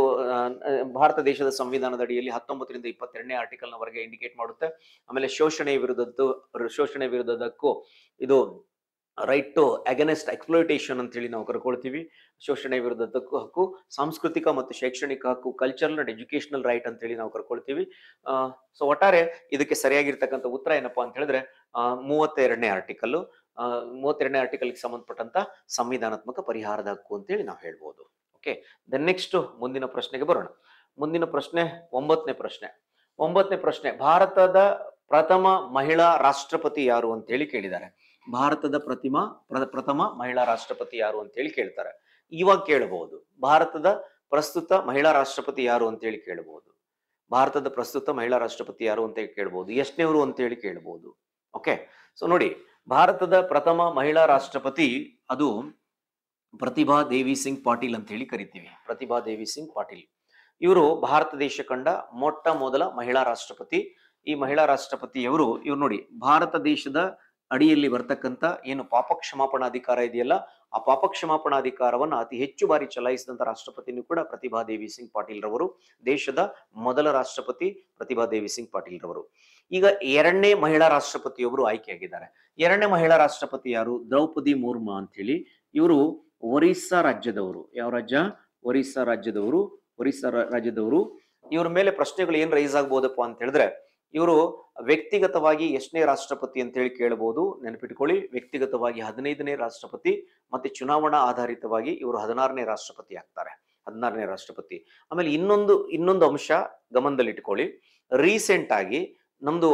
ಭಾರತ ದೇಶದ ಸಂವಿಧಾನದ ಅಡಿಯಲ್ಲಿ 19ರಿಂದ 22ನೇ ಆರ್ಟಿಕಲ್ ನವರೆಗೆ ಇಂಡಿಕೇಟ್ ಮಾಡುತ್ತೆ. ಆಮೇಲೆ ಶೋಷಣೆ ವಿರುದ್ಧದಕ್ಕೂ ಇದು ರೈಟ್ ಟು ಅಗೇನೆಸ್ಟ್ ಎಕ್ಸ್ಪ್ಲೋಯಿಟೇಷನ್ ಅಂತ ಹೇಳಿ ನಾವು ಕರ್ಕೊಳ್ತೀವಿ. ಶೋಷಣೆ ವಿರುದ್ಧದ ಹಕ್ಕು. ಸಾಂಸ್ಕೃತಿಕ ಮತ್ತು ಶೈಕ್ಷಣಿಕ ಹಕ್ಕು, ಕಲ್ಚರಲ್ ಅಂಡ್ ಎಜುಕೇಶನಲ್ ರೈಟ್ ಅಂತ ಹೇಳಿ ನಾವು ಕರ್ಕೊಳ್ತೀವಿ. ಸೊ ಒಟ್ಟಾರೆ ಇದಕ್ಕೆ ಸರಿಯಾಗಿರ್ತಕ್ಕಂಥ ಉತ್ತರ ಏನಪ್ಪಾ ಅಂತ ಹೇಳಿದ್ರೆ 32ನೇ ಆರ್ಟಿಕಲ್. 32ನೇ ಆರ್ಟಿಕಲ್ಗೆ ಸಂಬಂಧಪಟ್ಟಂತ ಸಂವಿಧಾನಾತ್ಮಕ ಪರಿಹಾರದ ಹಕ್ಕು ಅಂತೇಳಿ ನಾವು ಹೇಳ್ಬೋದು. ಓಕೆ, ದೆನ್ ನೆಕ್ಸ್ಟ್ ಮುಂದಿನ ಪ್ರಶ್ನೆಗೆ ಬರೋಣ. ಮುಂದಿನ ಪ್ರಶ್ನೆ 9ನೇ ಪ್ರಶ್ನೆ. ಭಾರತದ ಪ್ರಥಮ ಮಹಿಳಾ ರಾಷ್ಟ್ರಪತಿ ಯಾರು ಅಂತ ಹೇಳಿ ಕೇಳಿದ್ದಾರೆ. ಭಾರತದ ಪ್ರಥಮ ಮಹಿಳಾ ರಾಷ್ಟ್ರಪತಿ ಯಾರು ಅಂತ ಹೇಳಿ ಕೇಳ್ತಾರೆ. ಇವಾಗ ಕೇಳಬಹುದು ಭಾರತದ ಪ್ರಸ್ತುತ ಮಹಿಳಾ ರಾಷ್ಟ್ರಪತಿ ಯಾರು ಅಂತ ಹೇಳಿ ಕೇಳಬಹುದು. ಭಾರತದ ಪ್ರಸ್ತುತ ಮಹಿಳಾ ರಾಷ್ಟ್ರಪತಿ ಯಾರು ಅಂತ ಹೇಳಿ ಕೇಳಬಹುದು. ಎಷ್ಟನೇವರು ಅಂತ ಹೇಳಿ ಕೇಳಬಹುದು. ಓಕೆ, ಸೊ ನೋಡಿ, ಭಾರತದ ಪ್ರಥಮ ಮಹಿಳಾ ರಾಷ್ಟ್ರಪತಿ ಅದು ಪ್ರತಿಭಾ ದೇವಿ ಸಿಂಗ್ ಪಾಟೀಲ್ ಅಂತ ಹೇಳಿ ಕರಿತೀವಿ. ಪ್ರತಿಭಾ ದೇವಿ ಸಿಂಗ್ ಪಾಟೀಲ್ ಇವರು ಭಾರತ ದೇಶ ಕಂಡ ಮೊಟ್ಟ ಮೊದಲ ಮಹಿಳಾ ರಾಷ್ಟ್ರಪತಿ. ಈ ಮಹಿಳಾ ರಾಷ್ಟ್ರಪತಿಯವರು ಇವ್ರು ನೋಡಿ, ಭಾರತ ದೇಶದ ಅಡಿಯಲ್ಲಿ ಬರ್ತಕ್ಕಂಥ ಏನು ಪಾಪ ಕ್ಷಮಾಪಣಾ ಅಧಿಕಾರ ಇದೆಯಲ್ಲ, ಆ ಪಾಪ ಕ್ಷಮಾಪಣಾ ಅಧಿಕಾರವನ್ನು ಅತಿ ಹೆಚ್ಚು ಬಾರಿ ಚಲಾಯಿಸಿದಂತ ರಾಷ್ಟ್ರಪತಿನೂ ಕೂಡ ಪ್ರತಿಭಾ ದೇವಿ ಸಿಂಗ್ ಪಾಟೀಲ್ ರವರು. ದೇಶದ ಮೊದಲ ರಾಷ್ಟ್ರಪತಿ ಪ್ರತಿಭಾ ದೇವಿ ಸಿಂಗ್ ಪಾಟೀಲ್ ರವರು. ಈಗ 2ನೇ ಮಹಿಳಾ ರಾಷ್ಟ್ರಪತಿಯೊಬ್ಬರು ಆಯ್ಕೆಯಾಗಿದ್ದಾರೆ. 2ನೇ ಮಹಿಳಾ ರಾಷ್ಟ್ರಪತಿ ಯಾರು? ದ್ರೌಪದಿ ಮುರ್ಮು ಅಂತ ಹೇಳಿ. ಇವರು ಒರಿಸ್ಸಾ ರಾಜ್ಯದವರು. ಯಾವ ರಾಜ್ಯ? ಒರಿಸ್ಸಾ ರಾಜ್ಯದವರು. ಇವ್ರ ಮೇಲೆ ಪ್ರಶ್ನೆಗಳು ಏನ್ ರೈಸ್ ಆಗ್ಬೋದಪ್ಪ ಅಂತ ಹೇಳಿದ್ರೆ, ಇವರು ವ್ಯಕ್ತಿಗತವಾಗಿ ಎಷ್ಟನೇ ರಾಷ್ಟ್ರಪತಿ ಅಂತ ಹೇಳಿ ಕೇಳಬಹುದು. ನೆನಪಿಟ್ಕೊಳ್ಳಿ, ವ್ಯಕ್ತಿಗತವಾಗಿ 15ನೇ ರಾಷ್ಟ್ರಪತಿ, ಮತ್ತೆ ಚುನಾವಣಾ ಆಧಾರಿತವಾಗಿ ಇವರು 16ನೇ ರಾಷ್ಟ್ರಪತಿ ಆಗ್ತಾರೆ. 16ನೇ ರಾಷ್ಟ್ರಪತಿ. ಆಮೇಲೆ ಇನ್ನೊಂದು ಅಂಶ ಗಮನದಲ್ಲಿಟ್ಕೊಳ್ಳಿ. ರೀಸೆಂಟ್ ಆಗಿ ನಮ್ದು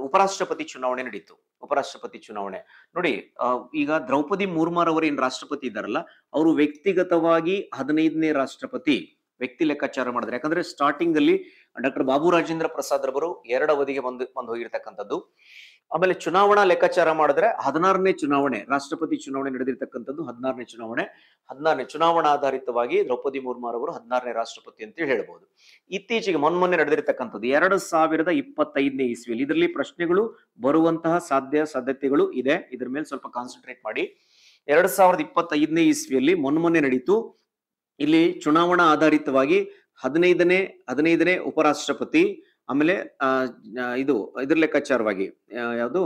ಉಪರಾಷ್ಟ್ರಪತಿ ಚುನಾವಣೆ ನಡೀತು. ಉಪರಾಷ್ಟ್ರಪತಿ ಚುನಾವಣೆ ನೋಡಿ, ಈಗ ದ್ರೌಪದಿ ಮುರ್ಮುರವರು ಏನ್ ರಾಷ್ಟ್ರಪತಿ ಇದ್ದಾರಲ್ಲ, ಅವರು ವ್ಯಕ್ತಿಗತವಾಗಿ 15ನೇ ರಾಷ್ಟ್ರಪತಿ ವ್ಯಕ್ತಿ ಲೆಕ್ಕಾಚಾರ ಮಾಡಿದ್ರೆ. ಯಾಕಂದ್ರೆ ಸ್ಟಾರ್ಟಿಂಗ್ ಅಲ್ಲಿ ಡಾಕ್ಟರ್ ಬಾಬು ರಾಜೇಂದ್ರ ಪ್ರಸಾದ್ ರವರು 2 ಅವಧಿಗೆ ಬಂದು ಹೋಗಿರ್ತಕ್ಕಂಥದ್ದು. ಆಮೇಲೆ ಚುನಾವಣಾ ಲೆಕ್ಕಾಚಾರ ಮಾಡಿದ್ರೆ 16ನೇ ಚುನಾವಣೆ, ರಾಷ್ಟ್ರಪತಿ ಚುನಾವಣೆ ನಡೆದಿರ್ತಕ್ಕಂಥದ್ದು 16ನೇ ಚುನಾವಣೆ. 16ನೇ ಚುನಾವಣಾ ಆಧಾರಿತವಾಗಿ ದ್ರೌಪದಿ ಮುರ್ಮು ಅವರು 16ನೇ ರಾಷ್ಟ್ರಪತಿ ಅಂತ ಹೇಳ್ಬಹುದು. ಇತ್ತೀಚೆಗೆ ಮೊನ್ನೆ ನಡೆದಿರ್ತಕ್ಕಂಥದ್ದು 2025ನೇ ಇಸ್ವಿಯಲ್ಲಿ. ಇದರಲ್ಲಿ ಪ್ರಶ್ನೆಗಳು ಬರುವಂತಹ ಸಾಧ್ಯತೆಗಳು ಇದೆ. ಇದ್ರ ಮೇಲೆ ಸ್ವಲ್ಪ ಕಾನ್ಸಂಟ್ರೇಟ್ ಮಾಡಿ. 2025ನೇ ಇಸ್ವಿಯಲ್ಲಿ ಮೊನ್ನೆ ನಡೀತು. ಇಲ್ಲಿ ಚುನಾವಣಾ ಆಧಾರಿತವಾಗಿ 15ನೇ ಉಪರಾಷ್ಟ್ರಪತಿ, ಆಮೇಲೆ ಇದ್ರ ಲೆಕ್ಕಾಚಾರವಾಗಿ ಯಾವುದು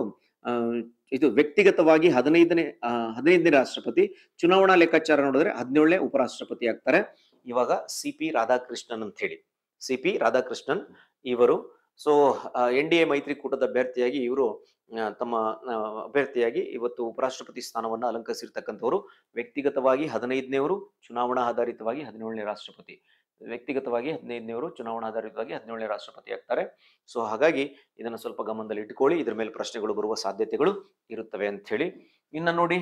ಇದು ವ್ಯಕ್ತಿಗತವಾಗಿ 15ನೇ ರಾಷ್ಟ್ರಪತಿ, ಚುನಾವಣಾ ಲೆಕ್ಕಾಚಾರ ನೋಡಿದ್ರೆ 17ನೇ ಉಪರಾಷ್ಟ್ರಪತಿ ಆಗ್ತಾರೆ. ಇವಾಗ CP ರಾಧಾಕೃಷ್ಣನ್ ಅಂತ ಹೇಳಿ, CP ರಾಧಾಕೃಷ್ಣನ್ ಇವರು. ಸೊ NDA ಮೈತ್ರಿಕೂಟದ ಅಭ್ಯರ್ಥಿಯಾಗಿ ಇವರು ತಮ್ಮ ಅಭ್ಯರ್ಥಿಯಾಗಿ ಇವತ್ತು ಉಪರಾಷ್ಟ್ರಪತಿ ಸ್ಥಾನವನ್ನ ಅಲಂಕರಿಸಿರ್ತಕ್ಕಂಥವ್ರು. ವ್ಯಕ್ತಿಗತವಾಗಿ 15ನೇವರು, ಚುನಾವಣಾ ಆಧಾರಿತವಾಗಿ 17ನೇ ರಾಷ್ಟ್ರಪತಿ. ವ್ಯಕ್ತಿಗತವಾಗಿ 15ನೇವರು, ಚುನಾವಣಾ ಆಧಾರಿತವಾಗಿ 17ನೇ ರಾಷ್ಟ್ರಪತಿ ಆಗ್ತಾರೆ. ಸೊ ಹಾಗಾಗಿ ಇದನ್ನ ಸ್ವಲ್ಪ ಗಮನದಲ್ಲಿ ಇಟ್ಕೊಳ್ಳಿ. ಇದ್ರ ಮೇಲೆ ಪ್ರಶ್ನೆಗಳು ಬರುವ ಸಾಧ್ಯತೆಗಳು ಇರುತ್ತವೆ ಅಂತ ಹೇಳಿ. ಇನ್ನ ನೋಡಿ,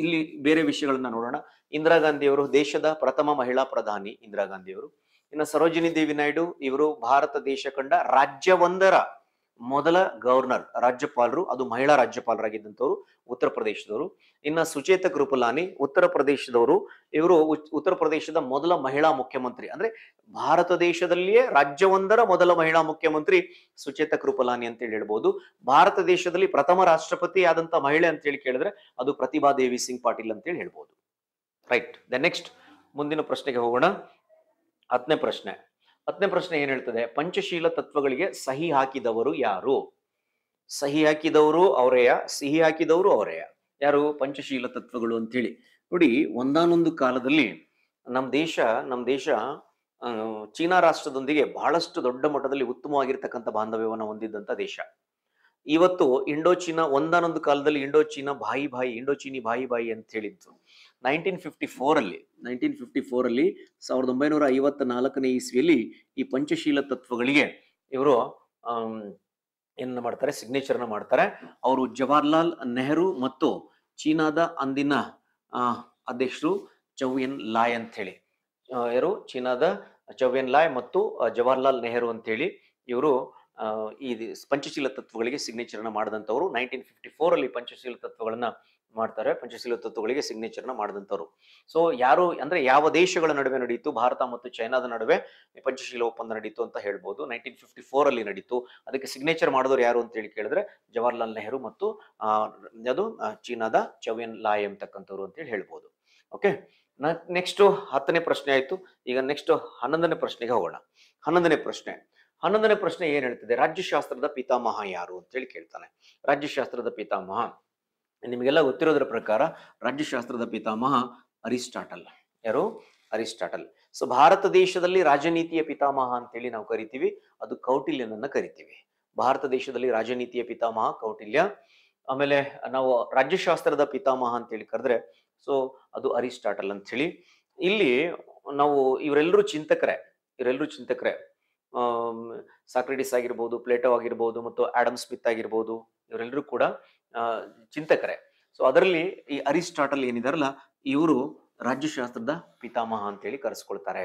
ಇಲ್ಲಿ ಬೇರೆ ವಿಷಯಗಳನ್ನ ನೋಡೋಣ. ಇಂದಿರಾ ಗಾಂಧಿ ಅವರು ದೇಶದ ಪ್ರಥಮ ಮಹಿಳಾ ಪ್ರಧಾನಿ. ಇಂದಿರಾ ಗಾಂಧಿ ಅವರು. ಇನ್ನು ಸರೋಜಿನಿ ದೇವಿ ನಾಯ್ಡು ಇವರು ಭಾರತ ದೇಶ ಕಂಡ ರಾಜ್ಯವೊಂದರ ಮೊದಲ ಗವರ್ನರ್ ರಾಜ್ಯಪಾಲರು, ಅದು ಮಹಿಳಾ ರಾಜ್ಯಪಾಲರಾಗಿದ್ದಂಥವ್ರು ಉತ್ತರ ಪ್ರದೇಶದವರು. ಇನ್ನ ಸುಚೇತ ಕೃಪಲಾನಿ ಉತ್ತರ ಪ್ರದೇಶದವರು, ಇವರು ಉತ್ತರ ಪ್ರದೇಶದ ಮೊದಲ ಮಹಿಳಾ ಮುಖ್ಯಮಂತ್ರಿ, ಅಂದ್ರೆ ಭಾರತ ದೇಶದಲ್ಲಿಯೇ ರಾಜ್ಯವೊಂದರ ಮೊದಲ ಮಹಿಳಾ ಮುಖ್ಯಮಂತ್ರಿ ಸುಚೇತ ಕೃಪಲಾನಿ ಅಂತ ಹೇಳಿ ಹೇಳ್ಬೋದು. ಭಾರತ ದೇಶದಲ್ಲಿ ಪ್ರಥಮ ರಾಷ್ಟ್ರಪತಿ ಆದಂತ ಮಹಿಳೆ ಅಂತ ಹೇಳಿ ಕೇಳಿದ್ರೆ ಅದು ಪ್ರತಿಭಾ ದೇವಿ ಸಿಂಗ್ ಪಾಟೀಲ್ ಅಂತ ಹೇಳಿ ಹೇಳ್ಬೋದು. ರೈಟ್. ದ ನೆಕ್ಸ್ಟ್ ಮುಂದಿನ ಪ್ರಶ್ನೆಗೆ ಹೋಗೋಣ. ಹತ್ತನೇ ಪ್ರಶ್ನೆ ಏನ್ ಹೇಳ್ತದೆ? ಪಂಚಶೀಲ ತತ್ವಗಳಿಗೆ ಸಹಿ ಹಾಕಿದವರು ಯಾರು? ಸಹಿ ಹಾಕಿದವರು ಅವರೆಯ, ಸಿಹಿ ಹಾಕಿದವರು ಅವರೆಯ? ಯಾರು ಪಂಚಶೀಲ ತತ್ವಗಳು ಅಂತ ಹೇಳಿ? ನೋಡಿ, ಒಂದಾನೊಂದು ಕಾಲದಲ್ಲಿ ನಮ್ಮ ದೇಶ ಚೀನಾ ರಾಷ್ಟ್ರದೊಂದಿಗೆ ಬಹಳಷ್ಟು ದೊಡ್ಡ ಮಟ್ಟದಲ್ಲಿ ಉತ್ತಮವಾಗಿರ್ತಕ್ಕಂಥ ಬಾಂಧವ್ಯವನ್ನು ಹೊಂದಿದ್ದಂತ ದೇಶ. ಇವತ್ತು ಒಂದಾನೊಂದು ಕಾಲದಲ್ಲಿ ಇಂಡೋಚೀನಿ ಬಾಯಿ ಬಾಯಿ ಅಂತ ಹೇಳಿದ್ದು 1954 ಅಲ್ಲಿ 1954ನೇ ಇಸ್ವಿಯಲ್ಲಿ ಈ ಪಂಚಶೀಲ ತತ್ವಗಳಿಗೆ ಇವರು ಏನ ಮಾಡ್ತಾರೆ? ಸಿಗ್ನೇಚರ್ನ ಮಾಡ್ತಾರೆ. ಅವರು ಜವಾಹರ್ಲಾಲ್ ನೆಹರು ಮತ್ತು ಚೀನಾದ ಅಂದಿನ ಅಧ್ಯಕ್ಷರು ಚೌ ಎನ್ ಲಾಯ್ ಅಂತ ಹೇಳಿ, ಯಾರು? ಚೀನಾದ ಚೌ ಎನ್ ಲಾಯ್ ಮತ್ತು ಜವಾಹರ್ಲಾಲ್ ನೆಹರು ಅಂತ ಹೇಳಿ ಇವರು ಈ ಪಂಚಶೀಲ ತತ್ವಗಳಿಗೆ ಸಿಗ್ನೇಚರ್ನ ಮಾಡಿದಂಥವ್ರು. 1954 ಅಲ್ಲಿ ಪಂಚಶೀಲ ತತ್ವಗಳನ್ನ ಮಾಡ್ತಾರೆ. ಪಂಚಶೀಲ ತತ್ವಗಳಿಗೆ ಸಿಗ್ನೇಚರ್ನ ಮಾಡಿದಂಥವ್ರು. ಸೊ ಯಾರು ಅಂದ್ರೆ ಯಾವ ದೇಶಗಳ ನಡುವೆ ನಡೀತು? ಭಾರತ ಮತ್ತು ಚೈನಾದ ನಡುವೆ ಪಂಚಶೀಲ ಒಪ್ಪಂದ ನಡೀತು ಅಂತ ಹೇಳ್ಬೋದು. 1954 ಅಲ್ಲಿ ನಡೀತು. ಅದಕ್ಕೆ ಸಿಗ್ನೇಚರ್ ಮಾಡಿದವರು ಯಾರು ಅಂತ ಹೇಳಿ ಕೇಳಿದ್ರೆ ಜವಾಹರ್ಲಾಲ್ ನೆಹರು ಮತ್ತು ಅದು ಚೀನಾದ ಚೌ ಎನ್ ಲಾಯ್ ಅಂತಕ್ಕಂಥವ್ರು ಅಂತ ಹೇಳಿ ಹೇಳ್ಬೋದು. ಓಕೆ, ನೆಕ್ಸ್ಟ್ 10ನೇ ಪ್ರಶ್ನೆ ಆಯ್ತು. ಈಗ ನೆಕ್ಸ್ಟ್ 11ನೇ ಪ್ರಶ್ನೆಗೆ ಹೋಗೋಣ. 11ನೇ ಪ್ರಶ್ನೆ ಏನ್ ಹೇಳ್ತಿದೆ? ರಾಜ್ಯಶಾಸ್ತ್ರದ ಪಿತಾಮಹ ಯಾರು ಅಂತ ಹೇಳಿ ಕೇಳ್ತಾನೆ. ರಾಜ್ಯಶಾಸ್ತ್ರದ ಪಿತಾಮಹ ನಿಮಗೆಲ್ಲ ಗೊತ್ತಿರೋದ್ರ ಪ್ರಕಾರ ರಾಜ್ಯಶಾಸ್ತ್ರದ ಪಿತಾಮಹ ಅರಿಸ್ಟಾಟಲ್. ಯಾರು? ಅರಿಸ್ಟಾಟಲ್. ಸೊ ಭಾರತ ದೇಶದಲ್ಲಿ ರಾಜನೀತಿಯ ಪಿತಾಮಹ ಅಂತೇಳಿ ನಾವು ಕರಿತೀವಿ, ಅದು ಕೌಟಿಲ್ಯನನ್ನ ಕರಿತೀವಿ. ಭಾರತ ದೇಶದಲ್ಲಿ ರಾಜನೀತಿಯ ಪಿತಾಮಹ ಕೌಟಿಲ್ಯ. ಆಮೇಲೆ ನಾವು ರಾಜ್ಯಶಾಸ್ತ್ರದ ಪಿತಾಮಹ ಅಂತೇಳಿ ಕರೆದ್ರೆ ಸೊ ಅದು ಅರಿಸ್ಟಾಟಲ್ ಅಂತ ಹೇಳಿ. ಇಲ್ಲಿ ನಾವು ಇವರೆಲ್ಲರೂ ಚಿಂತಕರೇ. ಸಾಕ್ರೆಟಿಸ್ ಆಗಿರ್ಬೋದು, ಪ್ಲೇಟೋ ಆಗಿರ್ಬೋದು ಮತ್ತು ಆಡಮ್ ಸ್ಮಿತ್ ಆಗಿರ್ಬೋದು, ಇವರೆಲ್ಲರೂ ಕೂಡ ಚಿಂತಕರೇ. ಸೊ ಅದರಲ್ಲಿ ಈ ಅರಿಸ್ಟಾಟಲ್ ಏನಿದಾರಲ್ಲ, ಇವರು ರಾಜ್ಯಶಾಸ್ತ್ರದ ಪಿತಾಮಹ ಅಂತೇಳಿ ಕರೆಸ್ಕೊಳ್ತಾರೆ.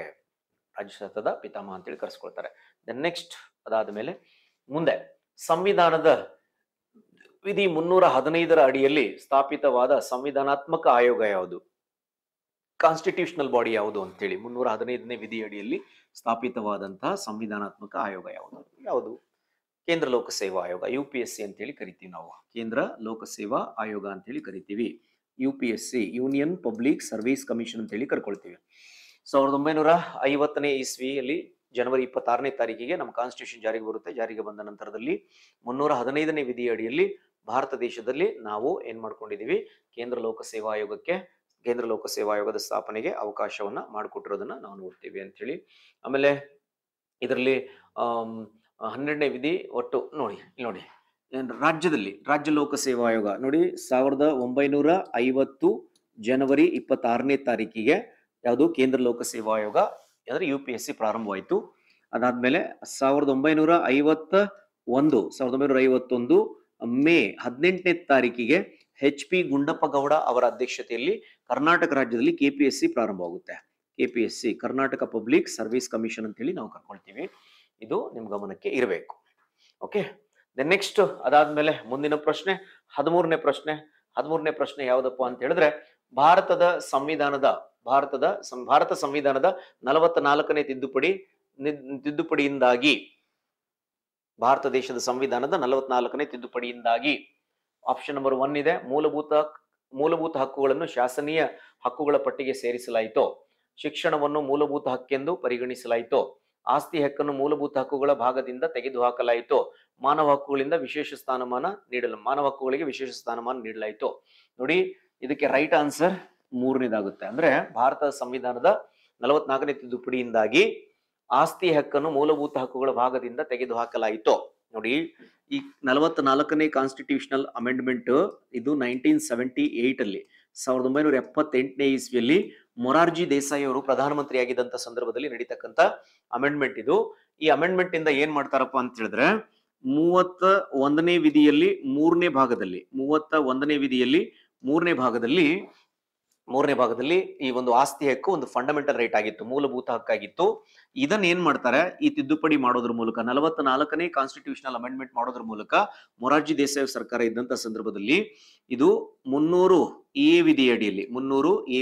ನೆಕ್ಸ್ಟ್ ಅದಾದ್ಮೇಲೆ ಮುಂದೆ ಸಂವಿಧಾನದ ವಿಧಿ 315ರ ಅಡಿಯಲ್ಲಿ ಸ್ಥಾಪಿತವಾದ ಸಂವಿಧಾನಾತ್ಮಕ ಆಯೋಗ ಯಾವುದು? ಕಾನ್ಸ್ಟಿಟ್ಯೂಷನಲ್ ಬಾಡಿ ಯಾವುದು ಅಂತೇಳಿ 315ನೇ ವಿಧಿ ಅಡಿಯಲ್ಲಿ ಸ್ಥಾಪಿತವಾದಂತಹ ಸಂವಿಧಾನಾತ್ಮಕ ಆಯೋಗ ಯಾವುದು? ಕೇಂದ್ರ ಲೋಕಸೇವಾ ಆಯೋಗ, UPSC ಅಂತೇಳಿ ಕರಿತೀವಿ ನಾವು. ಕೇಂದ್ರ ಲೋಕಸೇವಾ ಆಯೋಗ ಅಂತೇಳಿ ಕರಿತೀವಿ. UPSC, union public service commission ಅಂತೇಳಿ ಕರ್ಕೊಳ್ತೀವಿ. 1950ನೇ ಇಸ್ವಿಯಲ್ಲಿ ಜನವರಿ 26ನೇ ತಾರೀಕಿಗೆ ನಮ್ಮ ಕಾನ್ಸ್ಟಿಟ್ಯೂಷನ್ ಜಾರಿಗೆ ಬರುತ್ತೆ. ಜಾರಿಗೆ ಬಂದ ನಂತರದಲ್ಲಿ 315ನೇ ವಿಧಿ ಅಡಿಯಲ್ಲಿ ಭಾರತ ದೇಶದಲ್ಲಿ ನಾವು ಏನ್ ಮಾಡ್ಕೊಂಡಿದೀವಿ? ಕೇಂದ್ರ ಲೋಕಸೇವಾ ಆಯೋಗದ ಸ್ಥಾಪನೆಗೆ ಅವಕಾಶವನ್ನ ಮಾಡಿಕೊಟ್ಟಿರೋದನ್ನ ನಾವು ನೋಡ್ತೀವಿ ಅಂತ ಹೇಳಿ. ಆಮೇಲೆ ಇದರಲ್ಲಿ 12ನೇ ವಿಧಿ ಒಟ್ಟು ನೋಡಿ ರಾಜ್ಯ ಲೋಕಸೇವಾ ಆಯೋಗ ನೋಡಿ 1950 ಜನವರಿ 26ನೇ ತಾರೀಕಿಗೆ ಯಾವುದು? ಕೇಂದ್ರ ಲೋಕಸೇವಾ ಆಯೋಗ ಅಂದ್ರೆ UPSC ಪ್ರಾರಂಭವಾಯಿತು. ಅದಾದ್ಮೇಲೆ 1951 ಮೇ 18ನೇ ತಾರೀಕಿಗೆ HP ಗುಂಡಪ್ಪ ಗೌಡ ಅವರ ಅಧ್ಯಕ್ಷತೆಯಲ್ಲಿ ಕರ್ನಾಟಕ ರಾಜ್ಯದಲ್ಲಿ KPSC ಪ್ರಾರಂಭವಾಗುತ್ತೆ. KPSC, Karnataka public service commission ಅಂತ ಹೇಳಿ ನಾವು ಕರ್ಕೊಳ್ತೀವಿ. ಇದು ನಿಮ್ ಗಮನಕ್ಕೆ ಇರಬೇಕು. ಓಕೆ, ನೆಕ್ಸ್ಟ್ ಅದಾದ್ಮೇಲೆ ಮುಂದಿನ ಪ್ರಶ್ನೆ 13ನೇ ಪ್ರಶ್ನೆ ಯಾವ್ದಪ್ಪ ಅಂತ ಹೇಳಿದ್ರೆ ಭಾರತ ಸಂವಿಧಾನದ 44ನೇ ತಿದ್ದುಪಡಿಯಿಂದಾಗಿ ಭಾರತ ದೇಶದ ಸಂವಿಧಾನದ 44ನೇ ತಿದ್ದುಪಡಿಯಿಂದಾಗಿ ಆಪ್ಷನ್ ನಂಬರ್ 1 ಇದೆ. ಮೂಲಭೂತ ಹಕ್ಕುಗಳನ್ನು ಶಾಸನೀಯ ಹಕ್ಕುಗಳ ಪಟ್ಟಿಗೆ ಸೇರಿಸಲಾಯಿತು. ಶಿಕ್ಷಣವನ್ನು ಮೂಲಭೂತ ಹಕ್ಕೆಂದು ಪರಿಗಣಿಸಲಾಯಿತು. ಆಸ್ತಿ ಹಕ್ಕನ್ನು ಮೂಲಭೂತ ಹಕ್ಕುಗಳ ಭಾಗದಿಂದ ತೆಗೆದುಹಾಕಲಾಯಿತು. ಮಾನವ ಹಕ್ಕುಗಳಿಗೆ ವಿಶೇಷ ಸ್ಥಾನಮಾನ ನೀಡಲಾಯಿತು. ನೋಡಿ, ಇದಕ್ಕೆ ರೈಟ್ ಆನ್ಸರ್ 3ನೇದಾಗುತ್ತೆ. ಅಂದ್ರೆ ಭಾರತ ಸಂವಿಧಾನದ 44ನೇ ತಿದ್ದುಪಡಿಯಿಂದಾಗಿ ಆಸ್ತಿ ಹಕ್ಕನ್ನು ಮೂಲಭೂತ ಹಕ್ಕುಗಳ ಭಾಗದಿಂದ ತೆಗೆದುಹಾಕಲಾಯಿತು. ನೋಡಿ, ಈ 44ನೇ ಕಾನ್ಸ್ಟಿಟ್ಯೂಷನಲ್ ಅಮೆಂಡ್ಮೆಂಟ್ ಇದು 1978 ಅಲ್ಲಿ 1978ನೇ ಇಸ್ವಿಯಲ್ಲಿ ಮೊರಾರ್ಜಿ ದೇಸಾಯಿ ಅವರು ಪ್ರಧಾನಮಂತ್ರಿ ಆಗಿದ್ದಂತ ಸಂದರ್ಭದಲ್ಲಿ ನಡೀತಕ್ಕಂತ ಅಮೆಂಡ್ಮೆಂಟ್ ಇದು. ಈ ಅಮೆಂಡ್ಮೆಂಟ್ ಇಂದ ಏನ್ ಮಾಡ್ತಾರಪ್ಪ ಅಂತ ಹೇಳಿದ್ರೆ 31ನೇ ವಿಧಿಯಲ್ಲಿ 3ನೇ ಭಾಗದಲ್ಲಿ ಮೂರನೇ ಭಾಗದಲ್ಲಿ ಈ ಒಂದು ಆಸ್ತಿ ಹಕ್ಕು ಒಂದು ಫಂಡಮೆಂಟಲ್ ರೈಟ್ ಆಗಿತ್ತು, ಮೂಲಭೂತ ಹಕ್ಕಾಗಿತ್ತು. ಇದನ್ನ ಏನ್ ಮಾಡ್ತಾರೆ, ಈ ತಿದ್ದುಪಡಿ ಮಾಡೋದ್ರ ಮೂಲಕ 44ನೇ ಕಾನ್ಸ್ಟಿಟ್ಯೂಷನಲ್ ಅಮೆಂಡ್ಮೆಂಟ್ ಮಾಡೋದ್ರ ಮೂಲಕ ಮೊರಾರ್ಜಿ ದೇಸಾಯಿ ಸರ್ಕಾರ ಇದ್ದಂತ ಸಂದರ್ಭದಲ್ಲಿ ಇದು 300 ಎ ವಿಧಿಯಡಿಯಲ್ಲಿ 300 ಎ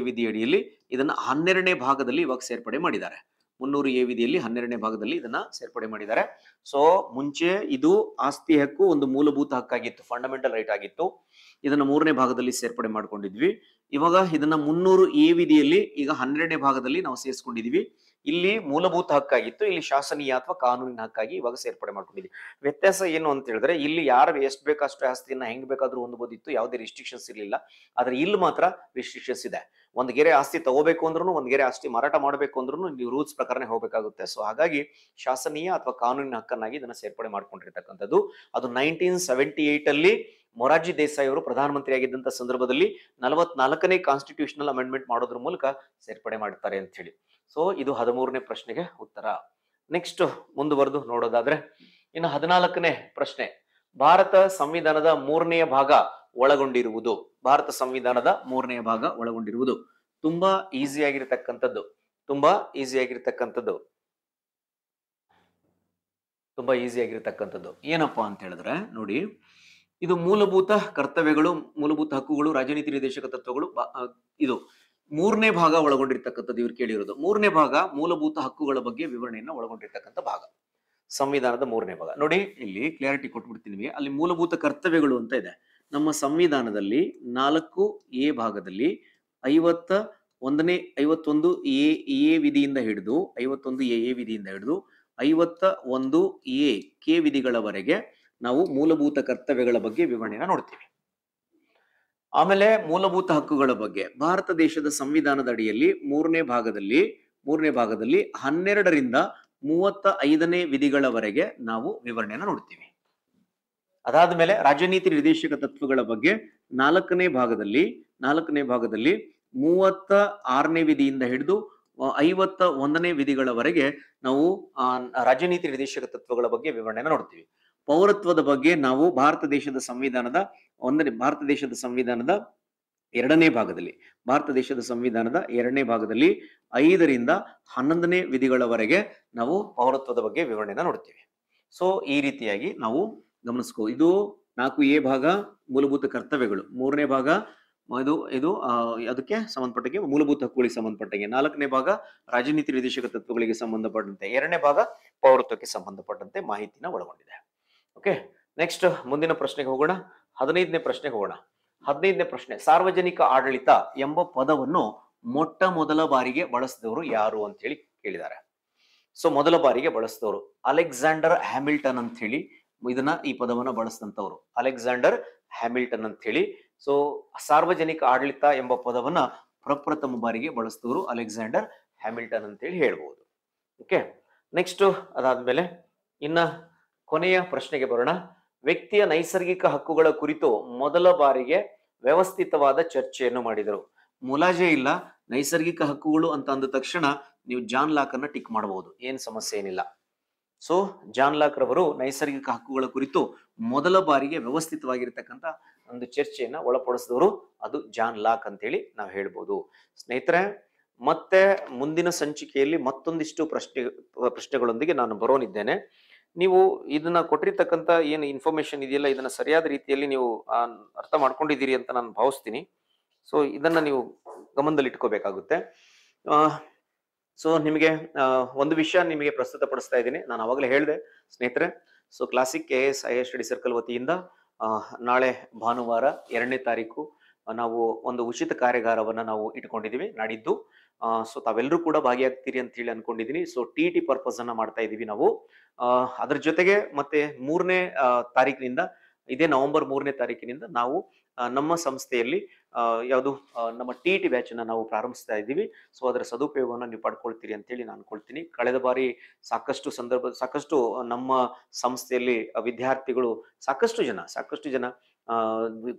ವಿಧಿಯಡಿಯಲ್ಲಿ ಇದನ್ನ 12ನೇ ಭಾಗದಲ್ಲಿ ಇವಾಗ ಸೇರ್ಪಡೆ ಮಾಡಿದ್ದಾರೆ. 300 ಎ ವಿಧಿಯಲ್ಲಿ 12ನೇ ಭಾಗದಲ್ಲಿ ಇದನ್ನ ಸೇರ್ಪಡೆ ಮಾಡಿದ್ದಾರೆ. ಸೊ ಮುಂಚೆ ಇದು ಆಸ್ತಿ ಹಕ್ಕು ಒಂದು ಮೂಲಭೂತ ಹಕ್ಕಾಗಿತ್ತು, ಫಂಡಮೆಂಟಲ್ ರೈಟ್ ಆಗಿತ್ತು. ಇದನ್ನ 3ನೇ ಭಾಗದಲ್ಲಿ ಸೇರ್ಪಡೆ ಮಾಡ್ಕೊಂಡಿದ್ವಿ. ಇವಾಗ ಇದನ್ನ 300 ಎ ವಿಧಿಯಲ್ಲಿ ಈಗ 12ನೇ ಭಾಗದಲ್ಲಿ ನಾವು ಸೇರಿಸ್ಕೊಂಡಿದೀವಿ. ಇಲ್ಲಿ ಮೂಲಭೂತ ಹಕ್ಕಾಗಿತ್ತು, ಇಲ್ಲಿ ಶಾಸನೀಯ ಅಥವಾ ಕಾನೂನಿನ ಹಕ್ಕಾಗಿ ಇವಾಗ ಸೇರ್ಪಡೆ ಮಾಡ್ಕೊಂಡಿದ್ವಿ. ವ್ಯತ್ಯಾಸ ಏನು ಅಂತ ಹೇಳಿದ್ರೆ, ಇಲ್ಲಿ ಯಾರು ಎಷ್ಟು ಬೇಕಷ್ಟು ಆಸ್ತಿಯನ್ನ ಹೆಂಗ್ ಬೇಕಾದ್ರೂ ಹೊಂದಬಹುದಿತ್ತು, ಯಾವುದೇ ರಿಸ್ಟ್ರಿಕ್ಷನ್ಸ್ ಇರಲಿಲ್ಲ. ಆದ್ರೆ ಇಲ್ಲಿ ಮಾತ್ರ ರಿಸ್ಟ್ರಿಕ್ಷನ್ಸ್ ಇದೆ. ಒಂದ್ ಗೆರೆ ಆಸ್ತಿ ತಗೋಬೇಕು ಅಂದ್ರೂ, ಒಂದ್ ಗೆರೆ ಆಸ್ತಿ ಮಾರಾಟ ಮಾಡಬೇಕು ಅಂದ್ರೂ ನೀವು ರೂಲ್ಸ್ ಪ್ರಕಾರನೇ ಹೋಗ್ಬೇಕಾಗುತ್ತೆ. ಸೊ ಹಾಗಾಗಿ ಶಾಸನೀಯ ಅಥವಾ ಕಾನೂನಿನ ಹಕ್ಕನ್ನಾಗಿ ಇದನ್ನ ಸೇರ್ಪಡೆ ಮಾಡ್ಕೊಂಡಿರ್ತಕ್ಕಂಥದ್ದು. ಅದು 1978 ಅಲ್ಲಿ ಮೊರಾರ್ಜಿ ದೇಸಾಯಿ ಅವರು ಪ್ರಧಾನಮಂತ್ರಿ ಆಗಿದ್ದಂತ ಸಂದರ್ಭದಲ್ಲಿ 44ನೇ ಕಾನ್ಸ್ಟಿಟ್ಯೂಷನಲ್ ಅಮೆಂಡ್ಮೆಂಟ್ ಮಾಡೋದ್ರ ಮೂಲಕ ಸೇರ್ಪಡೆ ಮಾಡ್ತಾರೆ ಅಂತ ಹೇಳಿ. ಸೊ ಇದು 13ನೇ ಪ್ರಶ್ನೆಗೆ ಉತ್ತರ. ನೆಕ್ಸ್ಟ್ ಮುಂದುವರೆದು ನೋಡೋದಾದ್ರೆ ಇನ್ನು 14ನೇ ಪ್ರಶ್ನೆ, ಭಾರತ ಸಂವಿಧಾನದ 3ನೇ ಭಾಗ ಒಳಗೊಂಡಿರುವುದು. ಭಾರತ ಸಂವಿಧಾನದ 3ನೇ ಭಾಗ ಒಳಗೊಂಡಿರುವುದು ತುಂಬಾ ಈಸಿ ಆಗಿರ್ತಕ್ಕಂಥದ್ದು. ಏನಪ್ಪಾ ಅಂತ ಹೇಳಿದ್ರೆ ನೋಡಿ, ಇದು ಮೂಲಭೂತ ಕರ್ತವ್ಯಗಳು, ಮೂಲಭೂತ ಹಕ್ಕುಗಳು, ರಾಜನೀತಿ ನಿರ್ದೇಶಕ ತತ್ವಗಳು, ಇದು 3ನೇ ಭಾಗ ಒಳಗೊಂಡಿರ್ತಕ್ಕಂಥದ್ದು. ಇವ್ರು ಕೇಳಿರೋದು 3ನೇ ಭಾಗ ಮೂಲಭೂತ ಹಕ್ಕುಗಳ ಬಗ್ಗೆ ವಿವರಣೆಯನ್ನ ಒಳಗೊಂಡಿರ್ತಕ್ಕಂಥ ಭಾಗ, ಸಂವಿಧಾನದ 3ನೇ ಭಾಗ. ನೋಡಿ ಇಲ್ಲಿ ಕ್ಲಿಯಾರಿಟಿ ಕೊಟ್ಬಿಡ್ತೀನಿ. ಅಲ್ಲಿ ಮೂಲಭೂತ ಕರ್ತವ್ಯಗಳು ಅಂತ ಇದೆ. ನಮ್ಮ ಸಂವಿಧಾನದಲ್ಲಿ 4A ಭಾಗದಲ್ಲಿ 51 ಎ ವಿಧಿಯಿಂದ ಹಿಡಿದು 51A ವಿಧಿಯಿಂದ ಹಿಡಿದು 51A ಕೆ ವಿಧಿಗಳವರೆಗೆ ನಾವು ಮೂಲಭೂತ ಕರ್ತವ್ಯಗಳ ಬಗ್ಗೆ ವಿವರಣೆಯನ್ನ ನೋಡ್ತೀವಿ. ಆಮೇಲೆ ಮೂಲಭೂತ ಹಕ್ಕುಗಳ ಬಗ್ಗೆ ಭಾರತ ದೇಶದ ಸಂವಿಧಾನದ ಅಡಿಯಲ್ಲಿ 3ನೇ ಭಾಗದಲ್ಲಿ 12ರಿಂದ 35ನೇ ವಿಧಿಗಳವರೆಗೆ ನಾವು ವಿವರಣೆಯನ್ನ ನೋಡ್ತೀವಿ. ಅದಾದ ಮೇಲೆ ರಾಜನೀತಿ ನಿರ್ದೇಶಕ ತತ್ವಗಳ ಬಗ್ಗೆ 4ನೇ ಭಾಗದಲ್ಲಿ 36ನೇ ವಿಧಿಯಿಂದ ಹಿಡಿದು 51ನೇ ವಿಧಿಗಳವರೆಗೆ ನಾವು ರಾಜನೀತಿ ನಿರ್ದೇಶಕ ತತ್ವಗಳ ಬಗ್ಗೆ ವಿವರಣೆಯನ್ನ ನೋಡ್ತೀವಿ. ಪೌರತ್ವದ ಬಗ್ಗೆ ನಾವು ಭಾರತ ದೇಶದ ಸಂವಿಧಾನದ 2ನೇ ಭಾಗದಲ್ಲಿ 5ರಿಂದ 11ನೇ ವಿಧಿಗಳವರೆಗೆ ನಾವು ಪೌರತ್ವದ ಬಗ್ಗೆ ವಿವರಣೆಯನ್ನ ನೋಡ್ತೀವಿ. ಸೊ ಈ ರೀತಿಯಾಗಿ ನಾವು ಗಮನಿಸ್ಕೋ. ಇದು 4A ಭಾಗ ಮೂಲಭೂತ ಕರ್ತವ್ಯಗಳು, 3ನೇ ಭಾಗ ಇದು ಅದಕ್ಕೆ ಸಂಬಂಧಪಟ್ಟಂಗೆ ಮೂಲಭೂತ ಹಕ್ಕುಗಳಿಗೆ ಸಂಬಂಧಪಟ್ಟಂಗೆ, 4ನೇ ಭಾಗ ರಾಜನೀತಿ ನಿರ್ದೇಶಕ ತತ್ವಗಳಿಗೆ ಸಂಬಂಧಪಟ್ಟಂತೆ, 2ನೇ ಭಾಗ ಪೌರತ್ವಕ್ಕೆ ಸಂಬಂಧಪಟ್ಟಂತೆ ಮಾಹಿತಿನ ಒಳಗೊಂಡಿದೆ. ಓಕೆ, ನೆಕ್ಸ್ಟ್ ಮುಂದಿನ ಪ್ರಶ್ನೆಗೆ ಹೋಗೋಣ. 15ನೇ ಪ್ರಶ್ನೆಗೆ ಹೋಗೋಣ. 15ನೇ ಪ್ರಶ್ನೆ, ಸಾರ್ವಜನಿಕ ಆಡಳಿತ ಎಂಬ ಪದವನ್ನು ಮೊಟ್ಟ ಮೊದಲ ಬಾರಿಗೆ ಬಳಸಿದವರು ಯಾರು ಅಂತ ಹೇಳಿ ಕೇಳಿದ್ದಾರೆ. ಸೊ ಮೊದಲ ಬಾರಿಗೆ ಬಳಸಿದವರು ಅಲೆಕ್ಸಾಂಡರ್ ಹ್ಯಾಮಿಲ್ಟನ್ ಅಂತ ಹೇಳಿ ಈ ಪದವನ್ನ ಬಳಸಿದಂತವ್ರು ಅಲೆಕ್ಸಾಂಡರ್ ಹ್ಯಾಮಿಲ್ಟನ್ ಅಂತ ಹೇಳಿ. ಸೊ ಸಾರ್ವಜನಿಕ ಆಡಳಿತ ಎಂಬ ಪದವನ್ನ ಪ್ರಪ್ರಥಮ ಬಾರಿಗೆ ಬಳಸಿದವರು ಅಲೆಕ್ಸಾಂಡರ್ ಹ್ಯಾಮಿಲ್ಟನ್ ಅಂತ ಹೇಳಿ ಹೇಳ್ಬಹುದು. ಓಕೆ, ನೆಕ್ಸ್ಟ್ ಅದಾದ್ಮೇಲೆ ಇನ್ನ ಕೊನೆಯ ಪ್ರಶ್ನೆಗೆ ಬರೋಣ. ವ್ಯಕ್ತಿಯ ನೈಸರ್ಗಿಕ ಹಕ್ಕುಗಳ ಕುರಿತು ಮೊದಲ ಬಾರಿಗೆ ವ್ಯವಸ್ಥಿತವಾದ ಚರ್ಚೆಯನ್ನು ಮಾಡಿದರು. ಮುಲಾಜೆ ಇಲ್ಲ, ನೈಸರ್ಗಿಕ ಹಕ್ಕುಗಳು ಅಂತ ಅಂದ ತಕ್ಷಣ ನೀವು ಜಾನ್ ಲಾಕ್ ಅನ್ನ ಟಿಕ್ ಮಾಡಬಹುದು, ಏನ್ ಸಮಸ್ಯೆ ಏನಿಲ್ಲ. ಸೊ ಜಾನ್ ಲಾಕ್ ರವರು ನೈಸರ್ಗಿಕ ಹಕ್ಕುಗಳ ಕುರಿತು ಮೊದಲ ಬಾರಿಗೆ ವ್ಯವಸ್ಥಿತವಾಗಿರ್ತಕ್ಕಂಥ ಒಂದು ಚರ್ಚೆಯನ್ನ ಒಳಪಡಿಸಿದವರು ಅದು ಜಾನ್ ಲಾಕ್ ಅಂತೇಳಿ ನಾವು ಹೇಳ್ಬೋದು. ಸ್ನೇಹಿತರೆ, ಮತ್ತೆ ಮುಂದಿನ ಸಂಚಿಕೆಯಲ್ಲಿ ಮತ್ತೊಂದಿಷ್ಟು ಪ್ರಶ್ನೆಗಳೊಂದಿಗೆ ನಾನು ಬರೋನಿದ್ದೇನೆ. ನೀವು ಇದನ್ನ ಕೊಟ್ಟಿರ್ತಕ್ಕಂಥ ಏನು ಇನ್ಫಾರ್ಮೇಶನ್ ಇದೆಯಲ್ಲ, ಇದನ್ನ ಸರಿಯಾದ ರೀತಿಯಲ್ಲಿ ನೀವು ಅರ್ಥ ಮಾಡ್ಕೊಂಡಿದ್ದೀರಿ ಅಂತ ನಾನು ಭಾವಿಸ್ತೀನಿ. ಸೊ ಇದನ್ನ ನೀವು ಗಮನದಲ್ಲಿ ಇಟ್ಕೋಬೇಕಾಗುತ್ತೆ. ಸೊ ನಿಮಗೆ ಒಂದು ವಿಷಯ ನಿಮಗೆ ಪ್ರಸ್ತುತಪಡಿಸ್ತಾ ಇದ್ದೀನಿ. ನಾನು ಅವಾಗಲೇ ಹೇಳಿದೆ ಸ್ನೇಹಿತರೆ. So classic KS IAS study circle ವತಿಯಿಂದ ನಾಳೆ ಭಾನುವಾರ 2ನೇ ತಾರೀಕು ನಾವು ಒಂದು ಉಚಿತ ಕಾರ್ಯಾಗಾರವನ್ನ ನಾವು ಇಟ್ಕೊಂಡಿದೀವಿ ನಾಡಿದ್ದು. ಸೊ ತಾವೆಲ್ಲರೂ ಕೂಡ ಭಾಗಿಯಾಗ್ತೀರಿ ಅಂತ ಹೇಳಿ ಅನ್ಕೊಂಡಿದೀನಿ. ಸೊ TT ಪರ್ಪಸ್ ಅನ್ನ ಮಾಡ್ತಾ ಇದೀವಿ ನಾವು. ಅದ್ರ ಜೊತೆಗೆ ಮತ್ತೆ 3ನೇ ತಾರೀಕಿನಿಂದ, ಇದೇ ನವೆಂಬರ್ 3ನೇ ತಾರೀಕಿನಿಂದ ನಾವು ನಮ್ಮ ಸಂಸ್ಥೆಯಲ್ಲಿ ಯಾವುದು ನಮ್ಮ TT ಬ್ಯಾಚ್ ಅನ್ನ ನಾವು ಪ್ರಾರಂಭಿಸ್ತಾ ಇದ್ದೀವಿ. ಸೊ ಅದರ ಸದುಪಯೋಗವನ್ನು ನೀವು ಪಡ್ಕೊಳ್ತೀರಿ ಅಂತ ಹೇಳಿ ನಾನು ಅನ್ಕೊಳ್ತೀನಿ. ಕಳೆದ ಬಾರಿ ಸಾಕಷ್ಟು ನಮ್ಮ ಸಂಸ್ಥೆಯಲ್ಲಿ ವಿದ್ಯಾರ್ಥಿಗಳು ಸಾಕಷ್ಟು ಜನ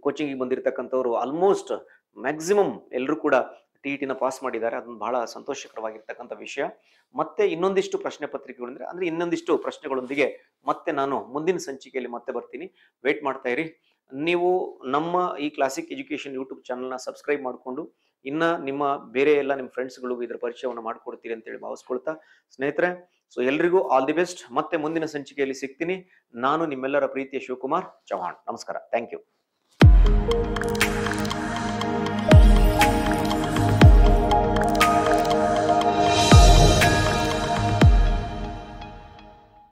ಕೋಚಿಂಗ್ ಬಂದಿರತಕ್ಕಂಥವ್ರು ಆಲ್ಮೋಸ್ಟ್ ಮ್ಯಾಕ್ಸಿಮಮ್ ಎಲ್ಲರೂ ಕೂಡ TTನ ಪಾಸ್ ಮಾಡಿದ್ದಾರೆ. ಅದೊಂದು ಬಹಳ ಸಂತೋಷಕರವಾಗಿರ್ತಕ್ಕಂಥ ವಿಷಯ. ಮತ್ತೆ ಇನ್ನೊಂದಿಷ್ಟು ಪ್ರಶ್ನೆ ಪತ್ರಿಕೆಗಳು ಅಂದ್ರೆ ಇನ್ನೊಂದಿಷ್ಟು ಪ್ರಶ್ನೆಗಳೊಂದಿಗೆ ಮತ್ತೆ ನಾನು ಮುಂದಿನ ಸಂಚಿಕೆಯಲ್ಲಿ ಮತ್ತೆ ಬರ್ತೀನಿ. ವೇಟ್ ಮಾಡ್ತಾ ಇರಿ. ನೀವು ನಮ್ಮ ಈ ಕ್ಲಾಸಿಕ್ ಎಜುಕೇಶನ್ ಯೂಟ್ಯೂಬ್ ಚಾನಲ್ನ ಸಬ್ಸ್ಕ್ರೈಬ್ ಮಾಡಿಕೊಂಡು ಇನ್ನ ನಿಮ್ಮ ಬೇರೆ ಎಲ್ಲ ನಿಮ್ಮ ಫ್ರೆಂಡ್ಸ್ಗಳು ಇದರ ಪರಿಚಯವನ್ನು ಮಾಡಿಕೊಡ್ತೀರಿ ಅಂತೇಳಿ ಭಾವಿಸ್ಕೊಳ್ತಾ ಸ್ನೇಹಿತರೆ, ಸೊ ಎಲ್ರಿಗೂ ಆಲ್ ದಿ ಬೆಸ್ಟ್. ಮತ್ತೆ ಮುಂದಿನ ಸಂಚಿಕೆಯಲ್ಲಿ ಸಿಗ್ತೀನಿ. ನಾನು ನಿಮ್ಮೆಲ್ಲರ ಪ್ರೀತಿಯ ಶಿವಕುಮಾರ್ ಚೌಹಾಣ್. ನಮಸ್ಕಾರ. Thank you.